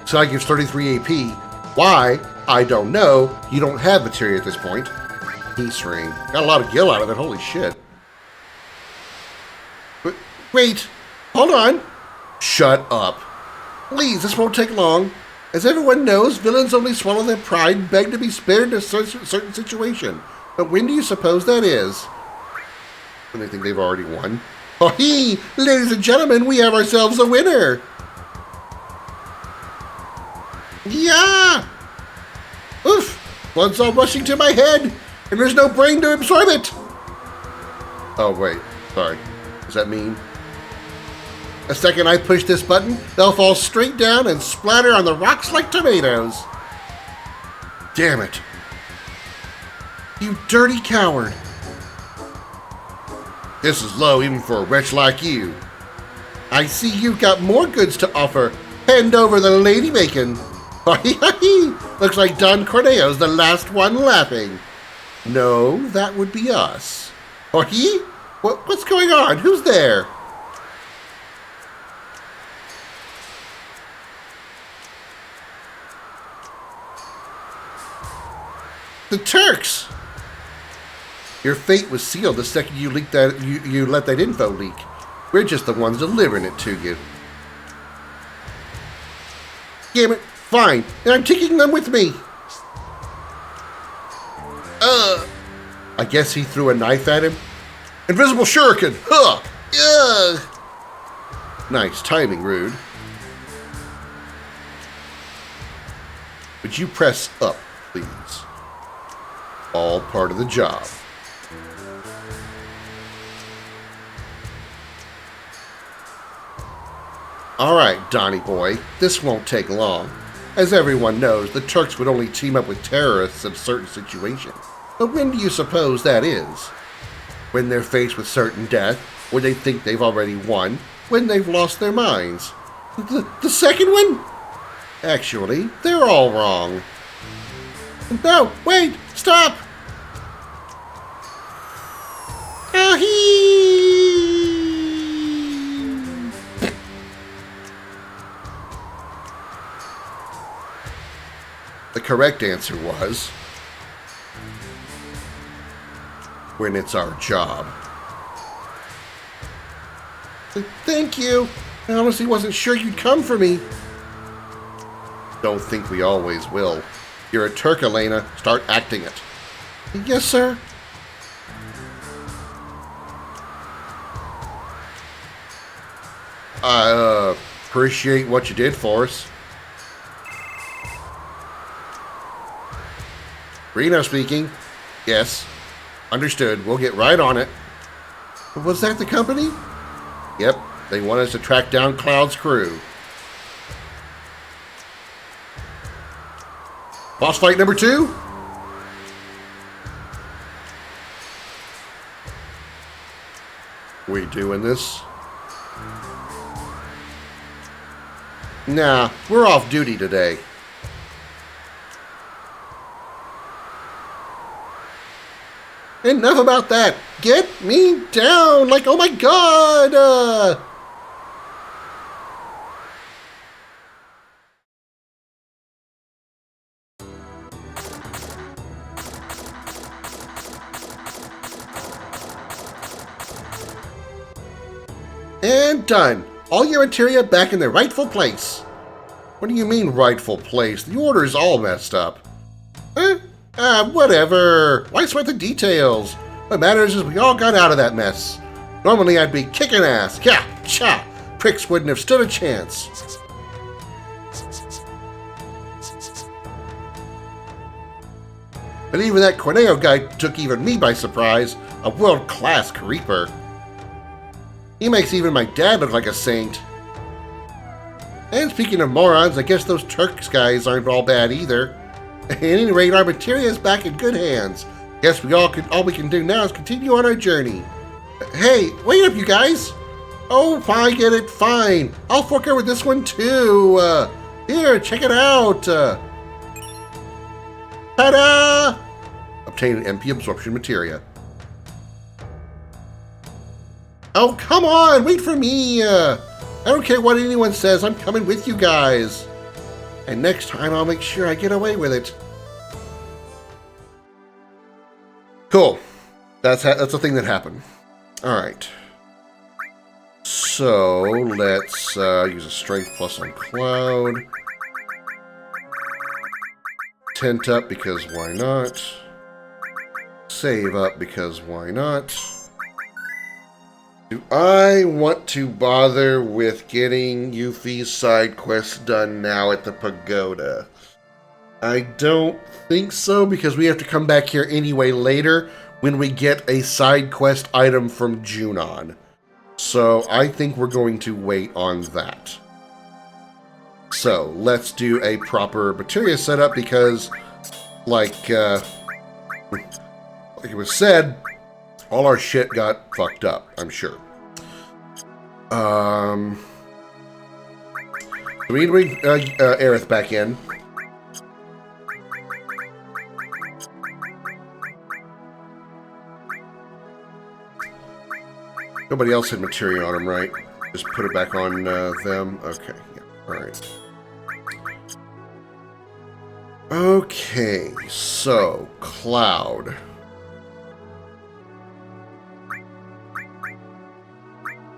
So I gives 33 AP. Why? I don't know. You don't have materia at this point. Peace ring. Got a lot of gil out of it. Holy shit. But, wait. Hold on. Shut up. Please, this won't take long. As everyone knows, villains only swallow their pride and beg to be spared in a certain situation. But when do you suppose that is? When they think they've already won. Oh, ladies and gentlemen, we have ourselves a winner. Yeah! Oof! Blood's all rushing to my head, and there's no brain to absorb it! Oh, wait. Sorry. Does that mean? The second I push this button, they'll fall straight down and splatter on the rocks like tomatoes. Damn it. You dirty coward. This is low even for a wretch like you. I see you've got more goods to offer. Hand over the lady bacon. Looks like Don Corneo's the last one laughing. No, that would be us. What's going on? Who's there? The Turks! Your fate was sealed the second you leaked that you let that info leak. We're just the ones delivering it to you. Damn it, fine, and I'm taking them with me. I guess he threw a knife at him. Invisible shuriken! Huh! Nice timing, Rude. Would you press up, please? All part of the job. Alright, Donnie boy, this won't take long. As everyone knows, the Turks would only team up with terrorists in certain situations. But when do you suppose that is? When they're faced with certain death, when they think they've already won, when they've lost their minds. The second one? Actually, they're all wrong. No, wait, stop! The correct answer was, when it's our job. Thank you. I honestly wasn't sure you'd come for me. Don't think we always will. You're a Turk, Elena. Start acting it. Yes, sir. I appreciate what you did for us. Reno speaking. Yes. Understood. We'll get right on it. Was that the company? Yep. They want us to track down Cloud's crew. Boss fight number 2? We doing this? Nah, we're off duty today. Enough about that. Get me down. Like, oh my god. And done. All your materia back in their rightful place. What do you mean rightful place? The order's all messed up. Whatever. Why sweat the details? What matters is we all got out of that mess. Normally I'd be kicking ass. Yeah, cha. Pricks wouldn't have stood a chance. But even that Corneo guy took even me by surprise. A world-class creeper. He makes even my dad look like a saint. And speaking of morons, I guess those Turks guys aren't all bad either. At any rate, our materia is back in good hands. Guess all we can do now is continue on our journey. Hey, wait up, you guys! Oh, I get it, fine. I'll fork over this one too. Here, check it out. Ta-da! Obtain an MP absorption materia. Oh, come on, wait for me. I don't care what anyone says, I'm coming with you guys. And next time I'll make sure I get away with it. Cool. That's the thing that happened. Alright. So, let's use a strength plus on Cloud. Tent up because why not? Save up because why not? Do I want to bother with getting Yuffie's side quest done now at the pagoda? I don't think so, because we have to come back here anyway later when we get a side quest item from Junon. So I think we're going to wait on that. So let's do a proper materia setup because, like it was said, all our shit got fucked up, I'm sure. We need to bring Aerith back in. Nobody else had materia on them, right? Just put it back on them? Okay, yeah, alright. Okay, so Cloud.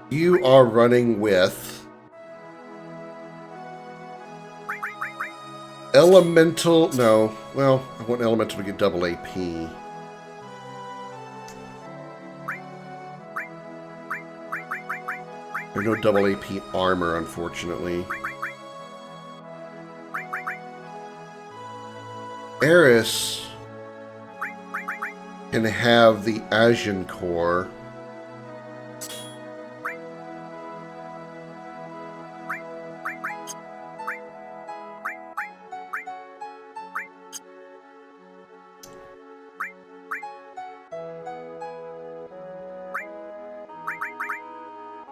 You are running with Elemental. No, well, I want Elemental to get double AP. There's no double AP armor, unfortunately. Eris can have the Asian core.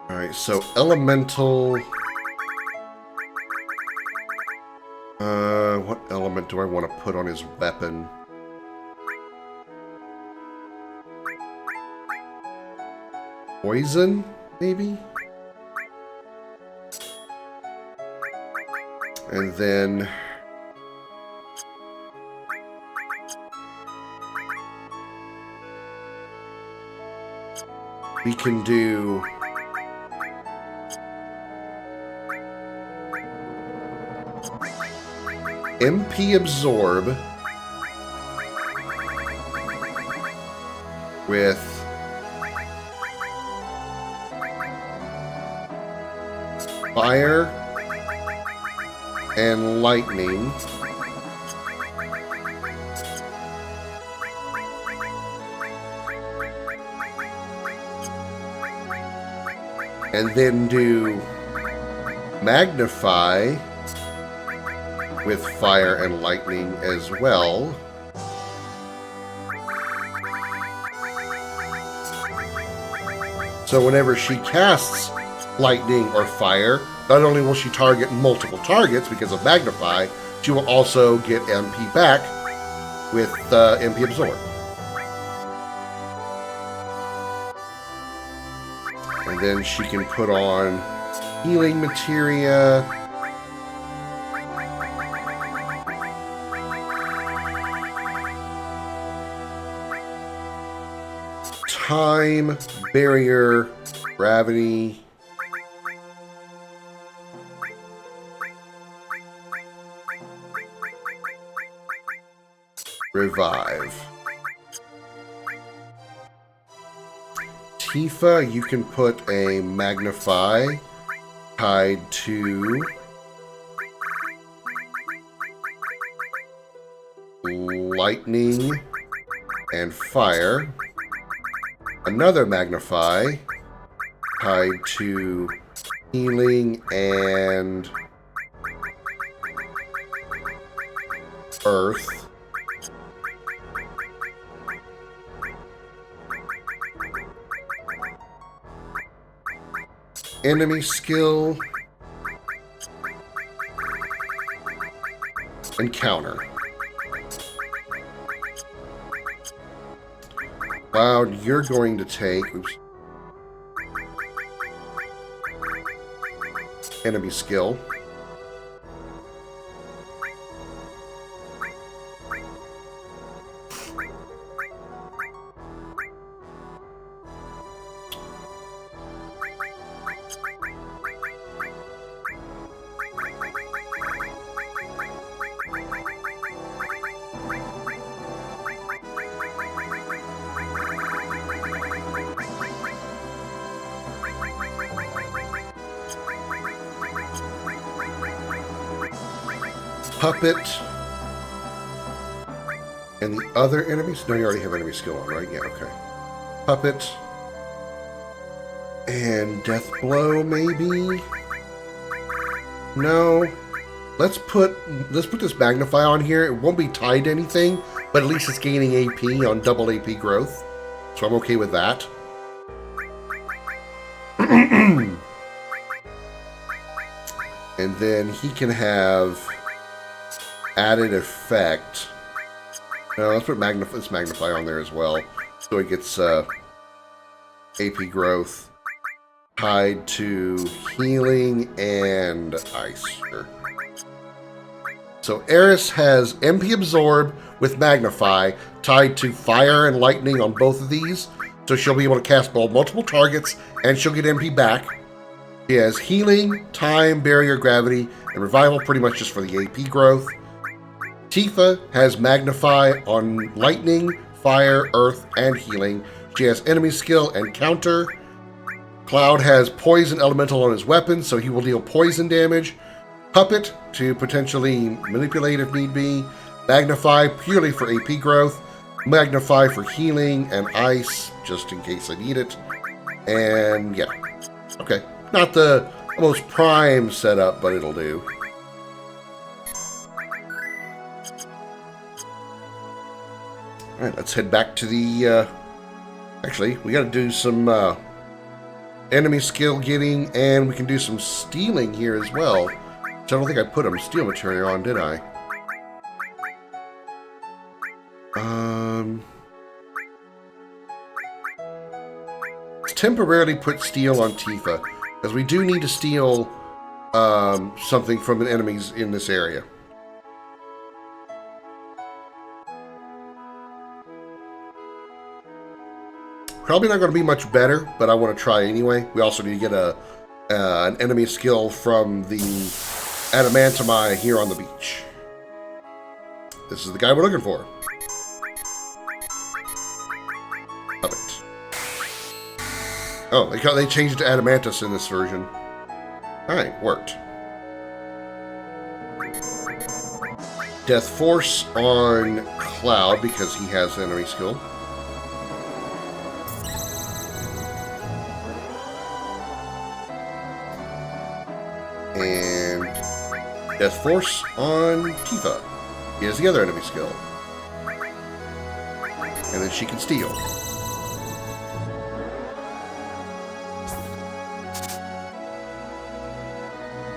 Alright, so Elemental... what element do I want to put on his weapon? Poison, maybe? And then... we can do... MP Absorb with Fire and Lightning. And then do Magnify with Fire and Lightning as well. So whenever she casts Lightning or Fire, not only will she target multiple targets because of Magnify, she will also get MP back with MP Absorb. And then she can put on Healing Materia, Time, Barrier, Gravity, Revive. Tifa, you can put a Magnify tied to Lightning and Fire. Another Magnify tied to Healing and Earth. Enemy skill and counter. Cloud, you're going to take enemy skill. Puppet. And the other enemies? No, you already have enemy skill on, right? Yeah, okay. Puppet. And Death Blow, maybe? No. Let's put this Magnify on here. It won't be tied to anything, but at least it's gaining AP on double AP growth. So I'm okay with that. And then he can have added effect. No, let's put Magnify on there as well. So it gets AP growth tied to healing and ice. Sure. So Eris has MP Absorb with Magnify tied to Fire and Lightning on both of these. So she'll be able to cast multiple targets and she'll get MP back. She has Healing, Time, Barrier, Gravity, and Revival pretty much just for the AP growth. Tifa has Magnify on Lightning, Fire, Earth, and Healing. She has Enemy Skill and Counter. Cloud has Poison Elemental on his weapon, so he will deal poison damage. Puppet to potentially manipulate if need be. Magnify purely for AP growth. Magnify for healing and ice, just in case I need it. And yeah, okay. Not the most prime setup, but it'll do. Alright, let's head back to the... actually, we gotta do some enemy skill getting, and we can do some stealing here as well. Which I don't think I put steel material on, did I? Let's temporarily put steel on Tifa, because we do need to steal something from the enemies in this area. Probably not going to be much better, but I want to try anyway. We also need to get an enemy skill from the Adamantami here on the beach. This is the guy we're looking for. Love it. Oh, they changed it to Adamantus in this version. Alright, worked. Death Force on Cloud because he has enemy skill. And Death Force on Tifa. He has the other enemy skill. And then she can steal.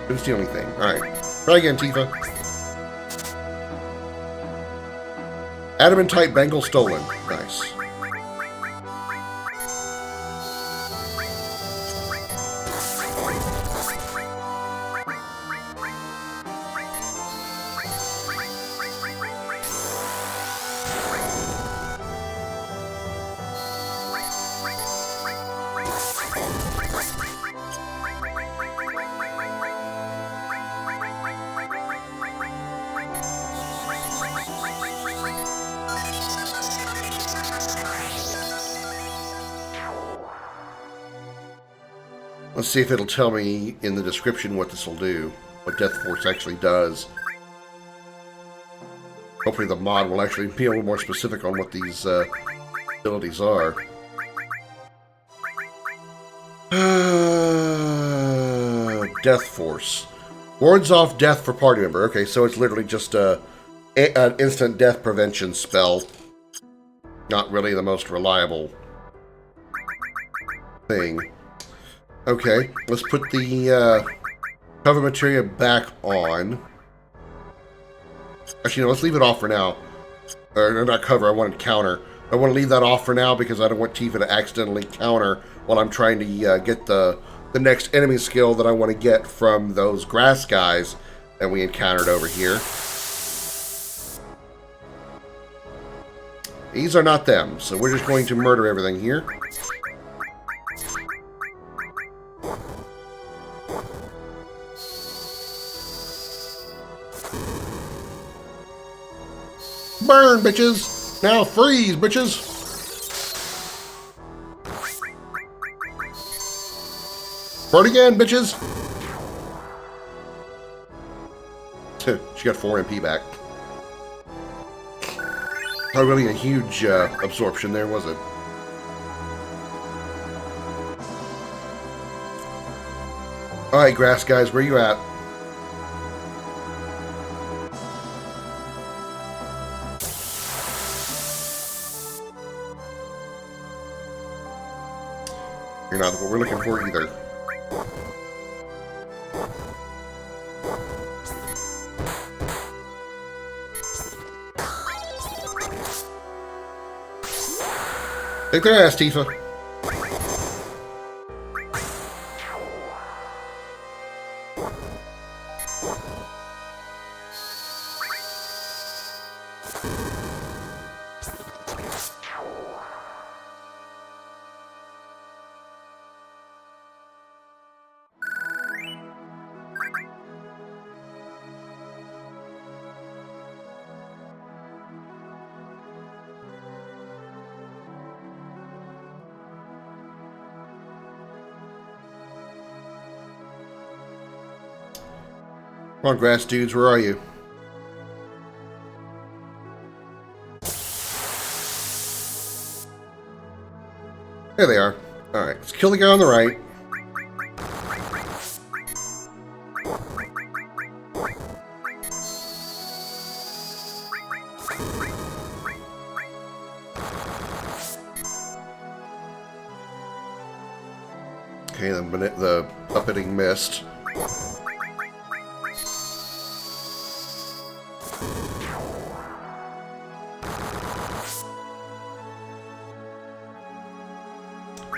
Couldn't steal anything. Alright. Try again, Tifa. Adamantite bangle stolen. Nice. Let's see if it'll tell me in the description what this will do, what Death Force actually does. Hopefully the mod will actually be a little more specific on what these abilities are. Death Force. Wards off death for party member. Okay, so it's literally just an instant death prevention spell. Not really the most reliable thing. Okay, let's put the cover materia back on. Actually, no, let's leave it off for now. Or not cover, I wanted counter. I want to leave that off for now because I don't want Tifa to accidentally counter while I'm trying to get the next enemy skill that I want to get from those grass guys that we encountered over here. These are not them, so we're just going to murder everything here. Burn, bitches! Now freeze, bitches! Burn again, bitches! She got 4 MP back. Not really a huge absorption there, was it? Alright, grass guys, where you at? You're not what we're looking for either. Take their ass, Tifa. Come on, grass dudes, where are you? There they are. Alright, let's kill the guy on the right. Okay, the puppeting missed.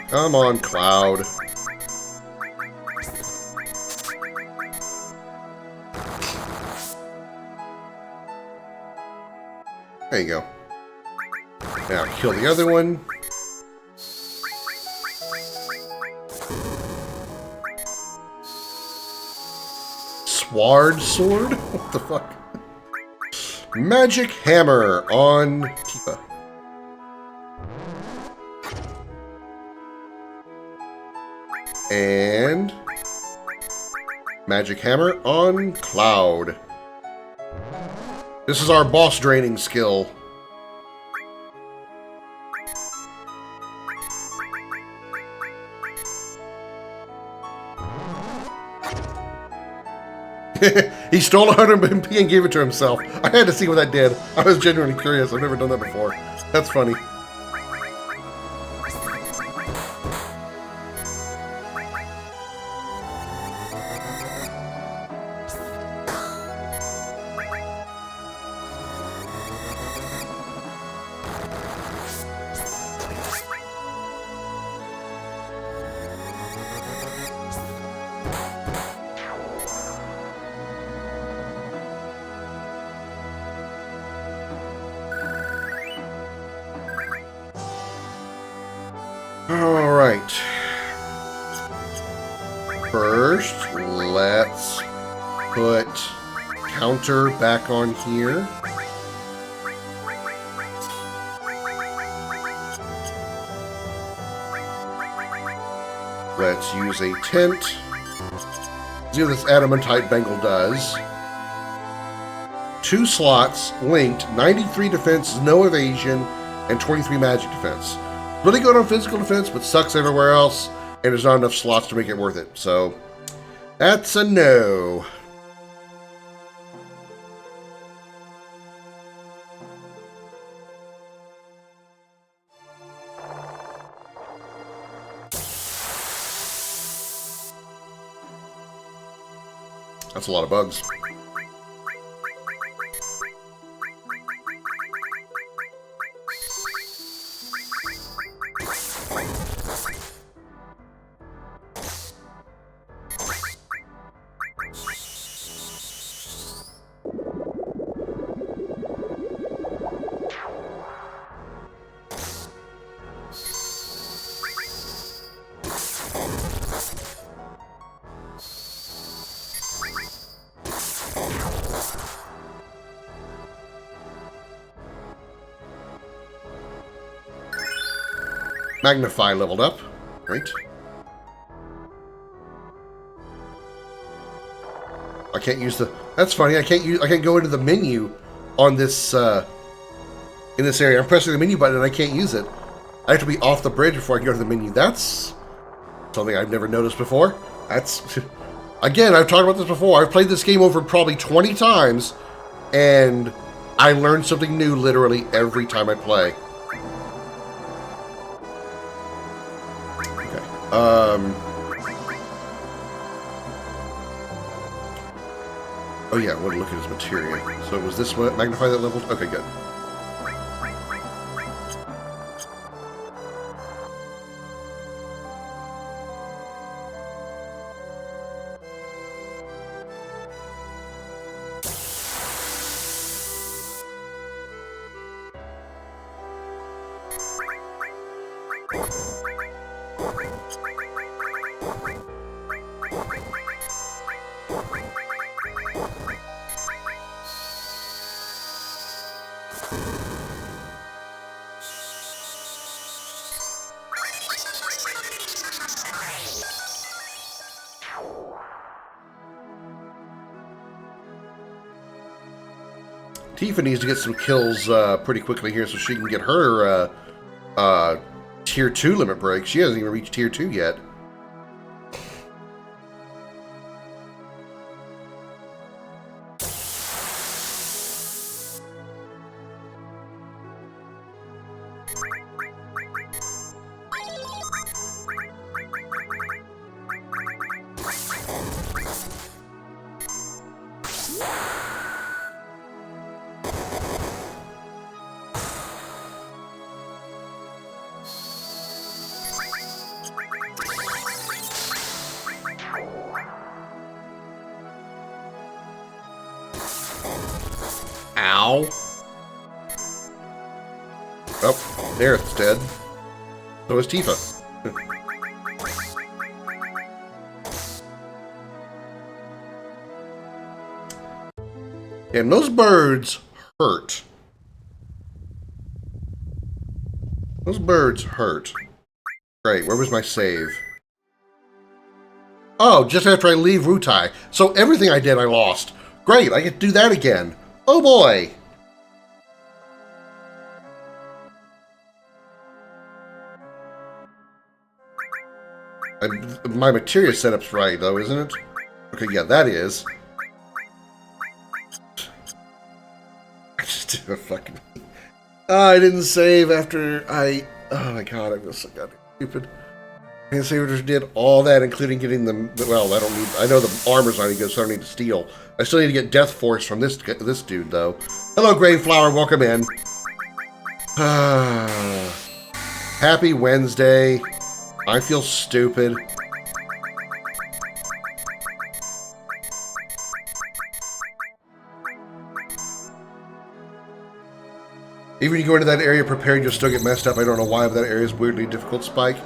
Come on, Cloud. There you go. Now kill the other one. Sword sword? What the fuck? Magic hammer on Tifa. And magic hammer on Cloud. This is our boss draining skill. He stole 100 MP and gave it to himself. I had to see what that did. I was genuinely curious. I've never done that before. That's funny. Alright. First, let's put counter back on here. Let's use a tent. See what this adamantite bangle does. 2 slots linked, 93 defense, no evasion, and 23 magic defense. Really good on physical defense, but sucks everywhere else, and there's not enough slots to make it worth it. So, that's a no. That's a lot of bugs. Magnify leveled up, right? I can't use the. That's funny. I can't go into the menu on this in this area. I'm pressing the menu button and I can't use it. I have to be off the bridge before I can go to the menu. That's something I've never noticed before. That's again. I've talked about this before. I've played this game over probably 20 times, and I learn something new literally every time I play. Oh yeah, I want to look at his materia. So was this what magnify that level? Okay, good. Tifa needs to get some kills pretty quickly here so she can get her Tier 2 limit break. She hasn't even reached Tier 2 yet. Ow. Oh, Aerith's dead. So is Tifa. And those birds hurt. Those birds hurt. Great, where was my save? Oh, just after I leave Rutai. So everything I did I lost. Great, I get to do that again. Oh boy! My materia setup's right, though, isn't it? Okay, yeah, that is. I just did a fucking... I didn't save after I... Oh my god, I feel so goddamn stupid. I didn't save after I did all that, including getting the... Well, I don't need... I know the armor's not any good, so I don't need to steal. I still need to get Death Force from this dude, though. Hello, Graveflower, welcome in. Happy Wednesday. I feel stupid. Even when you go into that area prepared, you'll still get messed up. I don't know why, but that area is weirdly difficult, Spike.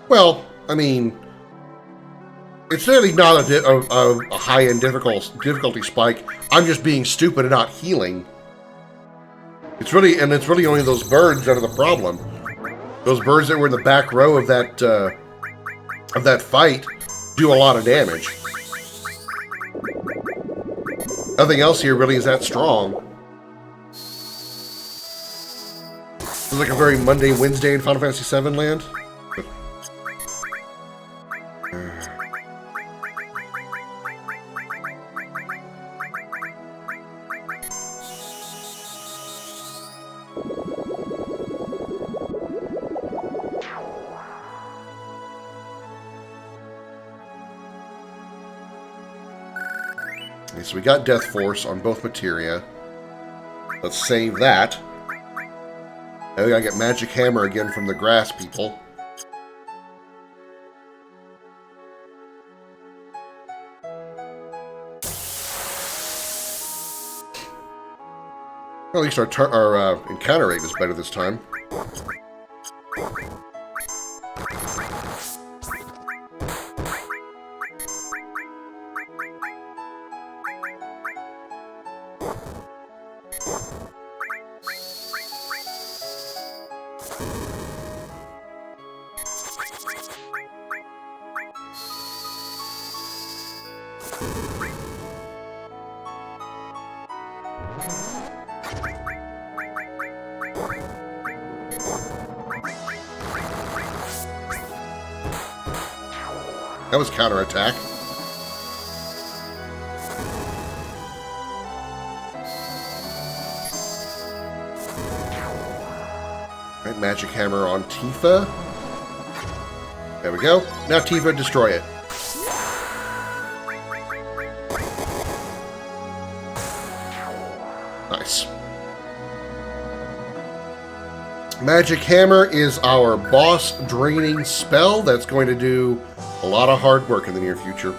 Well, I mean, it's really not a high-end difficulty spike. I'm just being stupid and not healing. It's really only those birds that are the problem. Those birds that were in the back row of that fight do a lot of damage. Nothing else here really is that strong. It's like a very Monday, Wednesday in Final Fantasy VII land. So we got Death Force on both materia. Let's save that. Now we gotta get Magic Hammer again from the grass people. Well, at least our encounter rate is better this time. That was counterattack. Right, Magic Hammer on Tifa. There we go. Now Tifa, destroy it. Nice. Magic Hammer is our boss draining spell that's going to do a lot of hard work in the near future.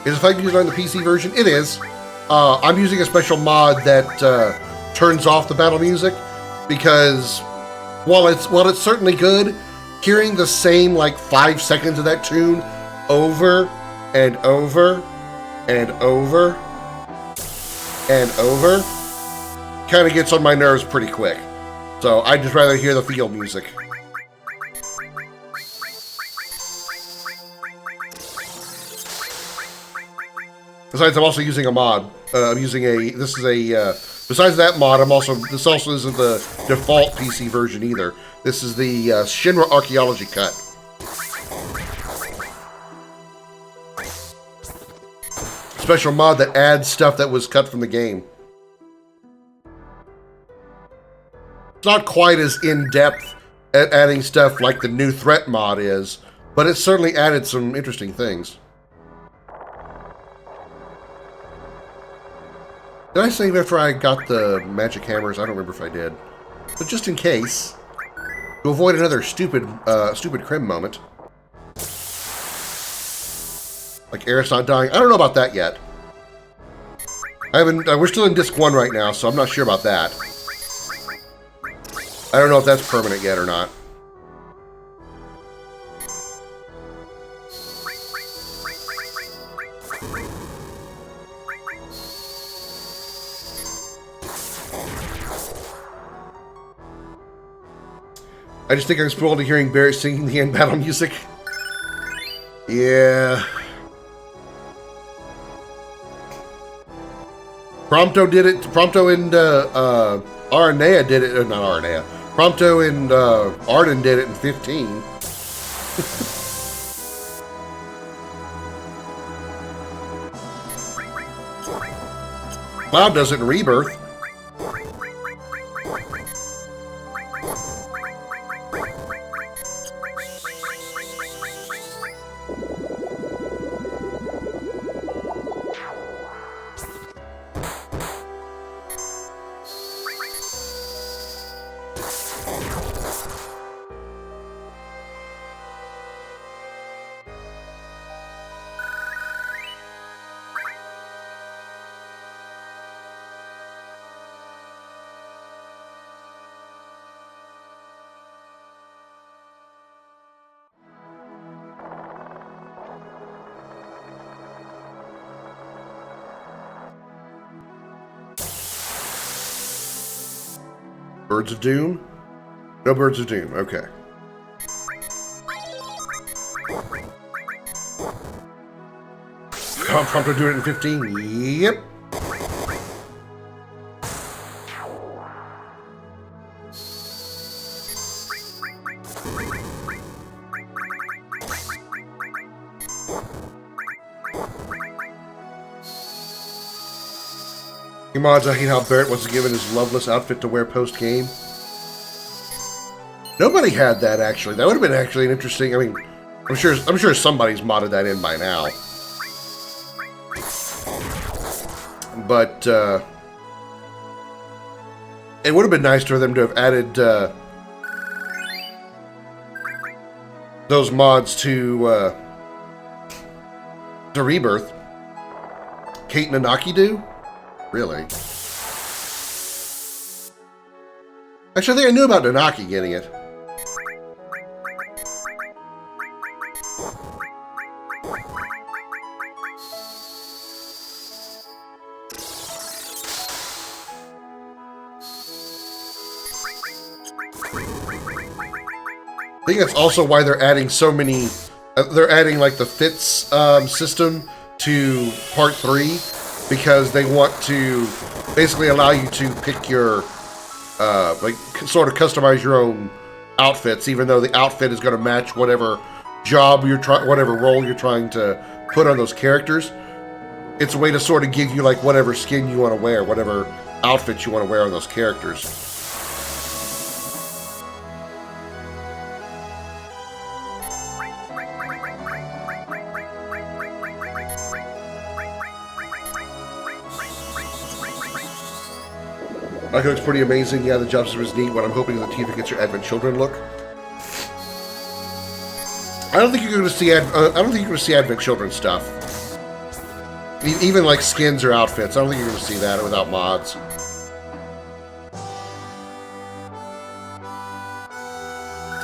Is it fun to use on the PC version? It is. I'm using a special mod that turns off the battle music because while it's certainly good, hearing the same like 5 seconds of that tune over and over and over and over kind of gets on my nerves pretty quick. So I'd just rather hear the field music. Besides, I'm also using a mod. I'm using a. This is a. Besides that mod, This also isn't the default PC version either. This is the Shinra Archaeology cut. Special mod that adds stuff that was cut from the game. It's not quite as in-depth at adding stuff like the new threat mod is, but it certainly added some interesting things. Did I save after I got the magic hammers? I don't remember if I did. But just in case, to avoid another stupid Krim moment. Like Eris not dying. I don't know about that yet. I haven't. We're still in disc 1 right now, so I'm not sure about that. I don't know if that's permanent yet or not. I just think I'm spoiled to hearing Barrett singing the end battle music. Yeah. Prompto did it. Prompto and Aranea did it. Not Aranea. Prompto and Arden did it in 15. Cloud does it in Rebirth. Birds of Doom? No Birds of Doom, okay. Oh, Prompto do it in 15? Yep. Mods, I hate how Barrett was given his loveless outfit to wear post-game. Nobody had that, actually. That would have been actually an interesting... I mean, I'm sure somebody's modded that in by now. But, it would have been nice for them to have added, those mods to Rebirth. Kate and Anaki do? Really? Actually, I think I knew about Nanaki getting it. I think that's also why they're adding so many... they're adding, like, the fits system to Part 3. Because they want to basically allow you to pick your, like, sort of customize your own outfits, even though the outfit is going to match whatever job you're trying, whatever role you're trying to put on those characters. It's a way to sort of give you, like, whatever skin you want to wear, whatever outfit you want to wear on those characters. I think it's pretty amazing. Yeah, the job system is neat. What I'm hoping is that Tifa gets your Advent Children look. I don't think you're going to see. I don't think you're going to see Advent Children stuff. Even like skins or outfits. I don't think you're going to see that without mods.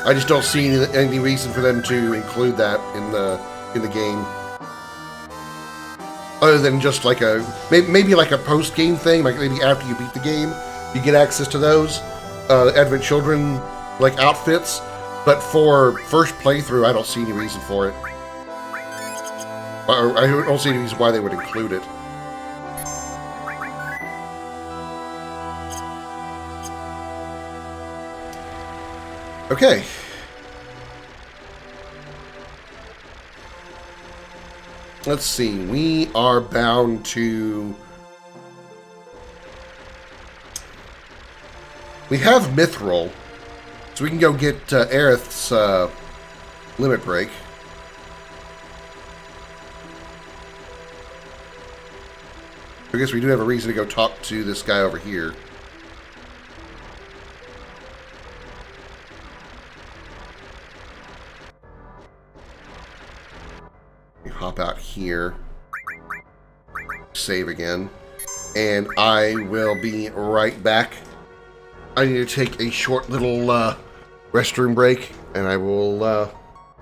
I just don't see any reason for them to include that in the game. Other than just like a maybe like a post game thing, like maybe after you beat the game. You get access to those Advent Children like outfits, but for first playthrough, I don't see any reason for it. I don't see any reason why they would include it. Okay. Let's see. We are bound to... We have Mithril, so we can go get Aerith's limit break. I guess we do have a reason to go talk to this guy over here. We hop out here. Save again. And I will be right back. I need to take a short little restroom break, and I will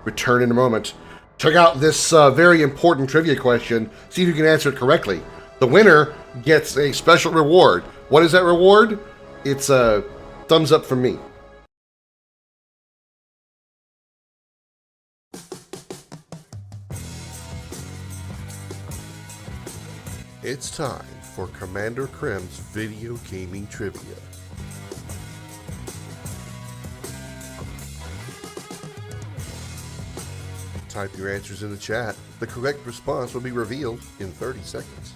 return in a moment. Check out this very important trivia question. See if you can answer it correctly. The winner gets a special reward. What is that reward? It's a thumbs up from me. It's time for Commander Krim's video gaming trivia. Type your answers in the chat. The correct response will be revealed in 30 seconds.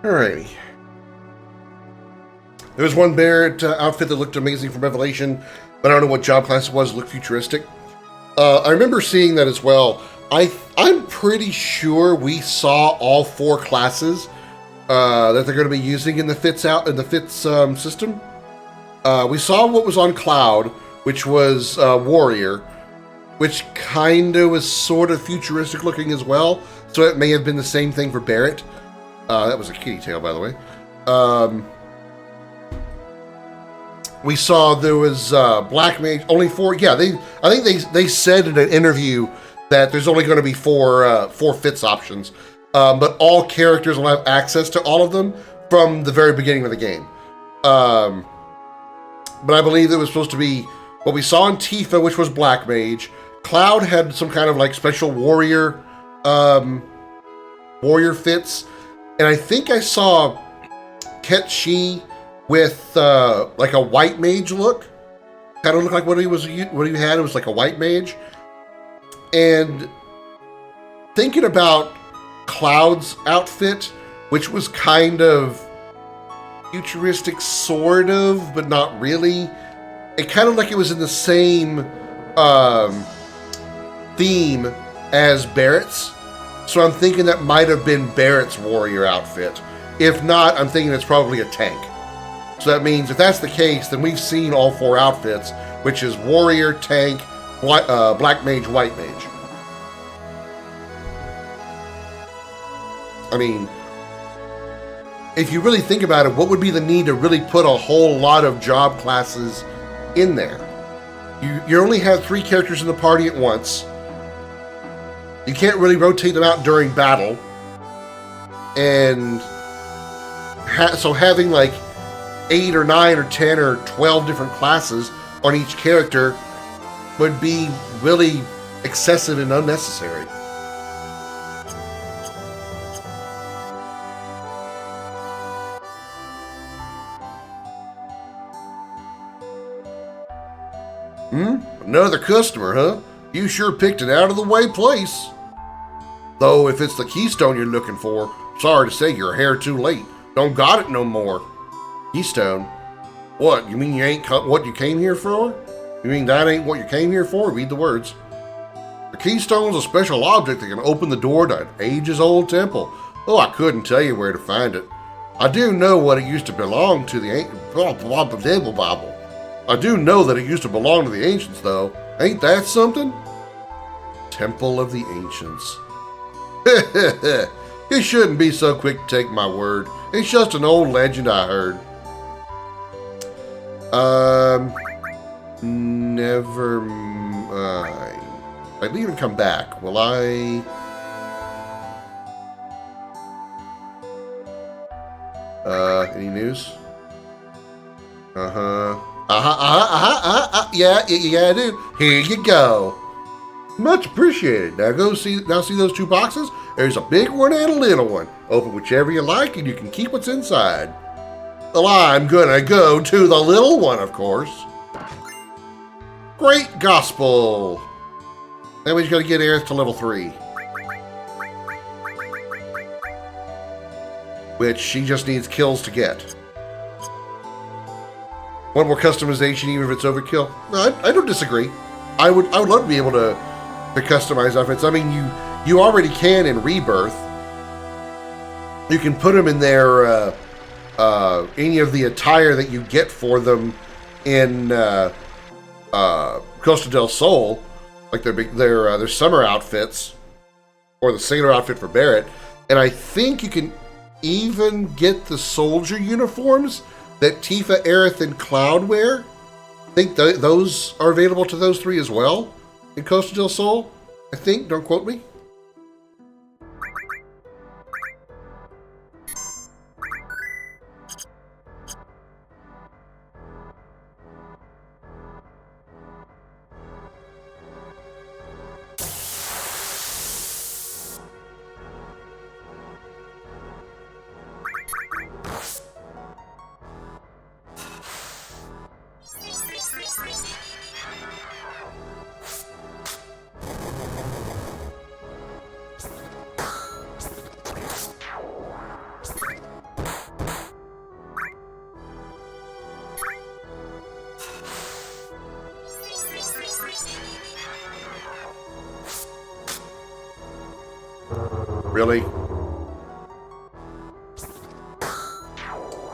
Alrighty. There was one Barrett outfit that looked amazing from Revelation, but I don't know what job class it was. It looked futuristic. I remember seeing that as well. I'm pretty sure we saw all 4 classes that they're going to be using in the FITS system. We saw what was on Cloud, which was Warrior, which kind of was sort of futuristic looking as well. So it may have been the same thing for Barrett. That was a kitty tail, by the way. We saw there was Black Mage, only 4. Yeah, I think they said in an interview that there's only going to be 4 FITS options, but all characters will have access to all of them from the very beginning of the game. But I believe it was supposed to be what we saw in Tifa, which was Black Mage. Cloud had some kind of like special warrior FITS. And I think I saw Ketchi with like a white mage look. Kind of looked like what he had. It was like a white mage. And thinking about Cloud's outfit, which was kind of futuristic, sort of, but not really. It kind of like it was in the same theme as Barrett's. So I'm thinking that might have been Barrett's warrior outfit. If not, I'm thinking it's probably a tank. So that means if that's the case, then we've seen all 4 outfits, which is warrior, tank, black mage, white mage. I mean, if you really think about it, what would be the need to really put a whole lot of job classes in there? You only have 3 characters in the party at once. You can't really rotate them out during battle. And so having like 8 or 9 or 10 or 12 different classes on each character would be really excessive and unnecessary. Another customer, huh? You sure picked an out-of-the-way place. Though if it's the keystone you're looking for, sorry to say you're a hair too late. Don't got it no more. Keystone? What, you mean you ain't what you came here for? You mean that ain't what you came here for? Read the words. The keystone's a special object that can open the door to an ages-old temple. Oh, I couldn't tell you where to find it. I do know what it used to belong to the Bible. I do know that it used to belong to the ancients, though. Ain't that something? Temple of the Ancients. You shouldn't be so quick to take my word. It's just an old legend I heard. Never mind. I'd even come back. Will I? Any news? Yeah, I do. Here you go. Much appreciated. Now see those two boxes? There's a big one and a little one. Open whichever you like and you can keep what's inside. Well, I'm gonna go to the little one, of course. Great gospel. Then we just gotta get Aerith to level 3. Which she just needs kills to get. One more customization, even if it's overkill. No, I don't disagree. I would love to be able to customize outfits. I mean, you already can in Rebirth. You can put them in their any of the attire that you get for them in Costa del Sol, like their summer outfits, or the sailor outfit for Barret. And I think you can even get the soldier uniforms that Tifa, Aerith, and Cloud wear. I think those are available to those three as well in Costa del Sol. I think, don't quote me. Really?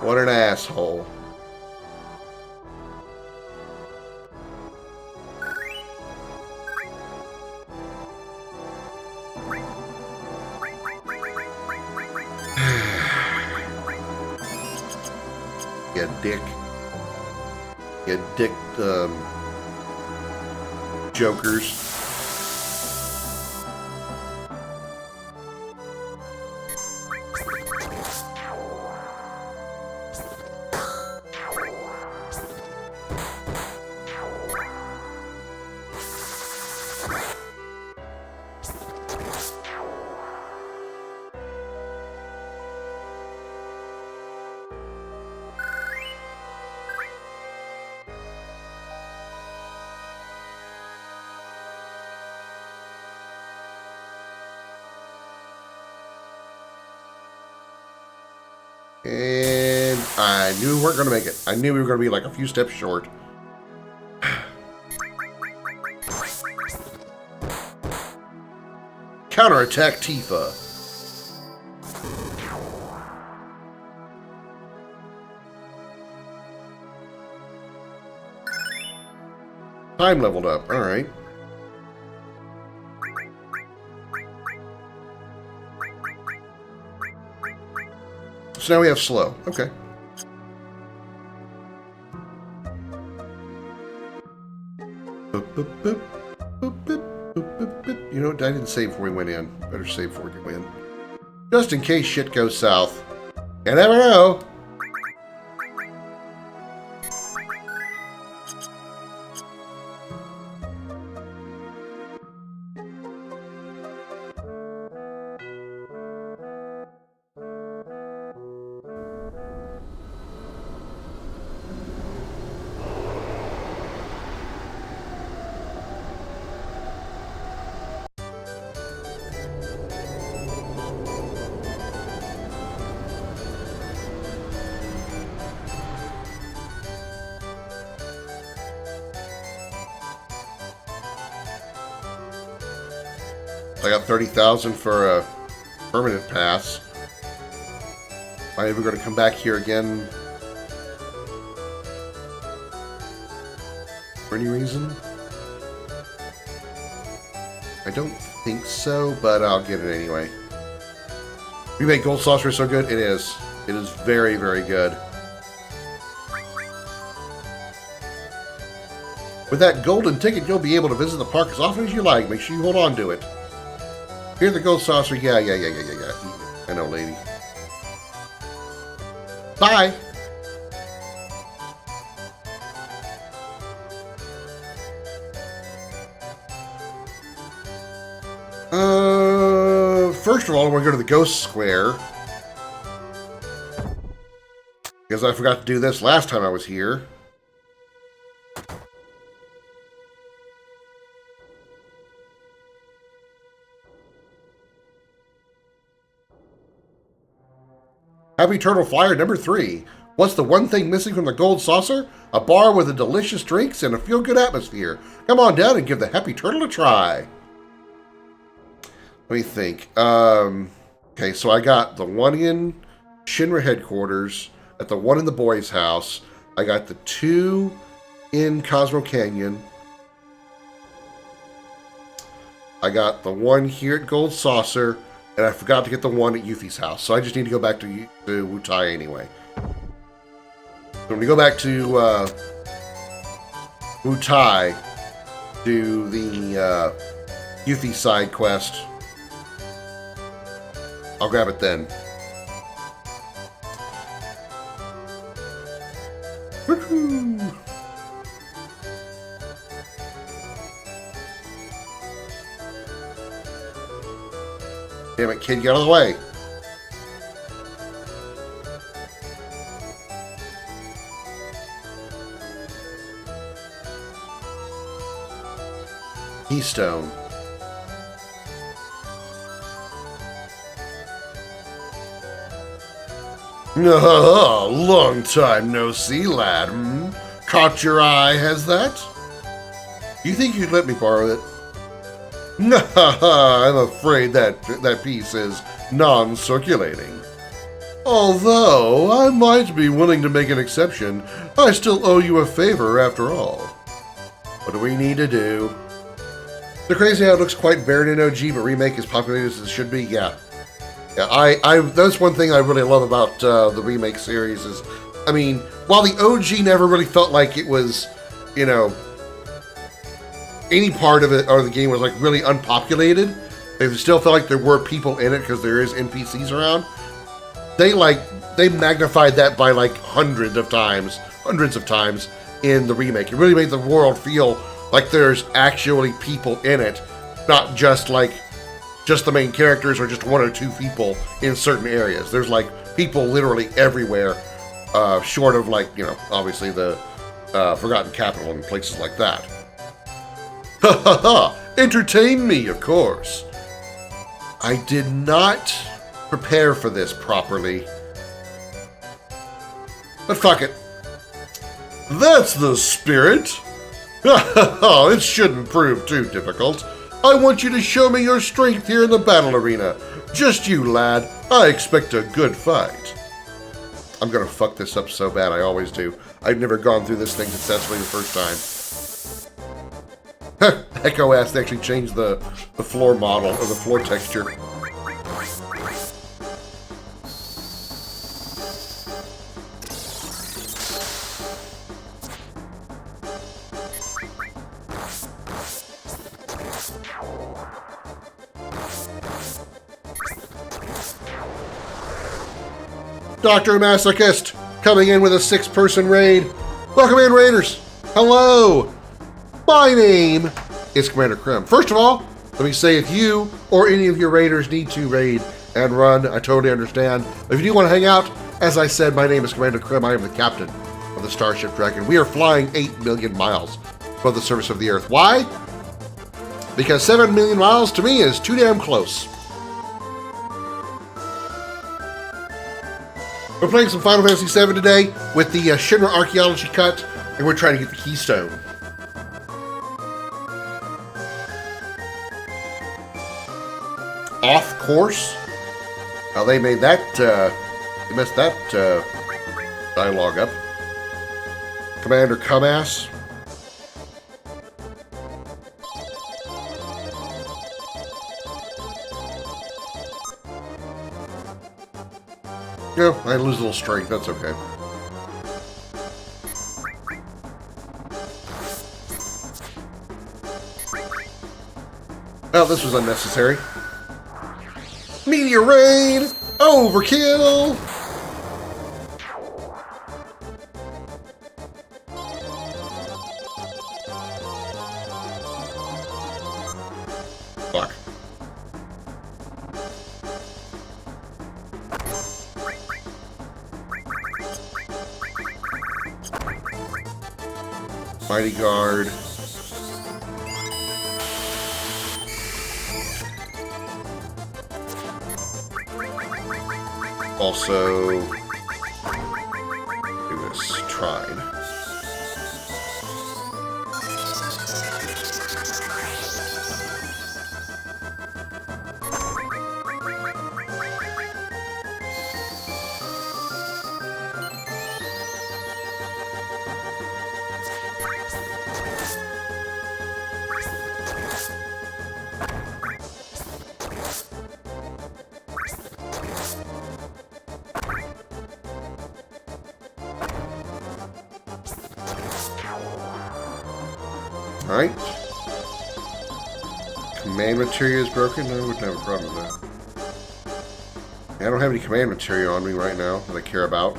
What an asshole. You dick. You dick, jokers. And I knew we weren't going to make it. I knew we were going to be like a few steps short. Counterattack Tifa. Time leveled up. All right. So now we have slow. Okay. You know what? I didn't save before we went in. Better save before we go in. Just in case shit goes south. You never know. I got 30,000 for a permanent pass. Am I ever going to come back here again? For any reason? I don't think so, but I'll get it anyway. Remake Gold Saucer is so good? It is. It is very, very good. With that golden ticket, you'll be able to visit the park as often as you like. Make sure you hold on to it. Here's the Gold Saucer. Yeah. I know, lady. Bye! First of all, I want to go to the Ghost Square. Because I forgot to do this last time I was here. Happy Turtle Flyer number 3. What's the one thing missing from the Gold Saucer? A bar with the delicious drinks and a feel-good atmosphere. Come on down and give the Happy Turtle a try. Let me think. Okay, so I got the one in Shinra headquarters, at the one in the boys' house. I got the 2 in Cosmo Canyon. I got the one here at Gold Saucer, and I forgot to get the one at Yuffie's house. So I just need to go back to Wutai anyway. So when we go back to Wutai, do the Yuffie side quest, I'll grab it then. Woohoo! Damn it, kid, get out of the way. Keystone. Long time no see, lad. Caught your eye, has that? You think you'd let me borrow it? I'm afraid that piece is non-circulating. Although I might be willing to make an exception, I still owe you a favor after all. What do we need to do? The crazy how it looks quite barren in OG, but remake is populated as it should be. Yeah, that's one thing I really love about the remake series is, I mean, while the OG never really felt like it was, you know, any part of it or the game was like really unpopulated, they still felt like there were people in it because there is NPCs around. They magnified that by like hundreds of times in the remake. It really made the world feel like there's actually people in it, not just like just the main characters or just 1 or 2 people in certain areas. There's like people literally everywhere, short of like, you know, obviously the Forgotten Capital and places like that. Ha ha ha! Entertain me, of course. I did not prepare for this properly. But fuck it. That's the spirit. Ha ha ha! It shouldn't prove too difficult. I want you to show me your strength here in the battle arena. Just you, lad. I expect a good fight. I'm gonna fuck this up so bad, I always do. I've never gone through this thing successfully the first time. Echo asked to actually change the floor model, or the floor texture. Dr. Masochist, coming in with a 6-person raid. Welcome in, Raiders. Hello. My name is Commander Krim. First of all, let me say if you or any of your Raiders need to raid and run, I totally understand. If you do want to hang out, as I said, my name is Commander Krim. I am the captain of the Starship Dragon. We are flying 8 million miles above the surface of the Earth. Why? Because 7 million miles to me is too damn close. We're playing some Final Fantasy VII today with the Shinra Archaeology cut, and we're trying to get the Keystone. course. Now they made that, they messed that dialogue up. Commander Cumass. Yeah, I lose a little strength, that's okay. Oh, this was unnecessary. Meteor rain! Overkill! Fuck. Mighty Guard. Also, do this trine. Alright. Command material is broken? No, I wouldn't have a problem with that. I don't have any command material on me right now that I care about.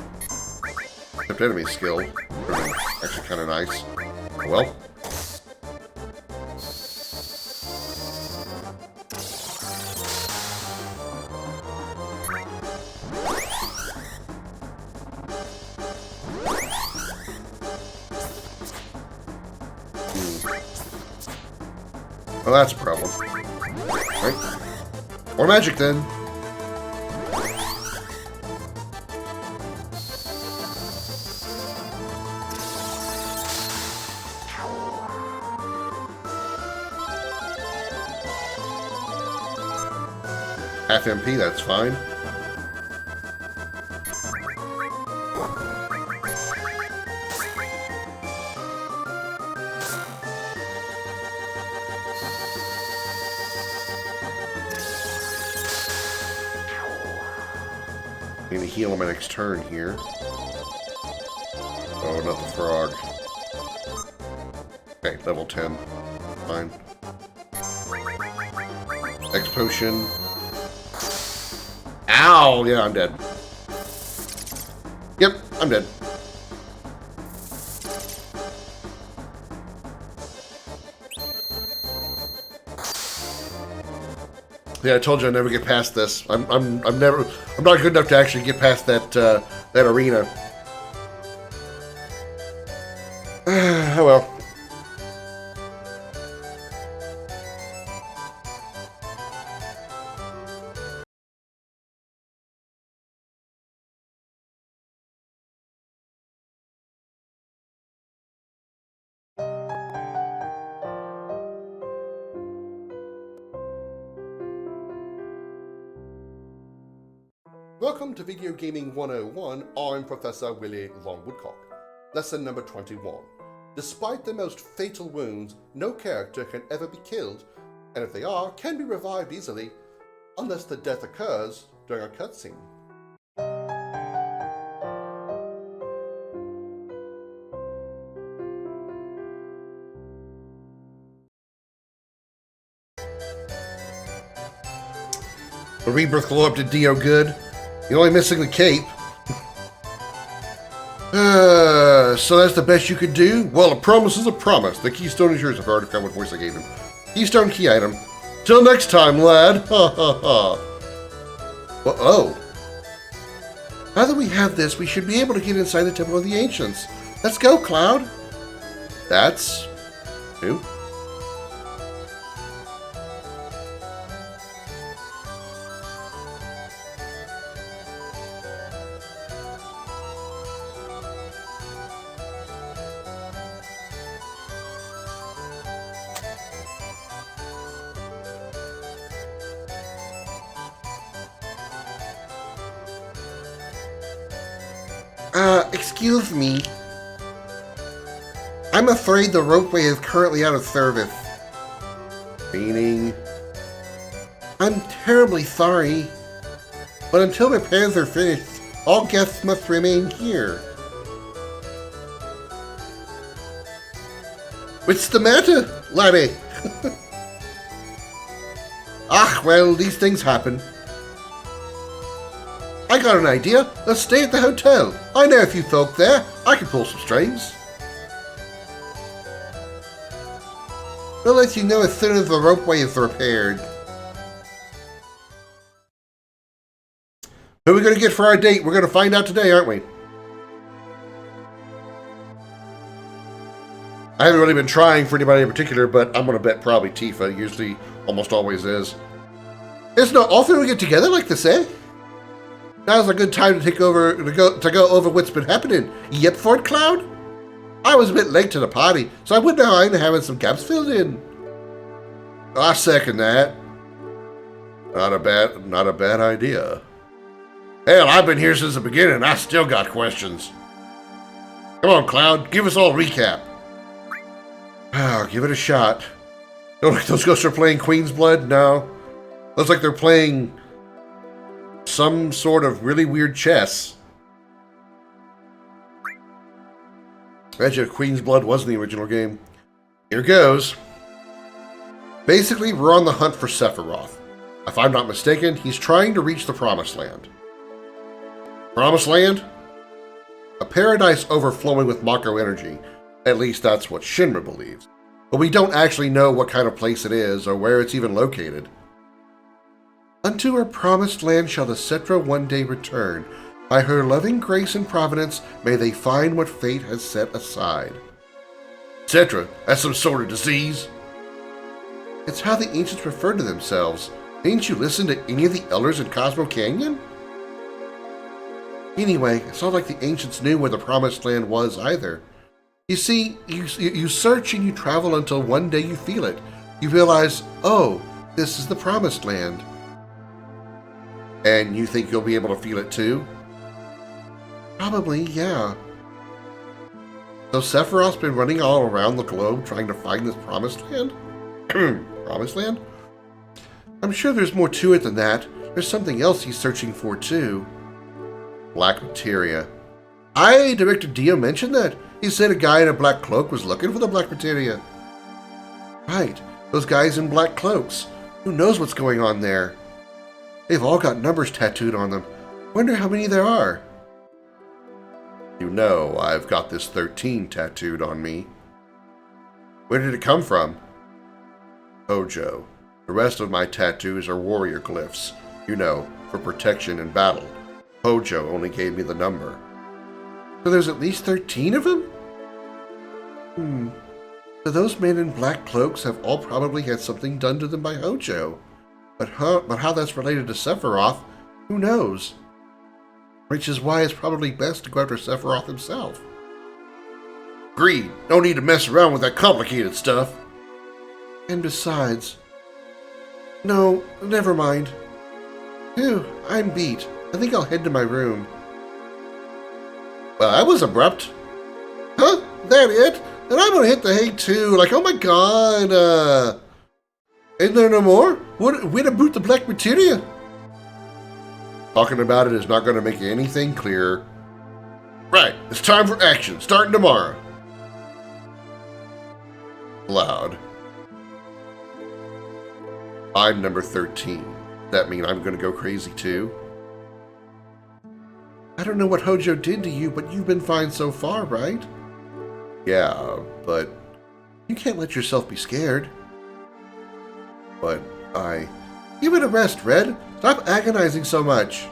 Except enemy skill. Actually kind of nice. Well. Well, that's a problem. Right? More magic, then. Half MP, that's fine. I'm gonna heal on my next turn here. Oh, not the frog. Okay, level 10. Fine. X potion. Ow! Yeah, I'm dead. Yep, I'm dead. Yeah, I told you I'd never get past this. I'm not good enough to actually get past that that arena. Oh well. Welcome to Video Gaming 101. I'm Professor Willie Longwoodcock. Lesson number 21. Despite the most fatal wounds, no character can ever be killed, and if they are, can be revived easily, unless the death occurs during a cutscene. The rebirth glow up to Dio good. You're only missing the cape. So that's the best you could do? Well, a promise is a promise. The keystone is yours. I've already forgot what voice I gave him. Keystone key item. Till next time, lad. Ha ha ha. Well, oh. Now that we have this, we should be able to get inside the Temple of the Ancients. Let's go, Cloud. That's new. Excuse me. I'm afraid the ropeway is currently out of service. Meaning? I'm terribly sorry. But until repairs are finished, all guests must remain here. What's the matter, laddie? Ah, well, these things happen. I got an idea. Let's stay at the hotel. I know a few folk there. I can pull some strings. We'll let you know as soon as the ropeway is repaired. Who are we going to get for our date? We're going to find out today, aren't we? I haven't really been trying for anybody in particular, but I'm going to bet probably Tifa. Usually, almost always is. It's not often we get together like this, eh? Now's a good time to go over what's been happening. Yep, Fort Cloud? I was a bit late to the party, so I wouldn't mind having some gaps filled in. I second that. Not a bad idea. Hell, I've been here since the beginning, and I still got questions. Come on, Cloud, give us all a recap. I'll give it a shot. Don't like those ghosts are playing Queen's Blood? No. Looks like they're playing some sort of really weird chess. Imagine if Queen's Blood wasn't the original game. Here goes. Basically, we're on the hunt for Sephiroth. If I'm not mistaken, he's trying to reach the Promised Land. Promised Land? A paradise overflowing with Mako energy. At least that's what Shinra believes. But we don't actually know what kind of place it is or where it's even located. Unto her promised land shall the Cetra one day return. By her loving grace and providence may they find what fate has set aside. Cetra, that's some sort of disease? It's how the ancients referred to themselves. Didn't you listen to any of the elders in Cosmo Canyon? Anyway, it's not like the ancients knew where the promised land was either. You see, you search and you travel until one day you feel it. You realize, oh, this is the promised land. And you think you'll be able to feel it too? Probably, yeah. So Sephiroth's been running all around the globe trying to find this promised land? Promised land? I'm sure there's more to it than that. There's something else he's searching for too. Black materia. Director Dio mentioned that. He said a guy in a black cloak was looking for the black materia. Right, those guys in black cloaks. Who knows what's going on there? They've all got numbers tattooed on them. Wonder how many there are. You know, I've got this 13 tattooed on me. Where did it come from? Hojo. The rest of my tattoos are warrior glyphs. You know, for protection in battle. Hojo only gave me the number. So there's at least 13 of them? So those men in black cloaks have all probably had something done to them by Hojo. But how that's related to Sephiroth, who knows? Which is why it's probably best to go after Sephiroth himself. Agreed. No need to mess around with that complicated stuff. And besides... No, never mind. Phew, I'm beat. I think I'll head to my room. Well, that was abrupt. Huh? That it? And I'm gonna hit the hay too. Like, oh my god. Ain't there no more? What about the black materia? Talking about it is not going to make anything clearer. Right, it's time for action, starting tomorrow. Loud. I'm number 13. That mean I'm going to go crazy too? I don't know what Hojo did to you, but you've been fine so far, right? Yeah, but you can't let yourself be scared. But give it a rest, Red. Stop agonizing so much.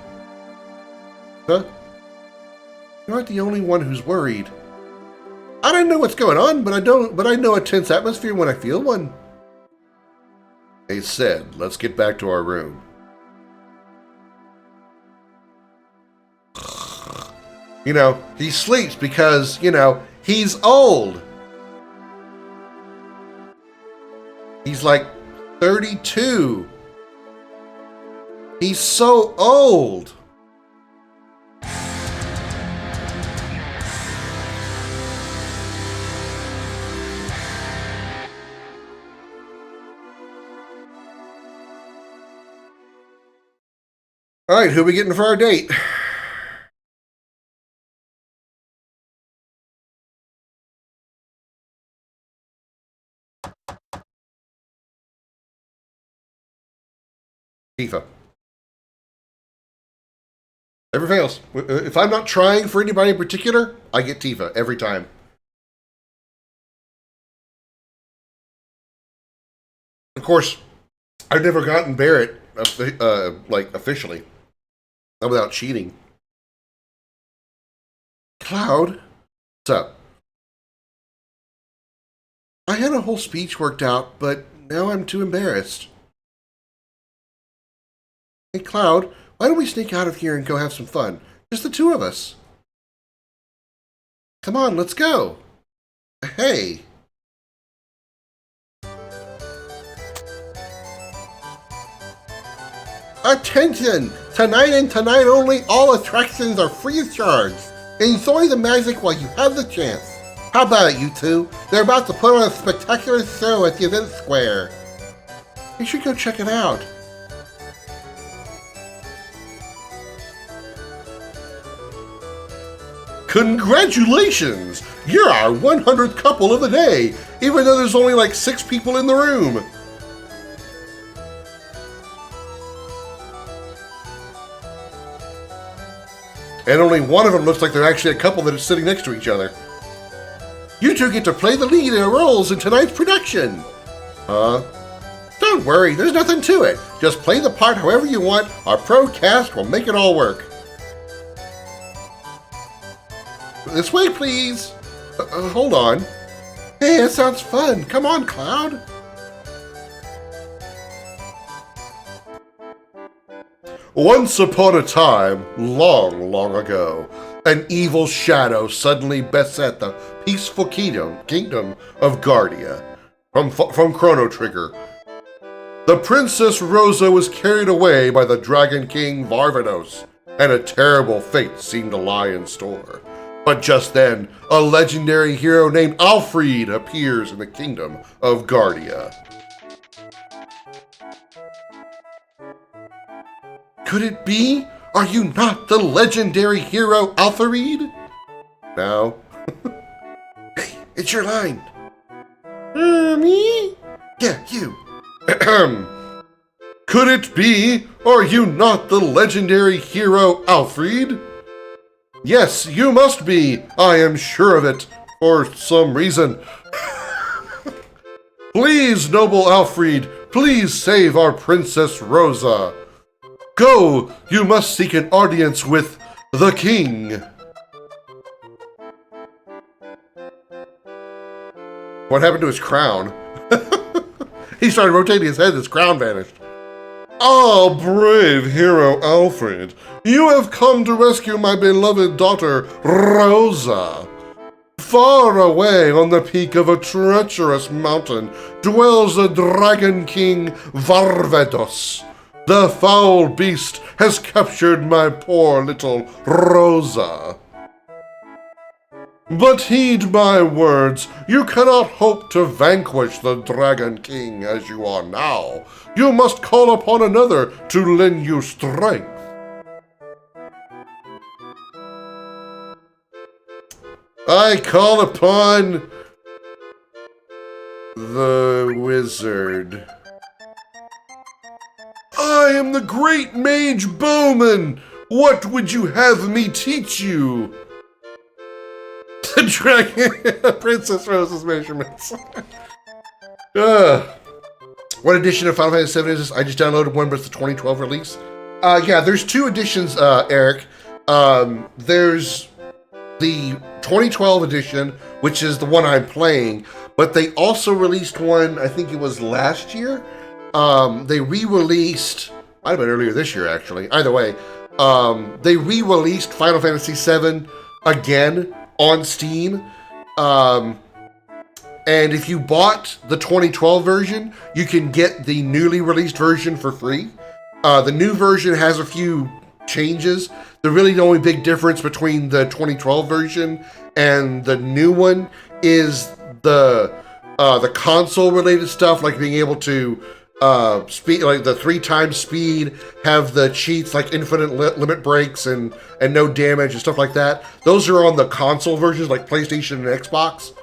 Huh? You aren't the only one who's worried. I don't know what's going on, but I know a tense atmosphere when I feel one. They said, let's get back to our room. You know, he sleeps because, you know, he's old. He's like 32. He's so old. All right, who are we getting for our date? Tifa. Never fails. If I'm not trying for anybody in particular, I get Tifa every time. Of course, I've never gotten Barrett, like, officially. Not without cheating. Cloud? What's up? I had a whole speech worked out, but now I'm too embarrassed. Hey, Cloud, why don't we sneak out of here and go have some fun? Just the two of us. Come on, let's go. Hey. Attention! Tonight and tonight only, all attractions are free of charge. Enjoy the magic while you have the chance. How about it, you two? They're about to put on a spectacular show at the event square. You should go check it out. Congratulations! You're our 100th couple of the day, even though there's only like 6 people in the room. And only one of them looks like they're actually a couple that is sitting next to each other. You two get to play the lead in roles in tonight's production. Don't worry, there's nothing to it. Just play the part however you want. Our pro cast will make it all work. This way, please. Hold on. Hey, that sounds fun. Come on, Cloud. Once upon a time, long, long ago, an evil shadow suddenly beset the peaceful kingdom of Guardia from Chrono Trigger. The Princess Rosa was carried away by the Dragon King Varvados, and a terrible fate seemed to lie in store. But just then, a legendary hero named Alfred appears in the kingdom of Guardia. Could it be? Are you not the legendary hero Alfred? No. Hey, it's your line. Me? Yeah, you. Could it be? Are you not the legendary hero Alfred? Yes, you must be. I am sure of it. For some reason. Please, noble Alfred, please save our Princess Rosa. Go! You must seek an audience with the king. What happened to his crown? He started rotating his head, his crown vanished. Ah, brave hero Alfred, you have come to rescue my beloved daughter, Rosa. Far away on the peak of a treacherous mountain dwells the Dragon King Varvados. The foul beast has captured my poor little Rosa. But heed my words, you cannot hope to vanquish the Dragon King as you are now. You must call upon another to lend you strength. I call upon the wizard. I am the great mage Bowman. What would you have me teach you? The dragon, Princess Rosa's measurements. What edition of Final Fantasy VII is this? I just downloaded one, but it's the 2012 release. Yeah, there's 2 editions, Eric. There's the 2012 edition, which is the one I'm playing, but they also released one, I think it was last year. They re-released, might have been earlier this year actually, either way, they re-released Final Fantasy VII again on Steam, and if you bought the 2012 version, you can get the newly released version for free. The new version has a few changes. The really only big difference between the 2012 version and the new one is the console related stuff, like being able to speed, like the 3 times speed, have the cheats like infinite limit breaks and no damage and stuff like that. Those are on the console versions like PlayStation and Xbox.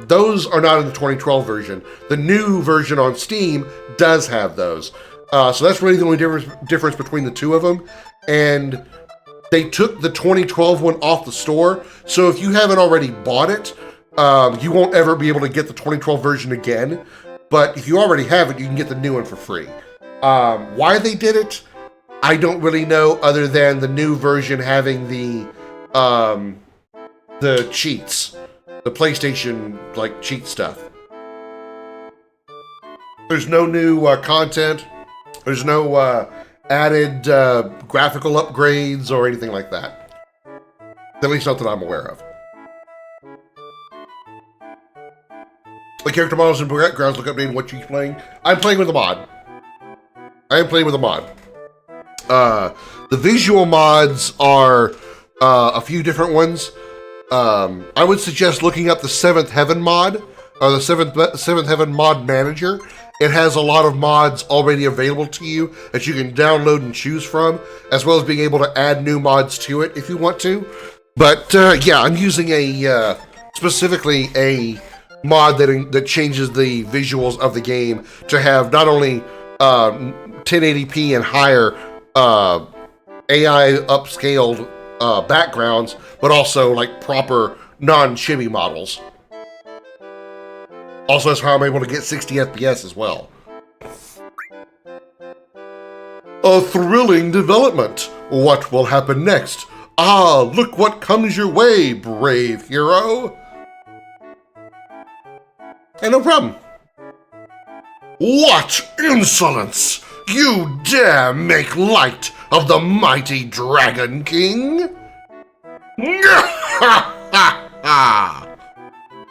Those are not in the 2012 version. The new version on Steam does have those. So that's really the only difference between the two of them. And they took the 2012 one off the store. So if you haven't already bought it, you won't ever be able to get the 2012 version again. But if you already have it, you can get the new one for free. Why they did it, I don't really know, other than the new version having the cheats. The PlayStation, like, cheat stuff. There's no new content. There's no added graphical upgrades or anything like that. At least not that I'm aware of. The character models and backgrounds look updated. What you playing? I'm playing with a mod. I am playing with a mod. The visual mods are a few different ones. I would suggest looking up the 7th Heaven mod, or the 7th Heaven mod manager. It has a lot of mods already available to you that you can download and choose from, as well as being able to add new mods to it if you want to. But yeah, I'm using specifically a mod that changes the visuals of the game to have not only 1080p and higher AI upscaled backgrounds, but also like proper non-chibi models. Also, that's how I'm able to get 60 FPS as well. A thrilling development. What will happen next? Ah, look what comes your way, brave hero. Hey, no problem. What insolence! You dare make light of the mighty Dragon King?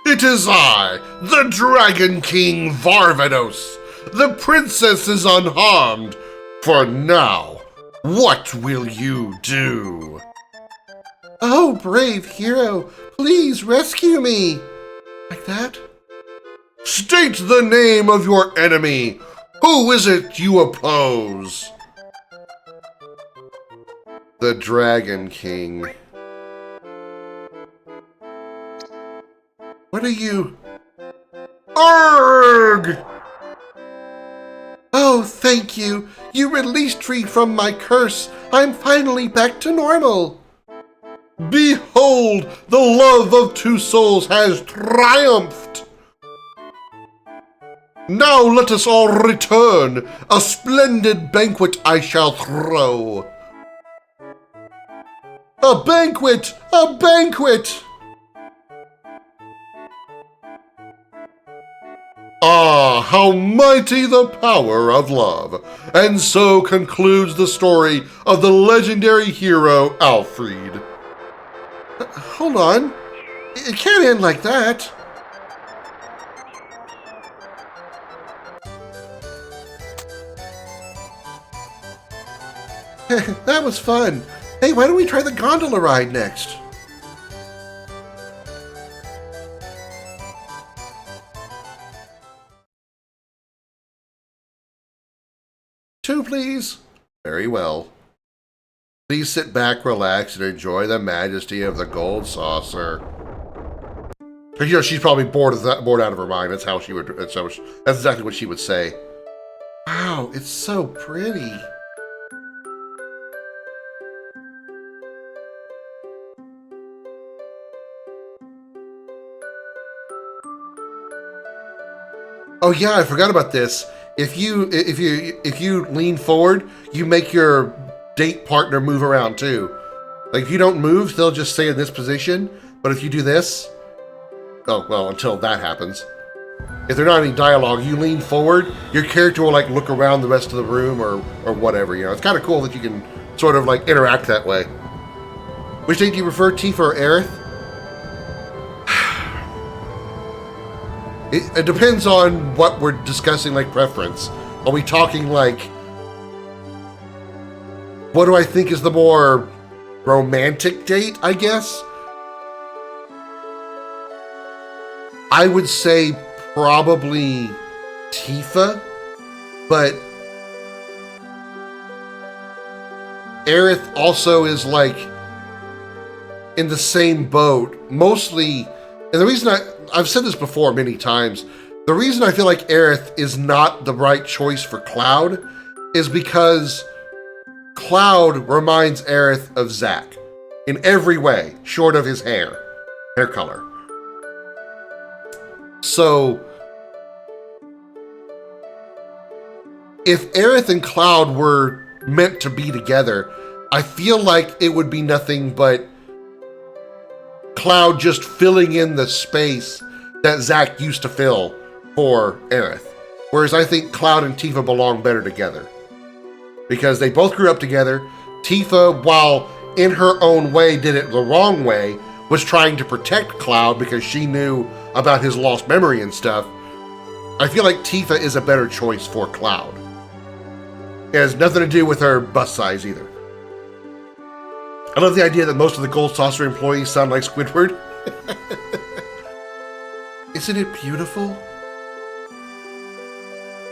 It is I, the Dragon King Varvados. The princess is unharmed. For now, what will you do? Oh, brave hero, please rescue me. Like that? State the name of your enemy. Who is it you oppose? The Dragon King. What are you? Arg! Oh, thank you. You released me from my curse. I'm finally back to normal. Behold, the love of two souls has triumphed. Now let us all return. A splendid banquet I shall throw. A banquet! A banquet! Ah, how mighty the power of love. And so concludes the story of the legendary hero Alfred. Hold on. It can't end like that. That was fun. Hey, why don't we try the gondola ride next? Two, please. Very well. Please sit back, relax, and enjoy the majesty of the gold saucer. Because, you know, she's probably bored out of her mind. That's how she would. That's exactly what she would say. Wow, it's so pretty. Oh yeah, I forgot about this. If you lean forward, you make your date partner move around too. Like if you don't move, they'll just stay in this position. But if you do this, oh well, until that happens. If there's not any dialogue, you lean forward, your character will like look around the rest of the room or whatever. You know, it's kind of cool that you can sort of like interact that way. Which date do you prefer, Tifa or Aerith? It depends on what we're discussing, like preference. Are we talking like, what do I think is the more romantic date, I guess? I would say probably Tifa, but Aerith also is like in the same boat, mostly. And the reason I've said this before many times, the reason I feel like Aerith is not the right choice for Cloud is because Cloud reminds Aerith of Zack in every way, short of his hair color. So if Aerith and Cloud were meant to be together, I feel like it would be nothing but Cloud just filling in the space that Zack used to fill for Aerith. Whereas I think Cloud and Tifa belong better together. Because they both grew up together. Tifa, while in her own way did it the wrong way, was trying to protect Cloud because she knew about his lost memory and stuff. I feel like Tifa is a better choice for Cloud. It has nothing to do with her bust size either. I love the idea that most of the Gold Saucer employees sound like Squidward. Isn't it beautiful?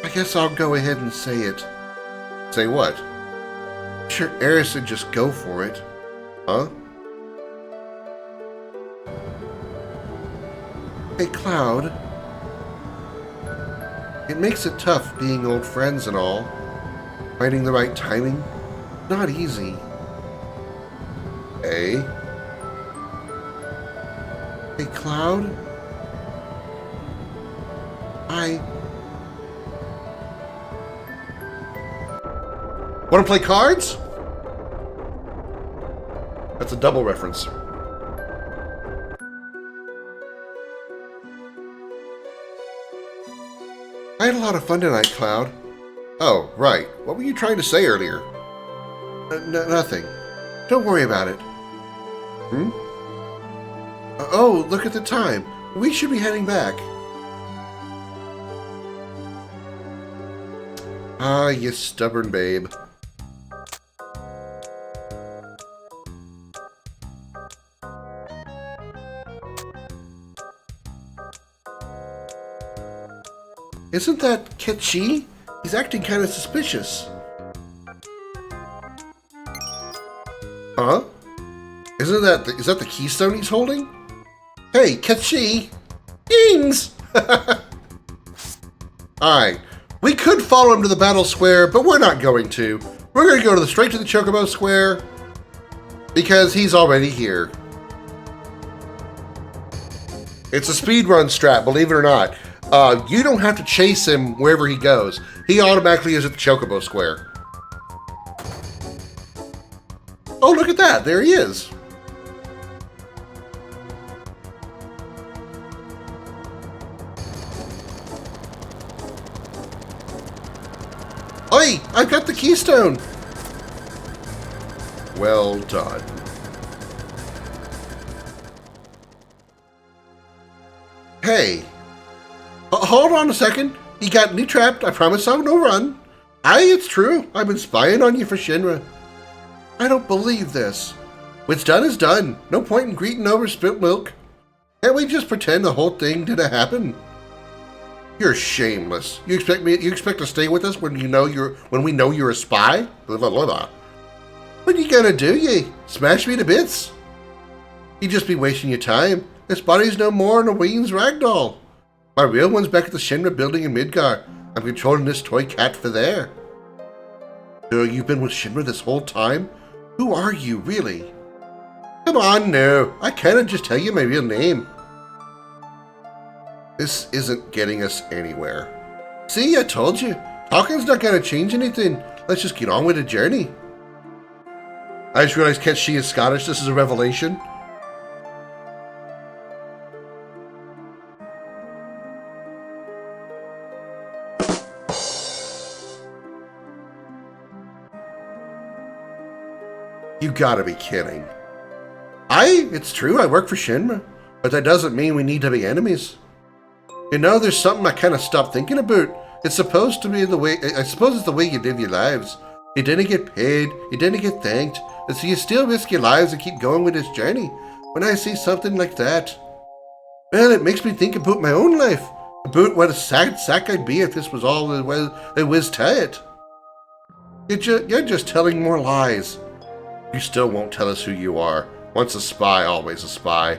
I guess I'll go ahead and say it. Say what? Sure, Aerith would just go for it. Huh? Hey, Cloud. It makes it tough being old friends and all. Finding the right timing, not easy. Hey? Hey, Cloud? Want to play cards? That's a double reference. I had a lot of fun tonight, Cloud. Oh, right. What were you trying to say earlier? Nothing. Don't worry about it. Hmm? Oh, look at the time. We should be heading back. Ah, you stubborn babe. Isn't that Ketchi? He's acting kind of suspicious. Huh? Is that the keystone he's holding? Hey, Ketchi! Dings! Alright. We could follow him to the battle square, but we're not going to. We're going to go straight to the Chocobo Square because he's already here. It's a speedrun strat, believe it or not. You don't have to chase him wherever he goes. He automatically is at the Chocobo Square. Oh, look at that. There he is. Oi! I've got the keystone! Well done. Hey! Hold on a second. You got me trapped. I promise I'll no run. Aye, it's true. I've been spying on you for Shinra. I don't believe this. What's done is done. No point in greeting over spilt milk. Can't we just pretend the whole thing didn't happen? You're shameless. You expect to stay with us when we know you're a spy? Blah, blah, blah, blah. What you gonna do, ye? Smash me to bits? You'd just be wasting your time. This body's no more than a Ween's ragdoll. My real one's back at the Shinra building in Midgar. I'm controlling this toy cat for there. So you've been with Shinra this whole time? Who are you, really? Come on, no. I can't just tell you my real name. This isn't getting us anywhere. See, I told you. Talking's not gonna change anything. Let's just get on with the journey. I just realized Ketchi is Scottish. This is a revelation. You gotta be kidding. It's true, I work for Shinra, but that doesn't mean we need to be enemies. You know, there's something I kind of stopped thinking about. It's supposed to be the way, I suppose it's the way you live your lives. You didn't get paid, you didn't get thanked, and so you still risk your lives and keep going with this journey. When I see something like that, well, it makes me think about my own life. About what a sad sack I'd be if this was all it was to it. You're just telling more lies. You still won't tell us who you are. Once a spy, always a spy.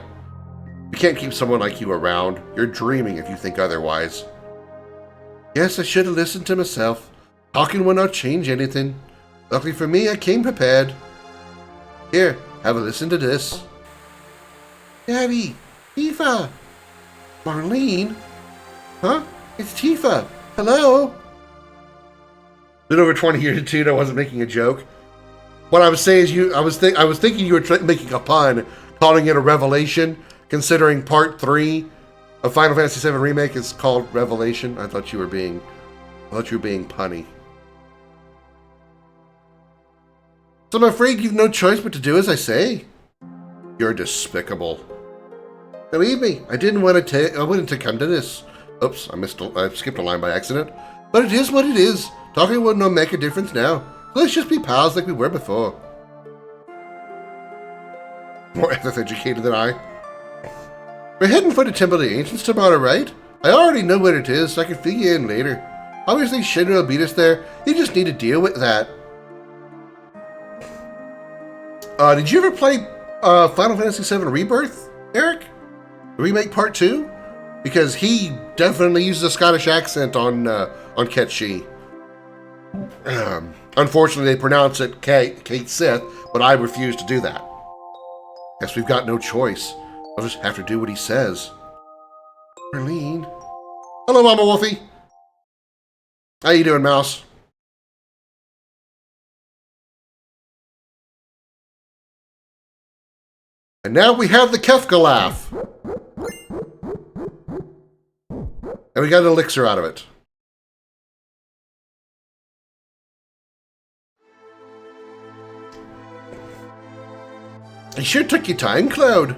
You can't keep someone like you around. You're dreaming if you think otherwise. Yes, I should have listened to myself. Talking will not change anything. Luckily for me, I came prepared. Here, have a listen to this. Daddy, Tifa. Marlene? Huh? It's Tifa. Hello? Been over 20 years, dude. I wasn't making a joke. What I was saying is, I was thinking you were making a pun, calling it a revelation, considering Part 3 of Final Fantasy VII Remake is called Revelation. I thought you were being punny. So I'm afraid you've no choice but to do as I say. You're despicable. Believe me, I wanted to come to this. Oops, I skipped a line by accident. But it is what it is. Talking would not make a difference now. So let's just be pals like we were before. More educated than I. We're heading for the Temple of the Ancients tomorrow, right? I already know where it is, so I can fill you in later. Obviously, Shinra will beat us there. You just need to deal with that. Did you ever play Final Fantasy VII Rebirth, Eric? Remake Part 2? Because he definitely uses a Scottish accent on Ketchi. Unfortunately, they pronounce it Kate Sith, but I refuse to do that. Guess we've got no choice. I'll just have to do what he says. Marlene. Hello, Mama Wolfie. How you doing, Mouse? And now we have the Kefka laugh. And we got an elixir out of it. You sure took your time, Cloud.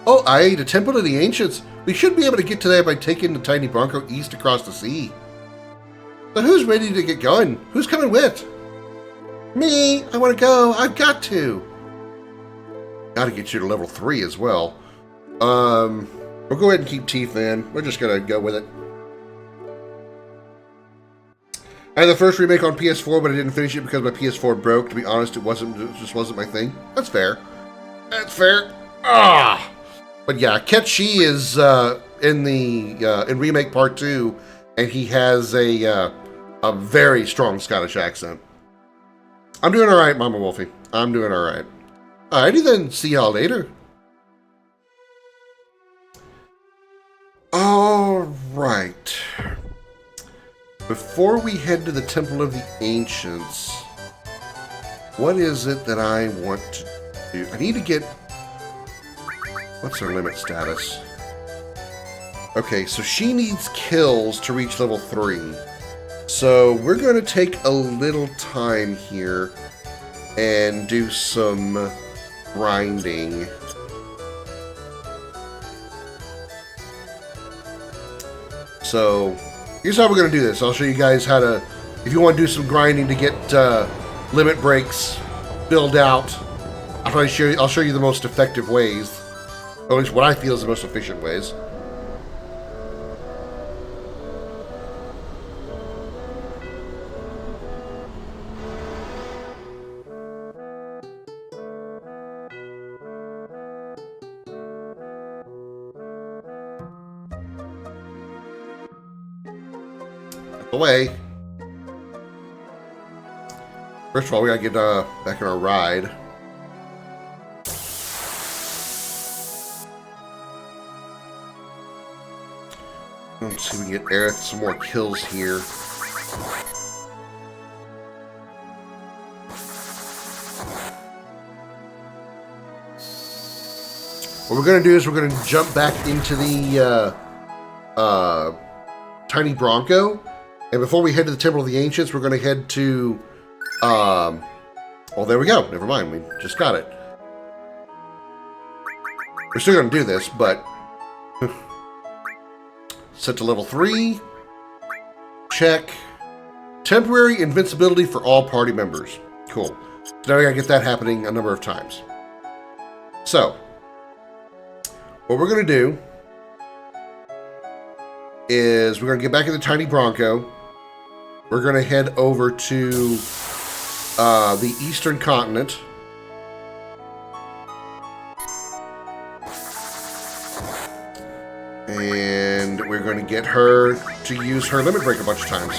Oh, aye, the Temple of the Ancients. We should be able to get to there by taking the tiny Bronco east across the sea. So who's ready to get going? Who's coming with? Me! I want to go. I've got to. Gotta get you to level 3 as well. We'll go ahead and keep Teeth in. We're just gonna go with it. I had the first remake on PS4, but I didn't finish it because my PS4 broke. To be honest, it just wasn't my thing. That's fair. That's fair. Ah! But yeah, Ketchi is in Remake Part 2, and he has a very strong Scottish accent. I'm doing alright, Mama Wolfie. I'm doing alright. Alrighty then, see y'all later. Alright. Before we head to the Temple of the Ancients, what is it that I want to do? I need to get... What's her limit status? Okay, so she needs kills to reach level 3. So we're going to take a little time here and do some grinding. So here's how we're going to do this. I'll show you guys how to, if you want to do some grinding to get limit breaks build out, I'll show you the most effective ways. Or at least what I feel is the most efficient ways. Away. First of all, we gotta get back on our ride. Let's see if we can get Aerith some more kills here. What we're gonna do is we're gonna jump back into the Tiny Bronco. And before we head to the Temple of the Ancients, we're going to head to, well, there we go. Never mind. We just got it. We're still going to do this, but set to level 3. Check. Temporary invincibility for all party members. Cool. So now we got to get that happening a number of times. So, what we're going to do is we're going to get back in the tiny Bronco. We're going to head over to the eastern continent. And we're going to get her to use her limit break a bunch of times.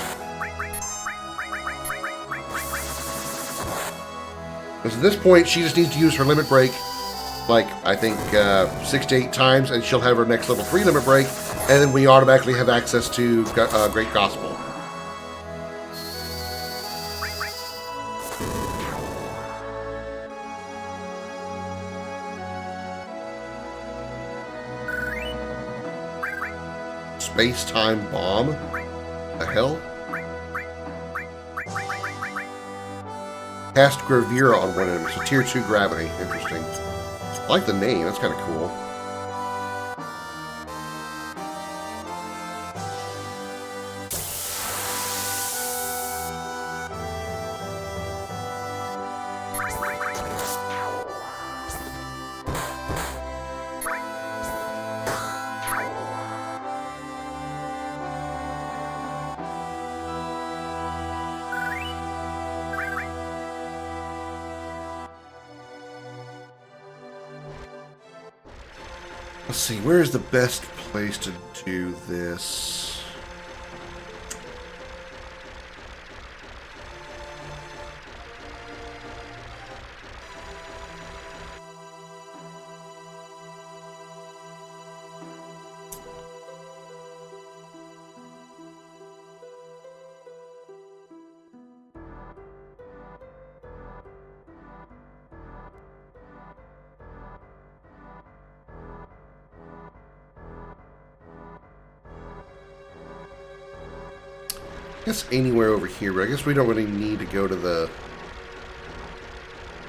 Because at this point, she just needs to use her limit break, like, I think, 6 to 8 times, and she'll have her next level 3 limit break, and then we automatically have access to Great Gospel. Space-time bomb? The hell? Cast Gravira on one enemy, so tier 2 gravity. Interesting. I like the name, that's kind of cool. Let's see, where is the best place to do this? I guess anywhere over here, but I guess we don't really need to go to the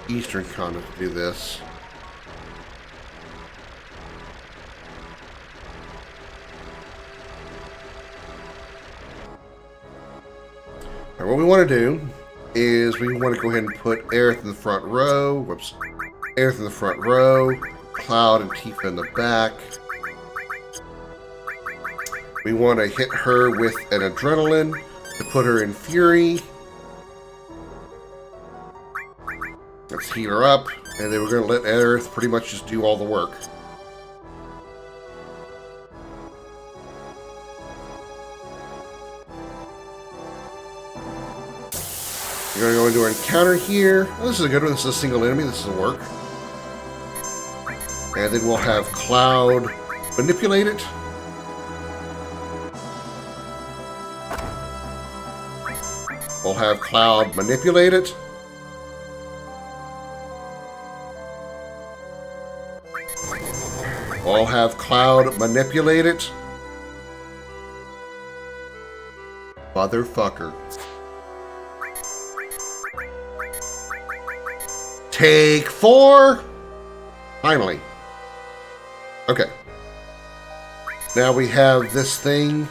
eastern continent to do this. All right, what we want to do is we want to go ahead and put Aerith in the front row. Whoops. Aerith in the front row. Cloud and Tifa in the back. We want to hit her with an adrenaline to put her in fury. Let's heal her up, and then we're going to let Aerith pretty much just do all the work. We're going to go into our encounter here. Oh, this is a good one. This is a single enemy. This will work. And then we'll have Cloud manipulate it. We'll have Cloud manipulate it. We'll have Cloud manipulate it. Motherfucker. Take 4. Finally. Okay. Now we have this thing.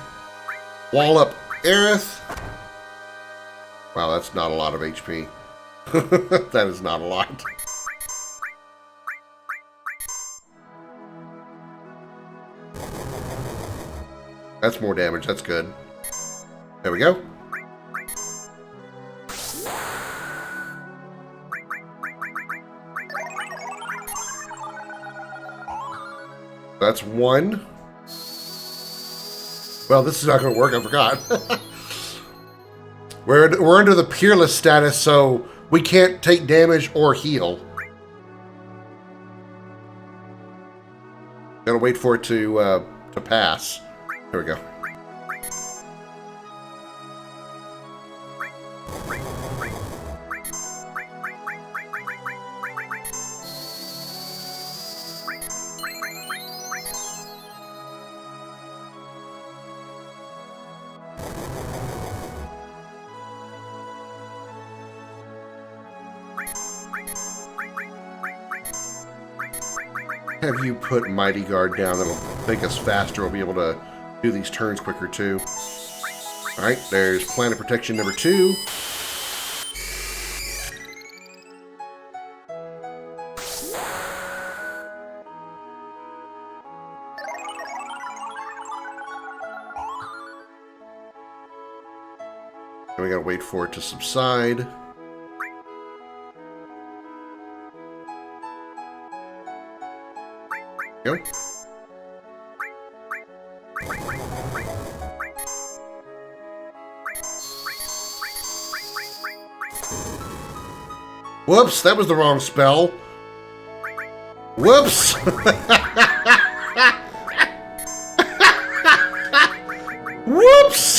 Wall up Aerith. Wow, that's not a lot of HP. That is not a lot. That's more damage. That's good. There we go. That's 1. Well, this is not going to work. I forgot. We're under the Peerless status, so we can't take damage or heal. Gotta wait for it to pass. There we go. Have you put Mighty Guard down? That'll make us faster. We'll be able to do these turns quicker too. Alright, there's Planet Protection number 2. And we gotta wait for it to subside. Go. Whoops, that was the wrong spell. Whoops! Whoops!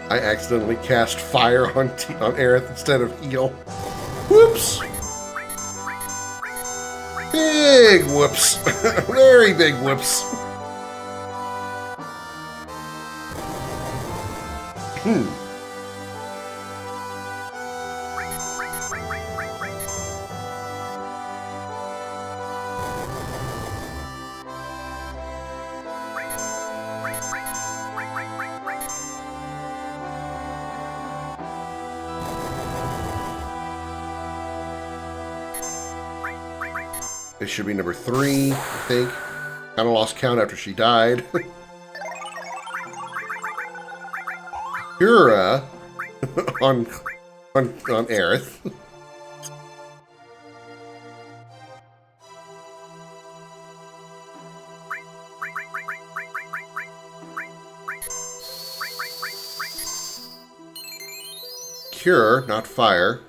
I accidentally cast fire on Aerith instead of heal. Whoops! Big whoops. Very big whoops. It should be number 3, I think. Kind of lost count after she died. Kira on Aerith. Cure, not fire.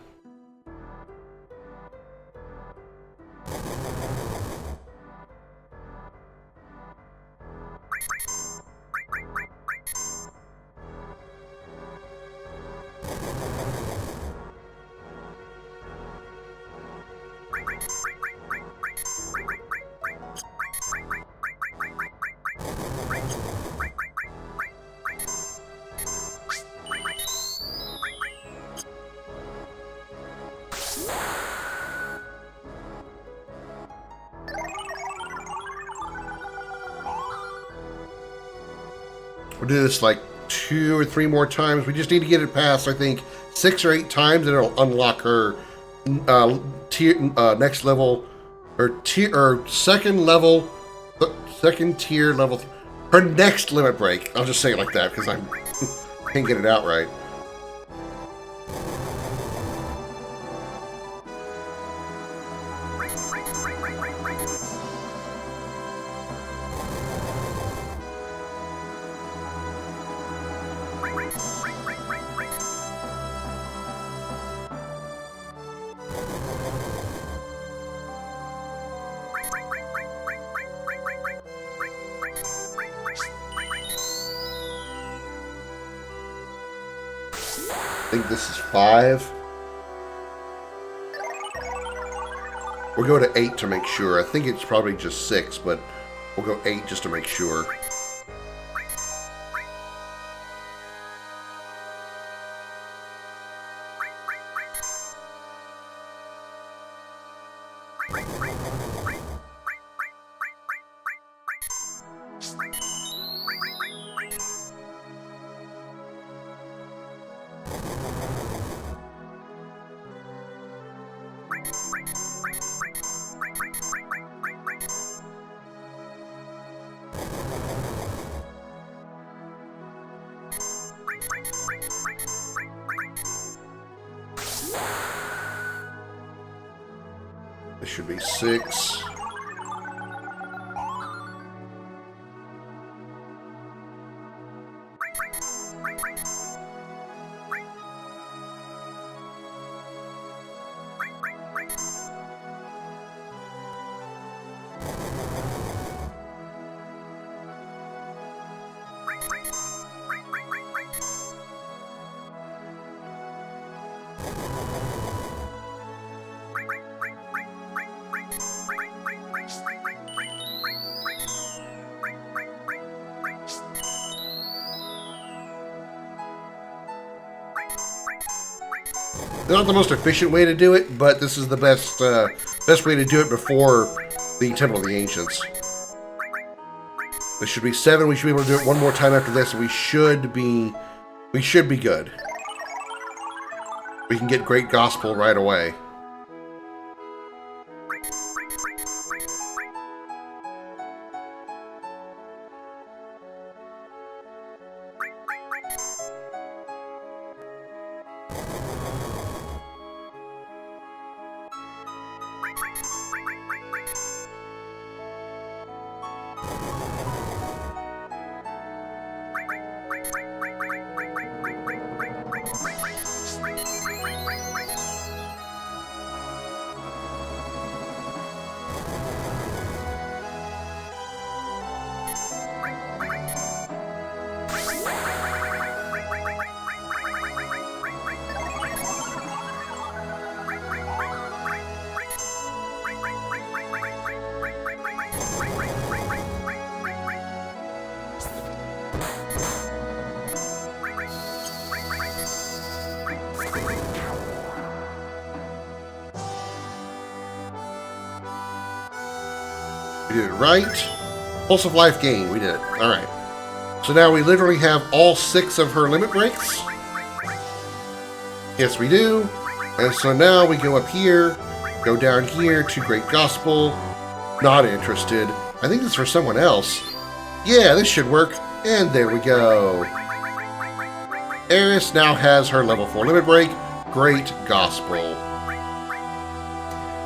We'll do this like 2 or 3 more times. We just need to get it past, I think, 6 or 8 times, and it'll unlock her next level, or second level, second tier level, her next limit break. I'll just say it like that because I can't get it out right. I think this is 5. We'll go to 8 to make sure. I think it's probably just 6, but we'll go 8 just to make sure. This should be 6. Not the most efficient way to do it, but this is the best way to do it before the Temple of the Ancients. This should be 7. We should be able to do it one more time after this, and we should be good. We can get Great Gospel right away. We did it right. Pulse of life gain. We did it. Alright. So now we literally have all 6 of her limit breaks. Yes, we do. And so now we go up here, go down here to Great Gospel. Not interested. I think this is for someone else. Yeah, this should work. And there we go. Eris now has her level 4 limit break. Great Gospel.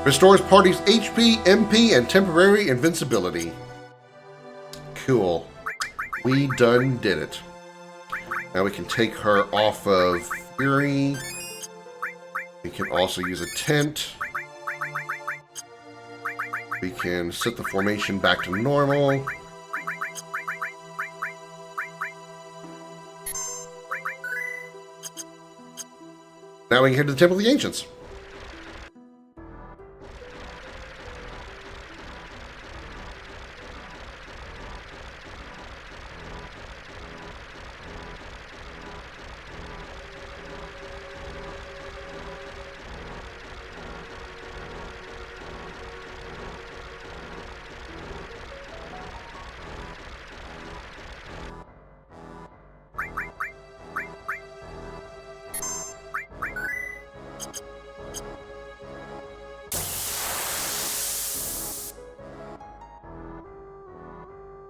Restores party's HP, MP, and temporary invincibility. Cool. We done did it. Now we can take her off of Fury. We can also use a tent. We can set the formation back to normal. Now we can head to the Temple of the Ancients.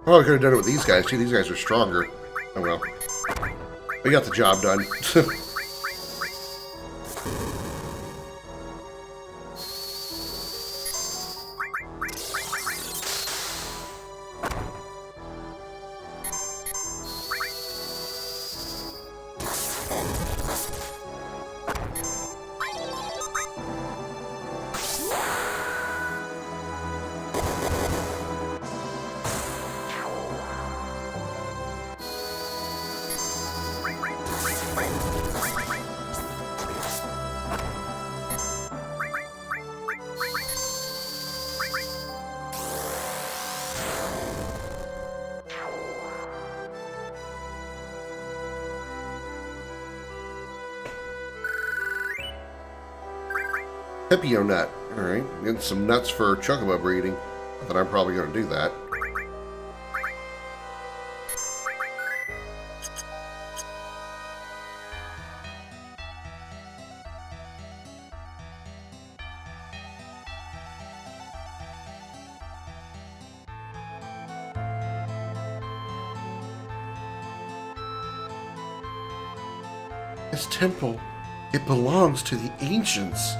Oh, I could have done it with these guys, too. These guys are stronger. Oh, well. We got the job done. Pepio nut. Alright, getting some nuts for chocobo breeding. Not that I'm probably going to do that. This temple, it belongs to the ancients.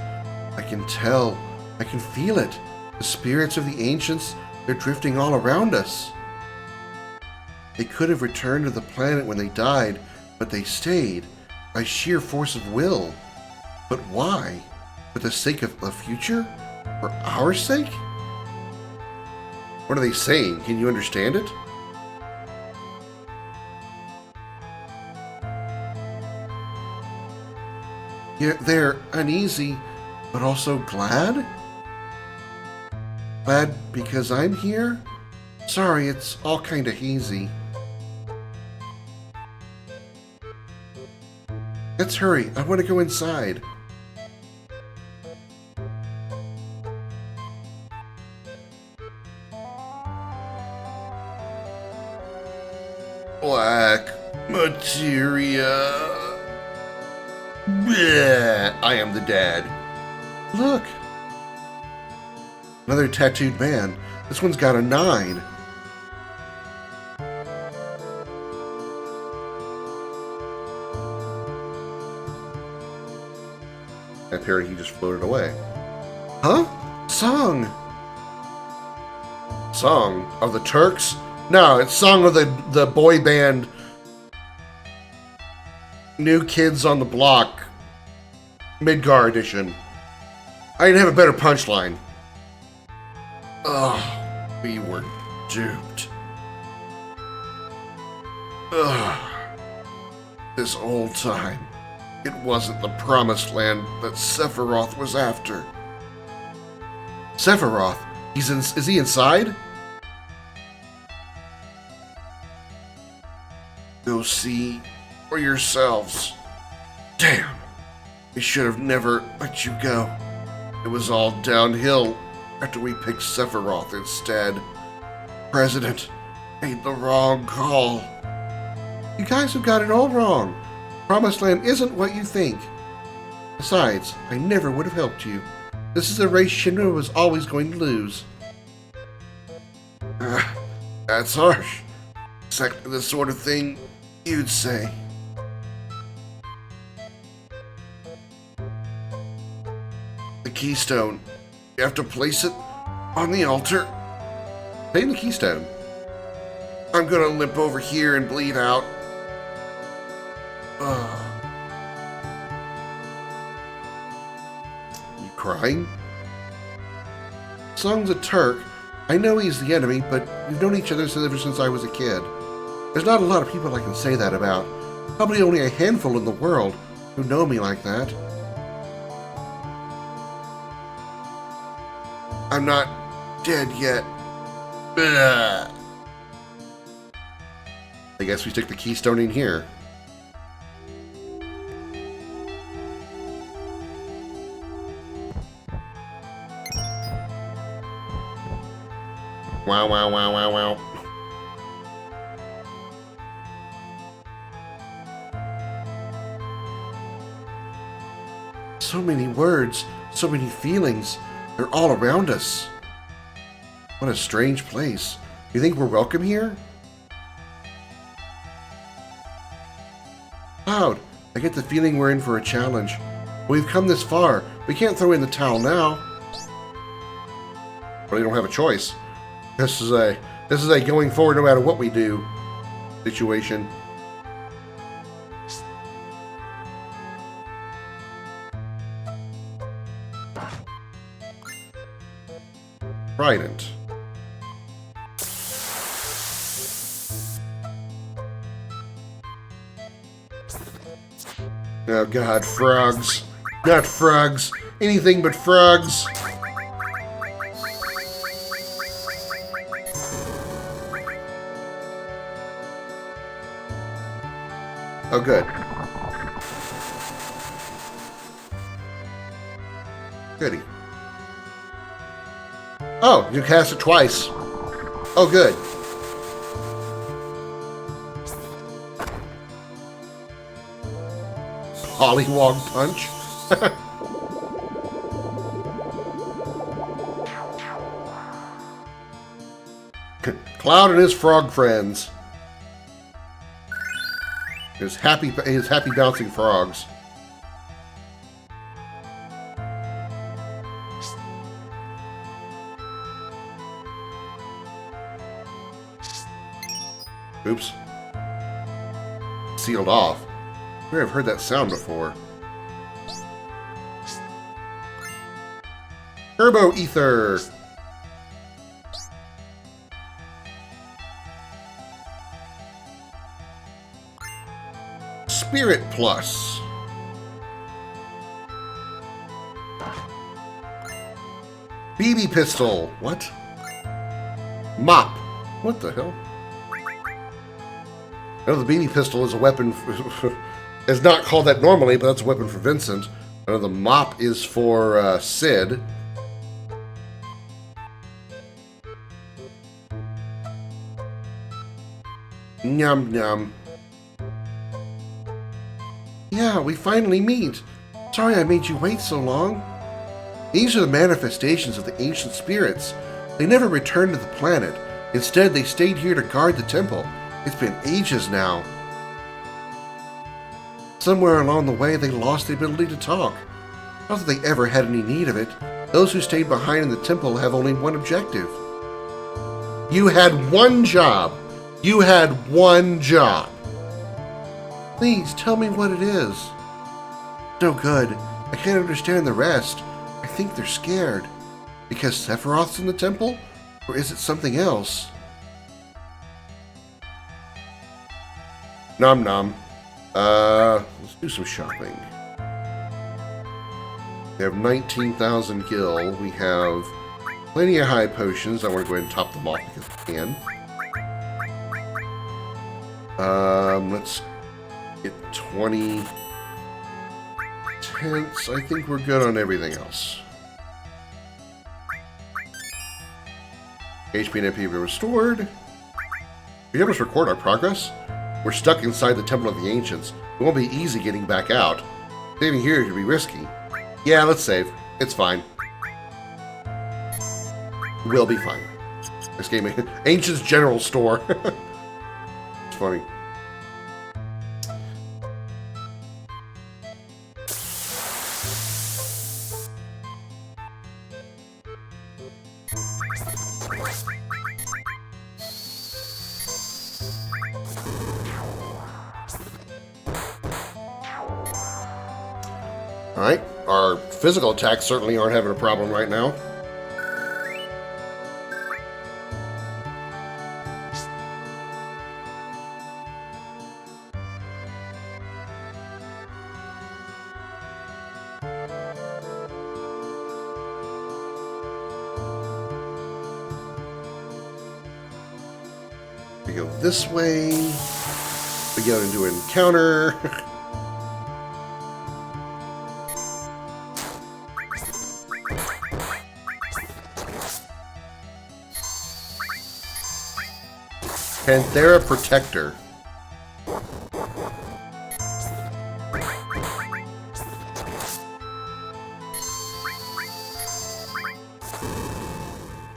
I can tell. I can feel it. The spirits of the ancients, they're drifting all around us. They could have returned to the planet when they died, but they stayed by sheer force of will. But why? For the sake of the future? For our sake? What are they saying? Can you understand it? Yeah, they're uneasy, but also glad? Glad because I'm here? Sorry, it's all kinda hazy. Let's hurry, I want to go inside. Black materia. Bleh. I am the dad. Look. Another tattooed man. This one's got a 9. Apparently he just floated away. Huh? Song. Song of the Turks? No, it's Song of the boy band New Kids on the Block Midgar edition. I didn't have a better punchline. Ugh, we were duped. Ugh. This whole time, it wasn't the promised land that Sephiroth was after. Sephiroth? Is he inside? Go see for yourselves. Damn. We should have never let you go. It was all downhill after we picked Sephiroth instead. President made the wrong call. You guys have got it all wrong. Promised Land isn't what you think. Besides, I never would have helped you. This is a race Shinra was always going to lose. That's harsh. Exactly the sort of thing you'd say. The keystone. You have to place it on the altar. Take the keystone. I'm gonna limp over here and bleed out. You crying? Song's a Turk. I know he's the enemy, but we've known each other ever since I was a kid. There's not a lot of people I can say that about. Probably only a handful in the world who know me like that. I'm not dead yet. Ugh. I guess we stick the keystone in here. Wow, wow, wow, wow, wow. So many words, so many feelings. They're all around us. What a strange place. You think we're welcome here? Cloud, I get the feeling we're in for a challenge. We've come this far. We can't throw in the towel now. Well, you don't have a choice. This is a going forward no matter what we do situation. Trident. Oh god, frogs. Not frogs. Anything but frogs. Oh, good. Goody. Oh, you cast it twice. Oh, good. Hollywog punch. Cloud and his frog friends. His happy bouncing frogs. Oops. Sealed off. Where I've heard that sound before. Turbo Ether. Spirit Plus. BB Pistol. What? Mop. What the hell? I know the BB Pistol is a weapon it's not called that normally, but that's a weapon for Vincent. I know the mop is for Sid. Nyum nyum. Yeah, we finally meet. Sorry I made you wait so long. These are the manifestations of the ancient spirits. They never returned to the planet. Instead, they stayed here to guard the temple. It's been ages now. Somewhere along the way, they lost the ability to talk. Not that they ever had any need of it. Those who stayed behind in the temple have only one objective. You had one job. You had one job. Please, tell me what it is. No good. I can't understand the rest. I think they're scared. Because Sephiroth's in the temple? Or is it something else? Nom nom. Let's do some shopping. We have 19,000 gil. We have plenty of high potions. I want to go ahead and top them off because I can. Let's get 20 tents. I think we're good on everything else. HP and MP have been restored. We almost record our progress. We're stuck inside the Temple of the Ancients. It won't be easy getting back out. Saving here could be risky. Yeah, let's save. It's fine. We'll be fine. This game, Ancients General Store. It's funny. Alright, our physical attacks certainly aren't having a problem right now. We go this way. We go and do an encounter. Panthera Protector.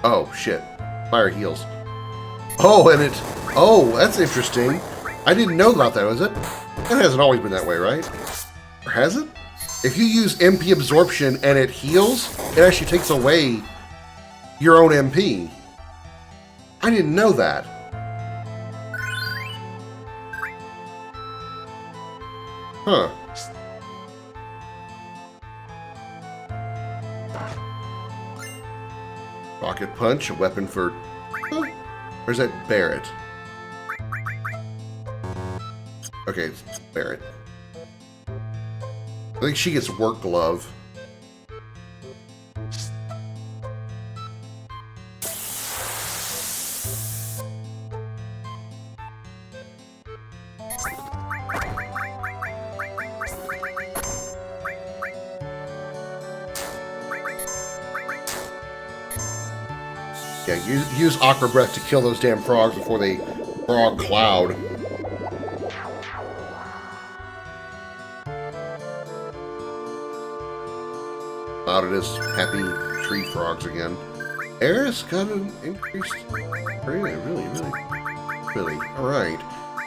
Oh, shit. Fire heals. Oh, and it... Oh, that's interesting. I didn't know about that, was it? That hasn't always been that way, right? Or has it? If you use MP Absorption and it heals, it actually takes away your own MP. I didn't know that. Huh. Rocket Punch, a weapon for... Huh? Or is that Barret? Okay, it's Barret. I think she gets Work Glove. Yeah, use Aqua Breath to kill those damn frogs before they frog cloud. Out it is happy tree frogs again. Eris got an increased... Really? Alright.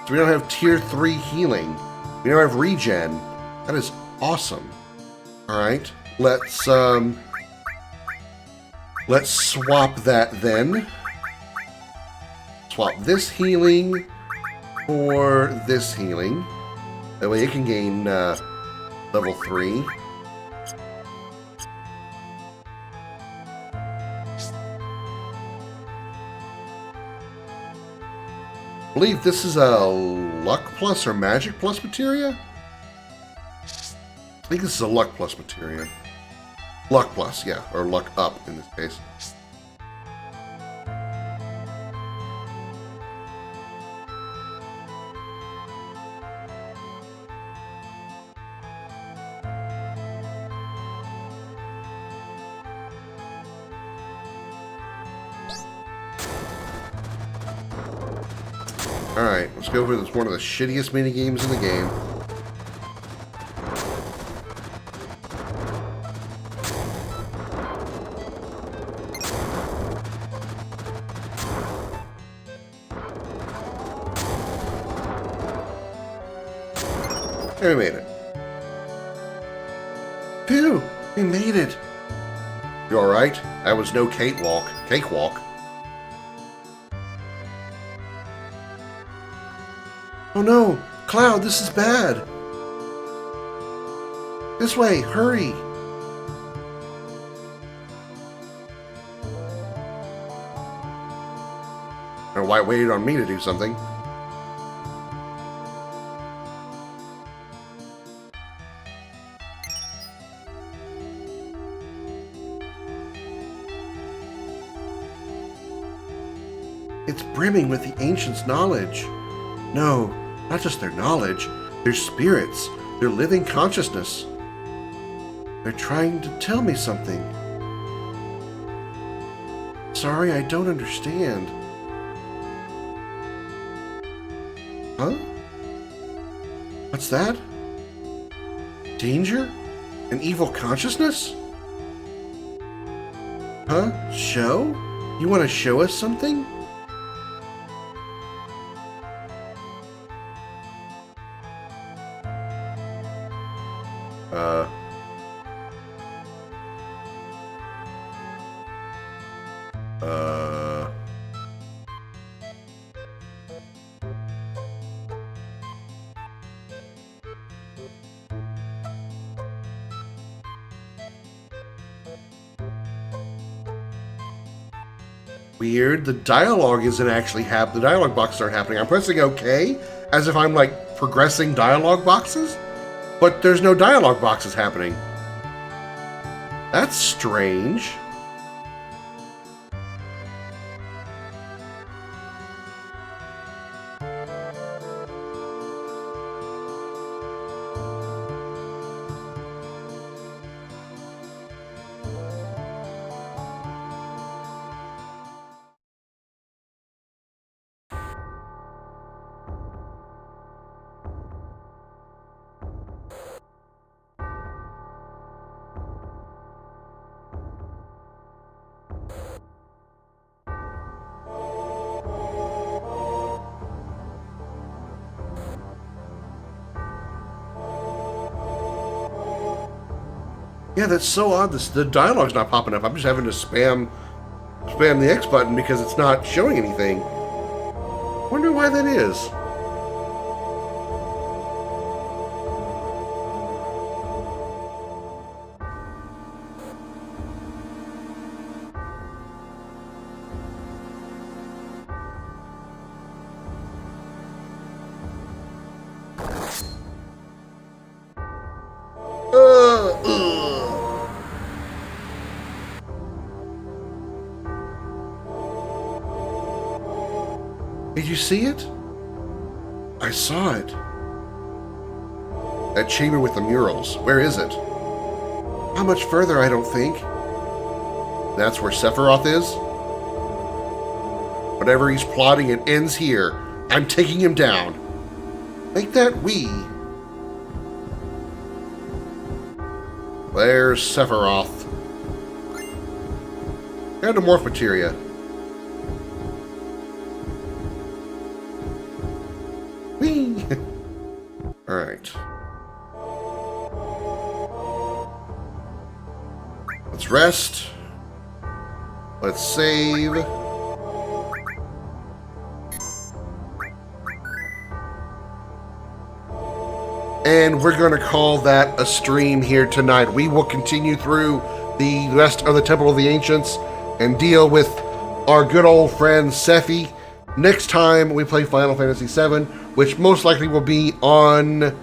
So we don't have tier 3 healing. We don't have regen. That is awesome. Alright. Let's swap that then. Swap this healing for this healing. That way it can gain level 3. I believe this is a Luck Plus or Magic Plus materia? I think this is a Luck Plus materia. Luck Plus, yeah, or Luck Up in this case. Alright, let's go for this one of the shittiest mini games in the game. And we made it. Phew! We made it! You alright? That was no cakewalk. Cakewalk. Oh no! Cloud, this is bad! This way, hurry! And White waited on me to do something. It's brimming with the ancients' knowledge. No, not just their knowledge, their spirits, their living consciousness. They're trying to tell me something. Sorry, I don't understand. Huh? What's that? Danger? An evil consciousness? Huh? Show? You want to show us something? Weird. The dialogue isn't actually the dialogue boxes aren't happening. I'm pressing OK as if I'm like progressing dialogue boxes, but there's no dialogue boxes happening. That's strange. Yeah, that's so odd. The dialogue's not popping up. I'm just having to spam the X button because it's not showing anything. Wonder why that is. Did you see it? I saw it. That chamber with the murals. Where is it? How much further, I don't think. That's where Sephiroth is? Whatever he's plotting, it ends here. I'm taking him down. Make that we. There's Sephiroth. Endomorph materia. Whee! Alright. Let's rest. Let's save. And we're going to call that a stream here tonight. We will continue through the rest of the Temple of the Ancients and deal with our good old friend Sephi. Next time we play Final Fantasy VII, which most likely will be on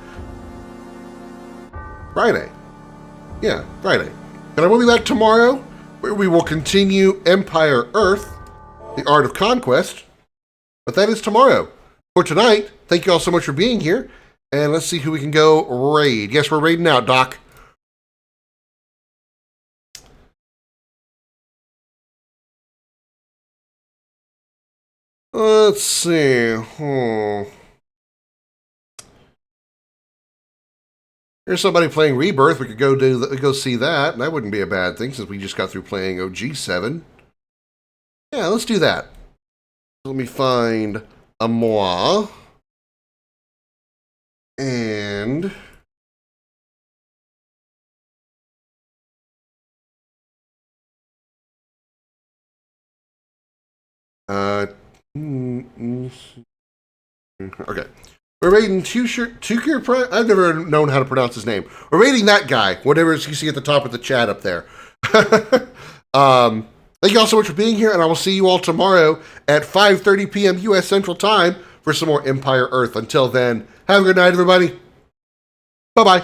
Friday. Yeah, Friday. And I will be back tomorrow, where we will continue Empire Earth, the Art of Conquest. But that is tomorrow. For tonight, thank you all so much for being here. And let's see who we can go raid. Yes, we're raiding out, Doc. Let's see. Here's somebody playing Rebirth. We could go see that. That wouldn't be a bad thing since we just got through playing OG7. Yeah, let's do that. Let me find a moi. And okay. We're rating Tukir Prime. I've never known how to pronounce his name. We're rating that guy, whatever you see at the top of the chat up there. Thank you all so much for being here, and I will see you all tomorrow at 5:30 p.m. U.S. Central Time for some more Empire Earth. Until then, have a good night, everybody. Bye-bye.